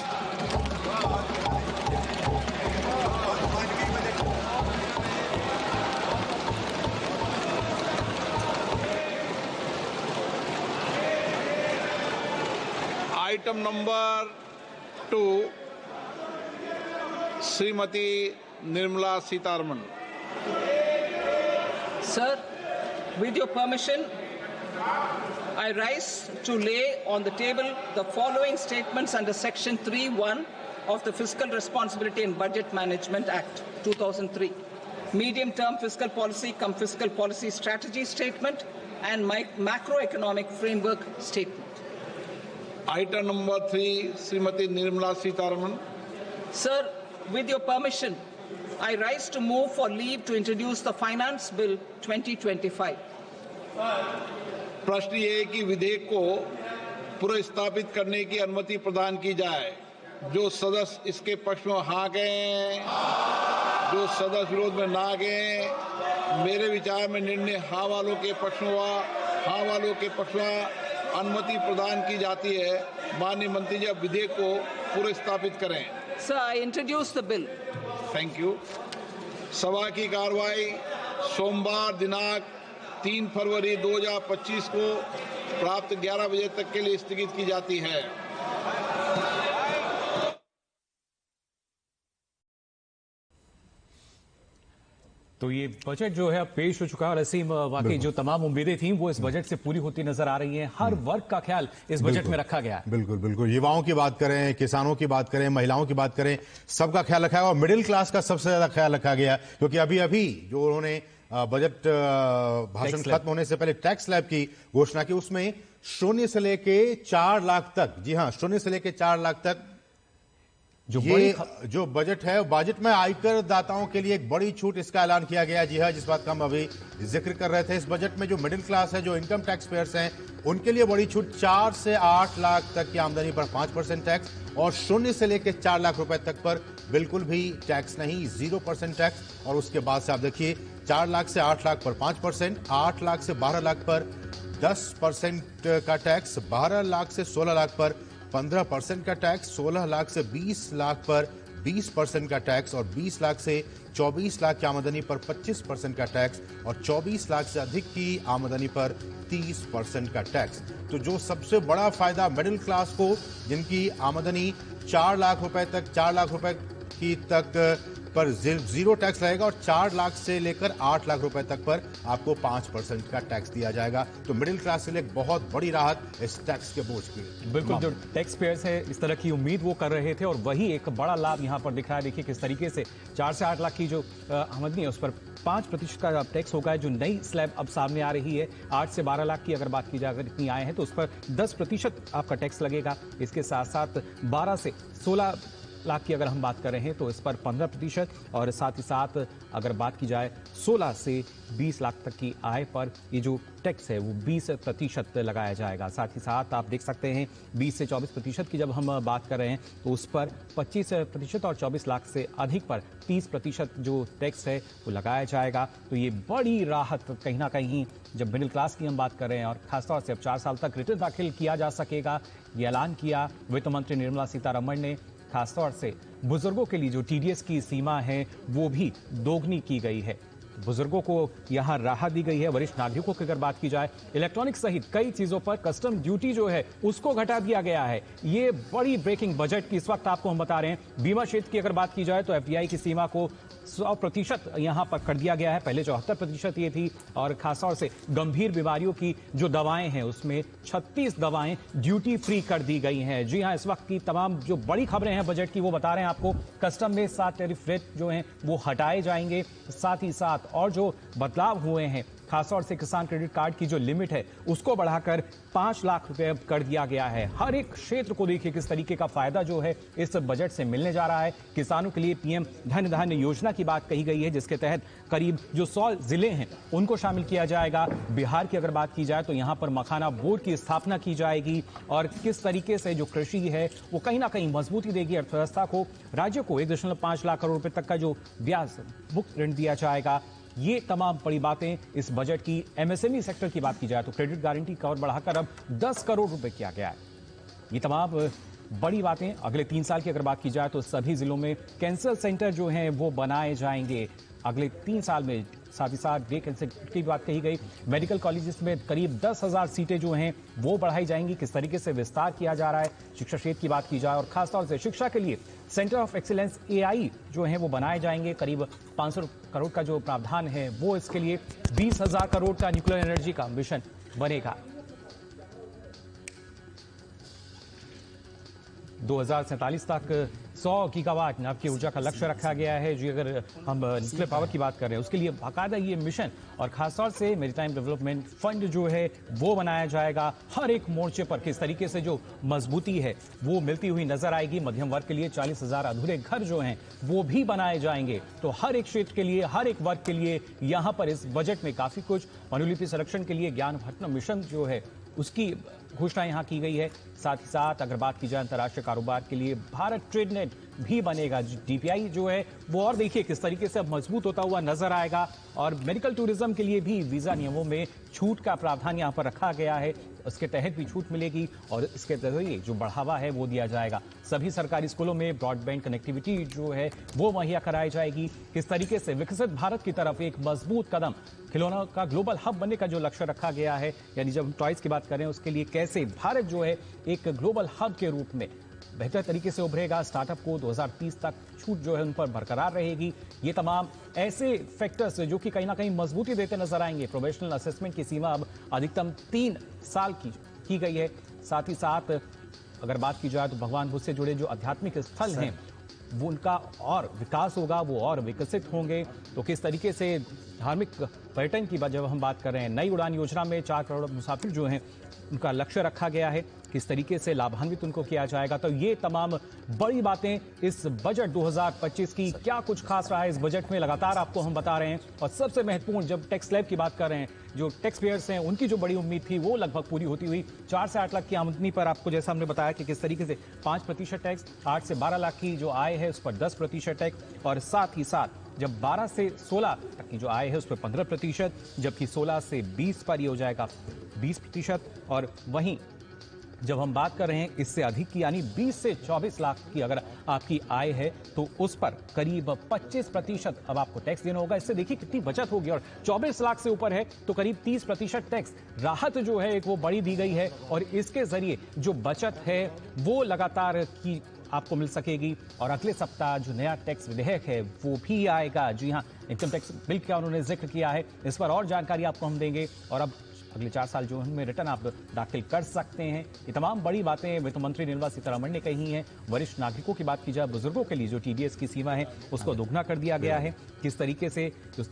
Item number 2, Srimati Nirmalasitharaman. Sir, with your permission, I rise to lay on the table the following statements under Section 3(1) of the Fiscal Responsibility and Budget Management Act 2003. Medium-term fiscal policy cum fiscal policy strategy statement and macroeconomic framework statement. Item number 3, Srimati Nirmalasitharaman. Sir, with your permission, I rise to move for leave to introduce the Finance Bill 2025. प्रश्न ये है कि विधेयक को पुनर्स्थापित करने की अनुमति प्रदान की जाए। जो सदस्य इसके पक्ष में हाँ गए, जो सदस्य विरोध में ना गए, मेरे विचार में निर्णय हाँ वालों के पक्ष में हुआ, हाँ वालों के पक्ष में अनुमति प्रदान की जाती है। माननीय मंत्री जी अब विधेयक को पुनर्स्थापित करें। Sir, I introduce the bill. Thank you. सभा की कार्रवाई सोमवार दिनांक 3 फरवरी 2025 को प्राप्त 11 बजे तक के लिए स्थगित की जाती है। तो ये बजट जो है अब पेश हो चुका है और ऐसे ही वाकई जो तमाम उम्मीदें थी वो इस बजट से पूरी होती नजर आ रही हैं। हर वर्ग का ख्याल इस बजट में रखा गया है। बिल्कुल बिल्कुल, युवाओं की बात करें, किसानों की बात करें, महिलाओं की बात करें, सबका ख्याल रखा है और मिडिल क्लास का सबसे ज्यादा ख्याल रखा गया, क्योंकि अभी अभी जो उन्होंने बजट भाषण खत्म होने से पहले टैक्स स्लैब की घोषणा की, उसमें 0 से लेके 4 लाख तक, जी हां 0 से लेके 4 लाख तक जो बजट है, बजट में आयकर दाताओं के लिए एक बड़ी छूट इसका ऐलान किया गया। जी हां, जिस बात का हम अभी जिक्र कर रहे थे, इस बजट में जो मिडिल क्लास है, जो इनकम टैक्स पेयर्स हैं, उनके लिए बड़ी छूट 4 से 8 लाख तक की आमदनी पर 5% टैक्स और 0 से लेकर 4 लाख रुपए तक पर बिल्कुल भी टैक्स नहीं, 0% टैक्स। और उसके बाद से आप देखिए 4 लाख से 8 लाख पर 5%, 8 लाख से 12 लाख पर 10% का टैक्स, 12 लाख से 16 लाख पर 15% का टैक्स, 16 लाख से 20 लाख पर 20% का टैक्स और 20 लाख से 24 लाख की आमदनी पर 25% का टैक्स और 24 लाख से अधिक की आमदनी पर 30% का टैक्स। तो जो सबसे बड़ा फायदा मिडिल क्लास को, जिनकी आमदनी 4 लाख रुपए तक, 4 लाख रुपए की तक पर जीरो टैक्स रहेगा और 4 लाख से लेकर 8 लाख रुपए तक पर आपको 5% का टैक्स दिया जाएगा। तो मिडिल क्लास के लिए एक बहुत बड़ी राहत इस टैक्स के बोझ की। बिल्कुल, जो टैक्स पेयर्स है इस तरह की उम्मीद वो कर रहे थे और वही एक बड़ा लाभ यहाँ पर दिख रहा है। देखिए किस तरीके से 4 से 8 लाख की जो आमदनी है उस पर 5% का टैक्स होगा। जो नई स्लैब अब सामने आ रही है 8 से 12 लाख की अगर बात की जाए, अगर इतनी आय है तो उस पर 10% आपका टैक्स लगेगा। इसके साथ साथ 12 से 16 लाख की अगर हम बात कर रहे हैं तो इस पर 15% और साथ ही साथ अगर बात की जाए 16 से 20 लाख तक की आय पर ये जो टैक्स है वो 20% लगाया जाएगा। साथ ही साथ आप देख सकते हैं 20 से 24% की जब हम बात कर रहे हैं तो उस पर 25% और 24 लाख से अधिक पर 30% जो टैक्स है वो लगाया जाएगा। तो ये बड़ी राहत कहीं ना कहीं जब मिडिल क्लास की हम बात कर रहे हैं और खासतौर से अब 4 साल तक रिटर्न दाखिल किया जा सकेगा, ये ऐलान किया वित्त मंत्री निर्मला सीतारमण ने। खासतौर से बुजुर्गों के लिए जो टीडीएस की सीमा है वो भी दोगुनी की गई है, बुजुर्गों को यहां राहत दी गई है। वरिष्ठ नागरिकों की अगर बात की जाए, इलेक्ट्रॉनिक सहित कई चीजों पर कस्टम ड्यूटी जो है उसको घटा दिया गया है। ये बड़ी ब्रेकिंग बजट की इस वक्त आपको हम बता रहे हैं। बीमा क्षेत्र की अगर बात की जाए तो एफडीआई की सीमा को 100% यहां पर कर दिया गया है, पहले 74% ये थी। और खासतौर से गंभीर बीमारियों की जो दवाएं हैं उसमें 36 दवाएं ड्यूटी फ्री कर दी गई हैं। जी हां, इस वक्त की तमाम जो बड़ी खबरें हैं बजट की वो बता रहे हैं आपको। कस्टम में 7 टैरिफ रेट जो हैं वो हटाए जाएंगे। साथ ही साथ और जो बदलाव हुए हैं, खासतौर से किसान क्रेडिट कार्ड की जो लिमिट है उसको बढ़ाकर 5 लाख रुपए कर दिया गया है। हर एक क्षेत्र को देखिए किस तरीके का फायदा जो है इस बजट से मिलने जा रहा है। किसानों के लिए पीएम धन धान्य योजना की बात कही गई है, जिसके तहत करीब जो 100 जिले हैं उनको शामिल किया जाएगा। बिहार की अगर बात की जाए तो यहां पर मखाना बोर्ड की स्थापना की जाएगी और किस तरीके से जो कृषि है वो कहीं ना कहीं मजबूती देगी अर्थव्यवस्था को। राज्य को 1.5 लाख करोड़ रुपए तक का जो ब्याज मुक्त ऋण दिया जाएगा। ये तमाम बड़ी बातें इस बजट की। एमएसएमई सेक्टर की बात की जाए तो क्रेडिट गारंटी कवर बढ़ाकर अब 10 करोड़ रुपए किया गया है। ये तमाम बड़ी बातें। अगले 3 साल की अगर बात की जाए तो सभी जिलों में कैंसर सेंटर जो हैं वो बनाए जाएंगे अगले 3 साल में। साथ ही साथ डे कैंसर की बात कही गई। मेडिकल कॉलेजेस में करीब 10,000 सीटें जो हैं वो बढ़ाई जाएंगी। किस तरीके से विस्तार किया जा रहा है। शिक्षा क्षेत्र की बात की जाए और खासतौर से शिक्षा के लिए सेंटर ऑफ एक्सीलेंस एआई जो है वो बनाए जाएंगे। करीब 500 करोड़ का जो प्रावधान है वो इसके लिए 20,000 करोड़ का न्यूक्लियर एनर्जी का मिशन बनेगा। 2047 तक 100 गीगावाट नव की ऊर्जा का लक्ष्य रखा गया है। जी अगर हम न्यूक्लियर पावर की बात कर रहे हैं उसके लिए बाकायदा ये मिशन और खासतौर से मेरीटाइम डेवलपमेंट फंड जो है वो बनाया जाएगा। हर एक मोर्चे पर किस तरीके से जो मजबूती है वो मिलती हुई नजर आएगी। मध्यम वर्ग के लिए 40,000 अधूरे घर जो हैं वो भी बनाए जाएंगे। तो हर एक क्षेत्र के लिए, हर एक वर्ग के लिए यहां पर इस बजट में काफी कुछ। अनुलिपि संरक्षण के लिए ज्ञान भटन मिशन जो है उसकी घोषणा यहां की गई है। साथ ही साथ अगर बात की जाए अंतर्राष्ट्रीय कारोबार के लिए भारत ट्रेड नेट भी बनेगा। डीपीआई जो है वो और देखिए किस तरीके से अब मजबूत होता हुआ नजर आएगा। और मेडिकल टूरिज्म के लिए भी वीजा नियमों में छूट का प्रावधान यहां पर रखा गया है, उसके तहत भी छूट मिलेगी और इसके जरिए जो बढ़ावा है वो दिया जाएगा। सभी सरकारी स्कूलों में ब्रॉडबैंड कनेक्टिविटी जो है वो मुहैया कराई जाएगी। किस तरीके से विकसित भारत की तरफ एक मजबूत कदम, खिलौनों का ग्लोबल हब बनने का जो लक्ष्य रखा गया है, यानी जब हम टॉयज की बात करें उसके लिए कैसे भारत जो है एक ग्लोबल हब के रूप में बेहतर तरीके से उभरेगा। स्टार्टअप को 2030 तक छूट जो है उन पर बरकरार रहेगी। ये तमाम ऐसे फैक्टर्स जो कि कहीं ना कहीं मजबूती देते नजर आएंगे। प्रोबेशनल असेसमेंट की सीमा अब अधिकतम 3 साल की गई है। साथ ही साथ अगर बात की जाए तो भगवान बुद्ध से जुड़े जो आध्यात्मिक स्थल हैं वो उनका और विकास होगा, वो और विकसित होंगे। तो किस तरीके से धार्मिक पर्यटन की जब हम बात कर रहे हैं, नई उड़ान योजना में 4 करोड़ मुसाफिर जो हैं उनका लक्ष्य रखा गया है, किस तरीके से लाभान्वित उनको किया जाएगा। तो ये तमाम बड़ी बातें इस बजट 2025 की। क्या कुछ खास रहा है इस बजट में लगातार आपको हम बता रहे हैं। और सबसे महत्वपूर्ण जब टैक्स स्लैब की बात कर रहे हैं, जो टैक्स पेयर्स हैं उनकी जो बड़ी उम्मीद थी वो लगभग पूरी होती हुई। 4 से 8 लाख की आमदनी पर आपको जैसा हमने बताया कि किस तरीके से 5% टैक्स, 8 से 12 लाख की जो आय है उस पर 10% टैक्स और साथ ही साथ जब 12 से 16 तक की जो आय है उस पर 15%, जबकि 16 से 20 पर ये हो जाएगा 20%। और वहीं जब हम बात कर रहे हैं इससे अधिक की यानी 20 से 24 लाख की अगर आपकी आय है तो उस पर करीब 25% अब आपको टैक्स देना होगा। इससे देखिए कितनी बचत होगी। और 24 लाख से ऊपर है तो करीब 30% टैक्स राहत जो है एक वो बड़ी दी गई है। और इसके जरिए जो बचत है वो लगातार की आपको मिल सकेगी। और अगले सप्ताह जो नया टैक्स विधेयक है वो भी आएगा। जी हाँ, इनकम टैक्स बिल का उन्होंने जिक्र किया है, इस पर और जानकारी आपको हम देंगे। और अब अगले 4 साल जो उनमें रिटर्न आप दाखिल कर सकते हैं। ये तमाम बड़ी बातें वित्त मंत्री निर्मला सीतारमण ने कही हैं। वरिष्ठ नागरिकों की बात की जाए, बुजुर्गों के लिए जो टीडीएस की सीमा है उसको दोगुना कर दिया गया है। किस तरीके से जो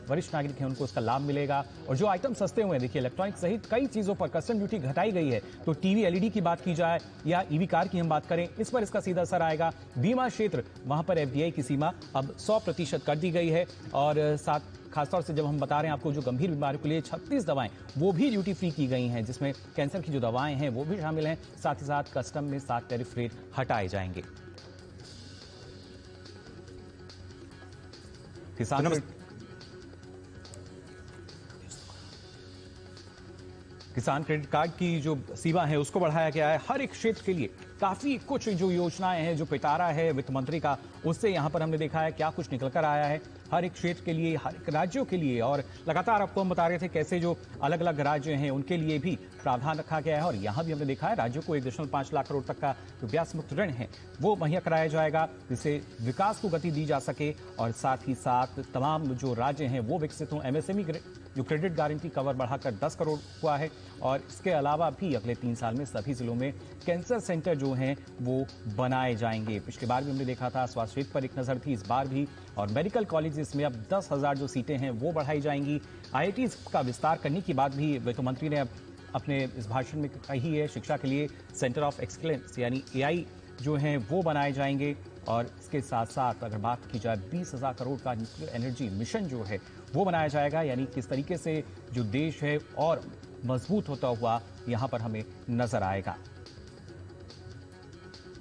वरिष्ठ नागरिक हैं उनको उसका लाभ मिलेगा। और जो आइटम सस्ते हुए हैं, देखिए इलेक्ट्रॉनिक सहित कई चीजों पर कस्टम ड्यूटी घटाई गई है। तो टीवी एलईडी की बात की जाए या ईवी कार की हम बात करें, इस पर इसका सीधा असर आएगा। बीमा क्षेत्र, वहां पर एफडीआई की सीमा अब 100% कर दी गई है। और साथ खासतौर से जब हम बता रहे हैं आपको, जो गंभीर बीमारियों के लिए 36 दवाएं वो भी ड्यूटी फ्री की गई हैं, जिसमें कैंसर की जो दवाएं हैं वो भी शामिल हैं। साथ ही साथ कस्टम में 7 टैरिफ रेट हटाए जाएंगे। किसान क्रेडिट कार्ड की जो सीमा है उसको बढ़ाया गया है। हर एक क्षेत्र के लिए काफी कुछ जो योजनाएं हैं, जो पिटारा है वित्त मंत्री का, उससे यहां पर हमने देखा है क्या कुछ निकल कर आया है हर एक क्षेत्र के लिए, हर एक राज्यों के लिए। और लगातार आपको हम बता रहे थे कैसे जो अलग अलग राज्य हैं उनके लिए भी प्रावधान रखा गया है। और यहां भी हमने देखा है राज्यों को 1.5 लाख करोड़ तक का जो ब्याज मुक्त ऋण है वो मुहैया कराया जाएगा, जिससे विकास को गति दी जा सके। और साथ ही साथ तमाम जो राज्य हैं वो विकसित हों। एमएसएमई जो क्रेडिट गारंटी कवर बढ़ाकर 10 करोड़ हुआ है। और इसके अलावा भी अगले 3 साल में सभी जिलों में कैंसर सेंटर जो हैं वो बनाए जाएंगे। पिछली बार भी हमने देखा था, स्वास्थ्य क्षेत्र पर एक नजर थी, इस बार भी। और मेडिकल कॉलेजेस में अब 10,000 जो सीटें हैं वो बढ़ाई जाएंगी। आईआईटीज का विस्तार करने की बात भी वित्त मंत्री ने अपने इस भाषण में कही है। शिक्षा के लिए सेंटर ऑफ एक्सीलेंस यानी एआई जो हैं वो बनाए जाएंगे। और इसके साथ साथ अगर बात की जाए 20,000 करोड़ का न्यूक्लियर एनर्जी मिशन जो है वो बनाया जाएगा। यानी किस तरीके से जो देश है और मजबूत होता हुआ यहां पर हमें नजर आएगा।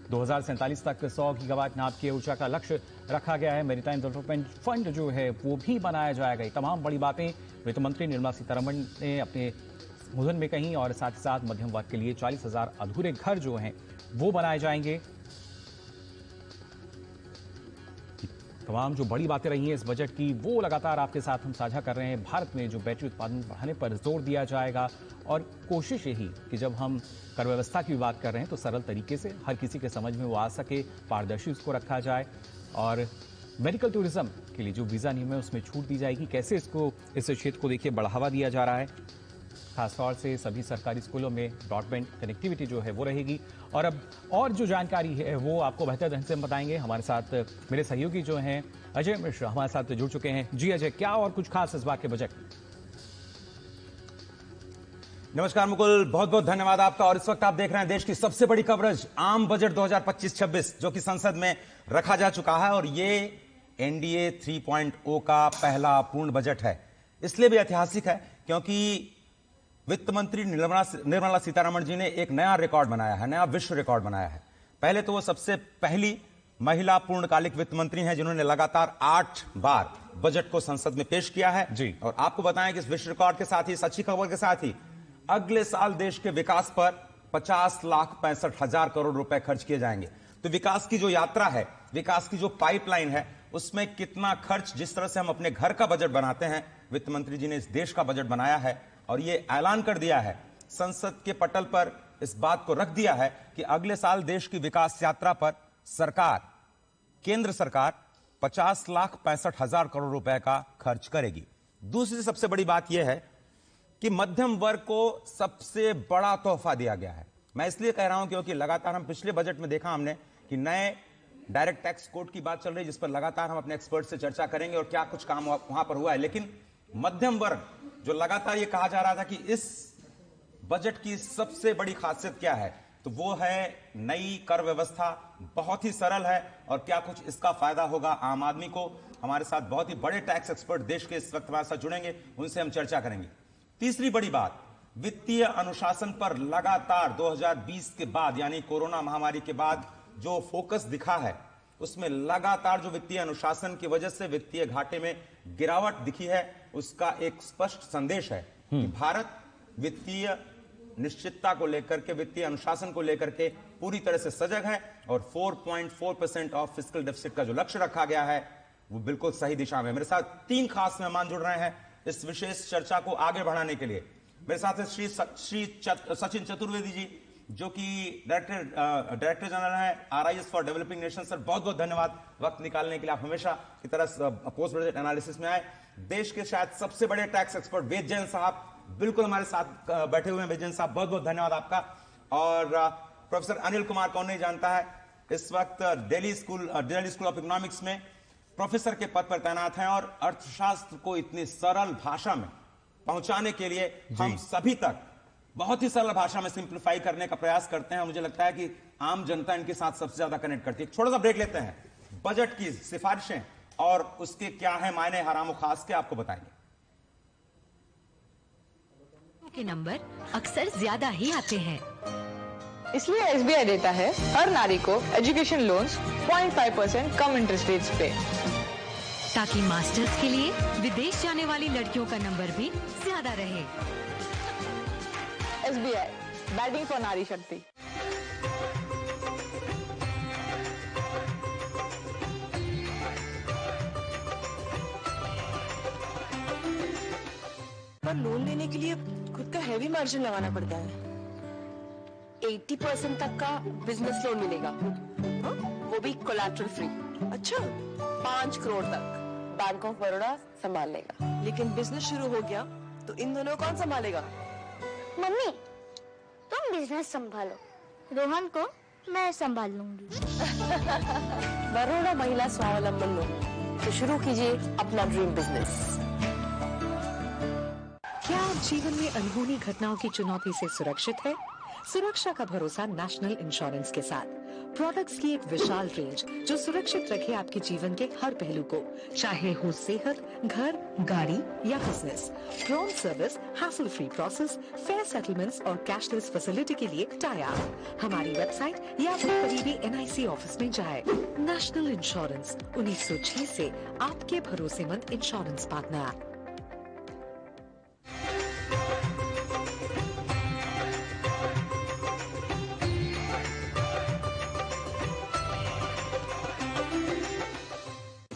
2047 तक 100 गीगावाट नाप की ऊर्जा का लक्ष्य रखा गया है। मैरीटाइम डेवलपमेंट फंड जो है वो भी बनाया जाएगा। ये तमाम बड़ी बातें वित्त मंत्री निर्मला सीतारमण ने अपने संबोधन में कही। और साथ ही साथ मध्यम वर्ग के लिए 40,000 अधूरे घर जो हैं वो बनाए जाएंगे। तमाम जो बड़ी बातें रही हैं इस बजट की वो लगातार आपके साथ हम साझा कर रहे हैं। भारत में जो बैटरी उत्पादन बढ़ाने पर जोर दिया जाएगा। और कोशिश यही कि जब हम कर व्यवस्था की बात कर रहे हैं तो सरल तरीके से हर किसी के समझ में वो आ सके, पारदर्शी उसको रखा जाए। और मेडिकल टूरिज्म के लिए जो वीजा नियम है उसमें छूट दी जाएगी। कैसे इसको, इस क्षेत्र को देखिए बढ़ावा दिया जा रहा है। खासतौर से सभी सरकारी स्कूलों में ब्रॉडबैंड कनेक्टिविटी जो है वो रहेगी। और अब और जो जानकारी है वो आपको बेहतर ढंग से हम बताएंगे। हमारे साथ मेरे सहयोगी जो हैं अजय मिश्रा हमारे साथ जुड़ चुके हैं। जी अजय, क्या और कुछ खास इस बार के बजट? नमस्कार मुकुल, बहुत बहुत धन्यवाद आपका। और इस वक्त आप देख रहे हैं देश की सबसे बड़ी कवरेज आम बजट 2025-26 जो कि संसद में रखा जा चुका है। और ये एनडीए 3.0 का पहला पूर्ण बजट है। इसलिए भी ऐतिहासिक है क्योंकि वित्त मंत्री निर्मला सीतारमण जी ने एक नया रिकॉर्ड बनाया है, नया विश्व रिकॉर्ड बनाया है। पहले तो वो सबसे पहली महिला पूर्णकालिक वित्त मंत्री हैं जिन्होंने लगातार 8 बार बजट को संसद में पेश किया है जी। और आपको बताएं कि इस विश्व रिकॉर्ड के साथ ही, इस अच्छी खबर के साथ ही, अगले साल देश के विकास पर 50,65,000 करोड़ रुपए खर्च किए जाएंगे। तो विकास की जो यात्रा है, विकास की जो पाइपलाइन है, उसमें कितना खर्च, जिस तरह से हम अपने घर का बजट बनाते हैं, वित्त मंत्री जी ने इस देश का बजट बनाया है। और ये ऐलान कर दिया है, संसद के पटल पर इस बात को रख दिया है कि अगले साल देश की विकास यात्रा पर सरकार, केंद्र सरकार 50,65,000 करोड़ रुपए का खर्च करेगी। दूसरी सबसे बड़ी बात यह है कि मध्यम वर्ग को सबसे बड़ा तोहफा दिया गया है। मैं इसलिए कह रहा हूं क्योंकि लगातार हम पिछले बजट में देखा हमने कि नए डायरेक्ट टैक्स कोड की बात चल रही है, जिस पर लगातार हम अपने एक्सपर्ट से चर्चा करेंगे और क्या कुछ काम वहां पर हुआ है। लेकिन मध्यम वर्ग जो लगातार ये कहा जा रहा था कि इस बजट की सबसे बड़ी खासियत क्या है, तो वो है नई कर व्यवस्था। बहुत ही सरल है और क्या कुछ इसका फायदा होगा आम आदमी को। हमारे साथ बहुत ही बड़े टैक्स एक्सपर्ट देश के इस वक्त हमारे साथ जुड़ेंगे, उनसे हम चर्चा करेंगे। तीसरी बड़ी बात, वित्तीय अनुशासन पर लगातार 2020 के बाद यानी कोरोना महामारी के बाद जो फोकस दिखा है, उसमें लगातार जो वित्तीय अनुशासन की वजह से वित्तीय घाटे में गिरावट दिखी है, उसका एक स्पष्ट संदेश है कि भारत वित्तीय निश्चितता को लेकर के, वित्तीय अनुशासन को लेकर के पूरी तरह से सजग है। और 4.4% ऑफ फिस्कल डेफिसिट का जो लक्ष्य रखा गया है वो बिल्कुल सही दिशा में। मेरे साथ 3 खास मेहमान जुड़ रहे हैं इस विशेष चर्चा को आगे बढ़ाने के लिए। मेरे साथ श्री सचिन चतुर्वेदी जी, जो कि डायरेक्टर जनरल है RIS for developing nation. Sir बहुत बहुत धन्यवाद वक्त निकालने के लिए, आप हमेशा की तरह पोस्ट बजट एनालिसिस में आए। देश के शायद सबसे बड़े टैक्स एक्सपर्ट वेद जैन साहब बिल्कुल हमारे साथ बैठे हुए हैं। वेद जैन साहब बहुत बहुत धन्यवाद आपका। और प्रोफेसर अनिल कुमार, कौन नहीं जानता है, इस वक्त दिल्ली स्कूल ऑफ इकोनॉमिक्स में प्रोफेसर के पद पर तैनात हैं और अर्थशास्त्र को इतनी सरल भाषा में पहुंचाने के लिए हम सभी तक बहुत ही सरल भाषा में सिंप्लीफाई करने का प्रयास करते हैं। मुझे लगता है कि आम जनता इनके साथ सबसे ज्यादा कनेक्ट करती है। छोटा सा ब्रेक लेते हैं, बजट की सिफारिशें और उसके क्या है मायने हराम खास के आपको बताएंगे। के नंबर अक्सर ज्यादा ही आते हैं, इसलिए SBI देता है हर नारी को एजुकेशन लोन्स 0.5% कम इंटरेस्ट रेट्स पे, ताकि मास्टर्स के लिए विदेश जाने वाली लड़कियों का नंबर भी ज्यादा रहे। SBI बैटिंग फॉर नारी शक्ति। पर लोन लेने के लिए खुद का हैवी मार्जिन लगाना पड़ता है। 80% तक का बिजनेस लोन मिलेगा, वो भी कोलैटरल फ्री। अच्छा, 5 करोड़ तक बैंक ऑफ बड़ौदा संभाल लेगा। लेकिन बिजनेस शुरू हो गया तो इन दोनों कौन संभालेगा? मम्मी तुम बिजनेस संभालो, रोहन को मैं संभाल लूंगी। बड़ौदा महिला स्वावलंबन लोन, तो शुरू कीजिए अपना ड्रीम बिजनेस। क्या आप जीवन में अनहोनी घटनाओं की चुनौती से सुरक्षित है? सुरक्षा का भरोसा नेशनल इंश्योरेंस के साथ। प्रोडक्ट्स की एक विशाल रेंज जो सुरक्षित रखे आपके जीवन के हर पहलू को, चाहे हो सेहत, घर, गाड़ी या business. Prompt service, hassle free process, fair settlements और कैशलेस फैसिलिटी के लिए टाई अप। हमारी वेबसाइट या अपने करीबी NIC ऑफिस में जाए। नेशनल इंश्योरेंस 1906 से आपके भरोसेमंद insurance partner.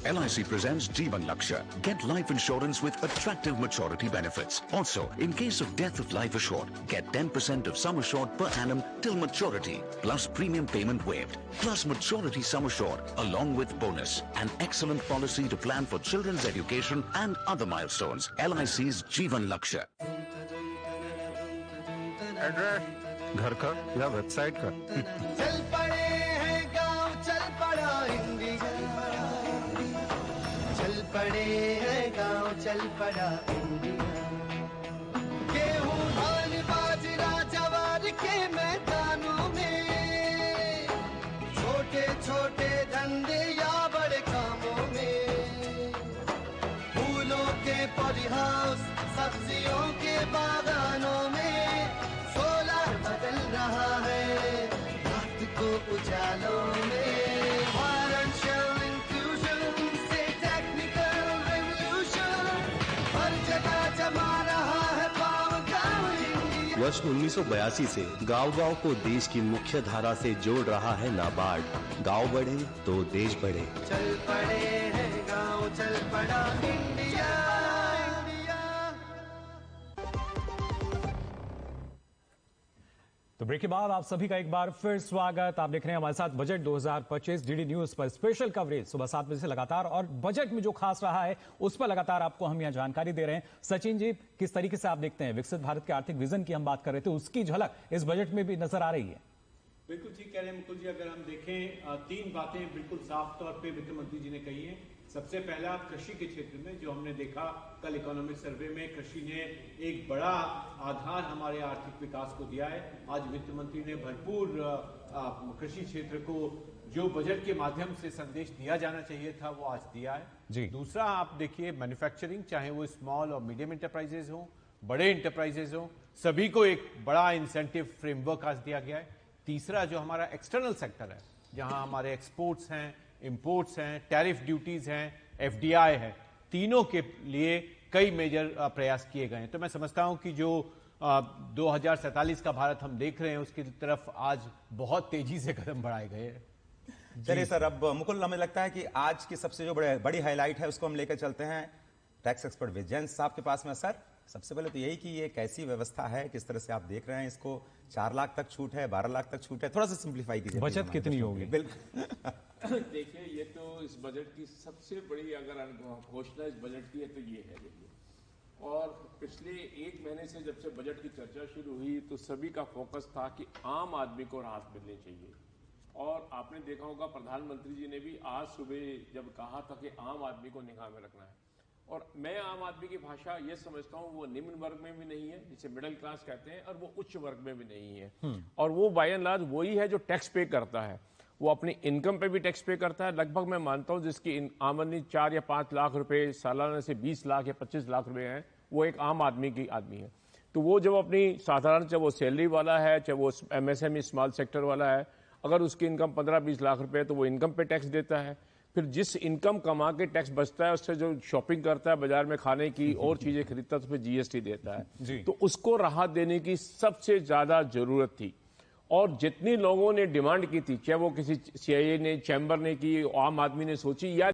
LIC presents Jeevan Lakshya. Get life insurance with attractive maturity benefits. Also, in case of death of life assured, get 10% of sum assured per annum till maturity, plus premium payment waived, plus maturity sum assured, along with bonus. An excellent policy to plan for children's education and other milestones. LIC's Jeevan Lakshya. Address घर का या website का? चल पड़े हैं गाँव, चल पड़ा इंडिया, चल पड़े हैं गाँव, चल पड़ा इंडिया। गेहूं धान बाजरा जवार के मैदानों में, छोटे छोटे धंधे या बड़े कामों में, फूलों के पॉली हाउस, सब्जियों के बागानों में, सोलर बदल रहा है रात को उजालों में। फाइनेंशियल इंक्लूजन से टेक्निकल रेवोल्यूशन, हर जगह जमा रहा है पाव गाँव इंडिया। वर्ष 1982 से गांव-गांव को देश की मुख्य धारा से जोड़ रहा है नाबार्ड। गांव बढ़े तो देश बढ़े। चल पड़े हैं गाँव, चल पड़ा इंडिया। तो ब्रेक के बाद आप सभी का एक बार फिर स्वागत। आप देख रहे हैं हमारे साथ बजट 2025 DD न्यूज पर स्पेशल कवरेज सुबह 7 बजे से लगातार, और बजट में जो खास रहा है उस पर लगातार आपको हम यहां जानकारी दे रहे हैं। सचिन जी, किस तरीके से आप देखते हैं, विकसित भारत के आर्थिक विजन की हम बात कर रहे थे, उसकी झलक इस बजट में भी नजर आ रही है? बिल्कुल ठीक कह रहे हैं मुकुल जी। अगर हम देखें 3 बातें बिल्कुल साफ तौर पे वित्त मंत्री जी ने कही हैं। सबसे पहला कृषि के क्षेत्र में जो हमने देखा कल इकोनॉमिक सर्वे में, कृषि ने एक बड़ा आधार हमारे आर्थिक विकास को दिया है। आज वित्त मंत्री ने भरपूर कृषि क्षेत्र को जो बजट के माध्यम से संदेश दिया जाना चाहिए था वो आज दिया है जी। दूसरा आप देखिए मैन्युफैक्चरिंग, चाहे वो स्मॉल और मीडियम इंटरप्राइजेज हो, बड़े इंटरप्राइजेज हो, सभी को एक बड़ा इंसेंटिव फ्रेमवर्क आज दिया गया है। तीसरा जो हमारा एक्सटर्नल सेक्टर है, जहां हमारे एक्सपोर्ट्स हैं, इंपोर्ट्स हैं, टैरिफ ड्यूटीज हैं, FDI है, तीनों के लिए कई मेजर प्रयास किए गए हैं। तो मैं समझता हूं कि जो 2047 का भारत हम देख रहे हैं उसकी तरफ आज बहुत तेजी से कदम बढ़ाए गए हैं। चलिए सर, अब मुकुल, हमें लगता है कि आज की सबसे जो बड़ी हाईलाइट है उसको हम लेकर चलते हैं टैक्स एक्सपर्ट विजय साहब के पास में। सर, सबसे पहले तो यही कि ये कैसी व्यवस्था है, किस तरह से आप देख रहे हैं इसको। 4 लाख तक छूट है, 12 लाख तक छूट है, थोड़ा सा सिंप्लीफाई कीजिए। बचत कितनी होगी? बिल्कुल देखिए, ये तो इस बजट की सबसे बड़ी अगर घोषणा इस बजट की है तो ये है। देखिए, और पिछले 1 महीने से जब से बजट की चर्चा शुरू हुई तो सभी का फोकस था कि आम आदमी को राहत मिलनी चाहिए। और आपने देखा होगा प्रधानमंत्री जी ने भी आज सुबह जब कहा था कि आम आदमी को निगाह में रखना है, और मैं आम आदमी की भाषा ये समझता हूँ वो निम्न वर्ग में भी नहीं है जिसे मिडिल क्लास कहते हैं, और वो उच्च वर्ग में भी नहीं है। और वो बाय एंड लार्ज वही है जो टैक्स पे करता है, वो अपनी इनकम पे भी टैक्स पे करता है। लगभग मैं मानता हूँ जिसकी आमदनी 4 या 5 लाख रुपए सालाना से 20 लाख या 25 लाख रुपए है, वो एक आम आदमी है। तो वो जब अपनी साधारण, चाहे वो सैलरी वाला है, चाहे वो MSME स्मॉल सेक्टर वाला है, अगर उसकी इनकम 15-20 लाख रुपए है तो वो इनकम पे टैक्स देता है। फिर जिस इनकम कमा के टैक्स बचता है उससे जो शॉपिंग करता है बाजार में खाने की और चीजें खरीदता है, उस पर GST देता है। तो उसको राहत देने की सबसे ज्यादा जरूरत थी, और जितनी लोगों ने डिमांड की थी, चाहे वो किसी CIA ने, चैम्बर ने की, आम आदमी ने सोची, या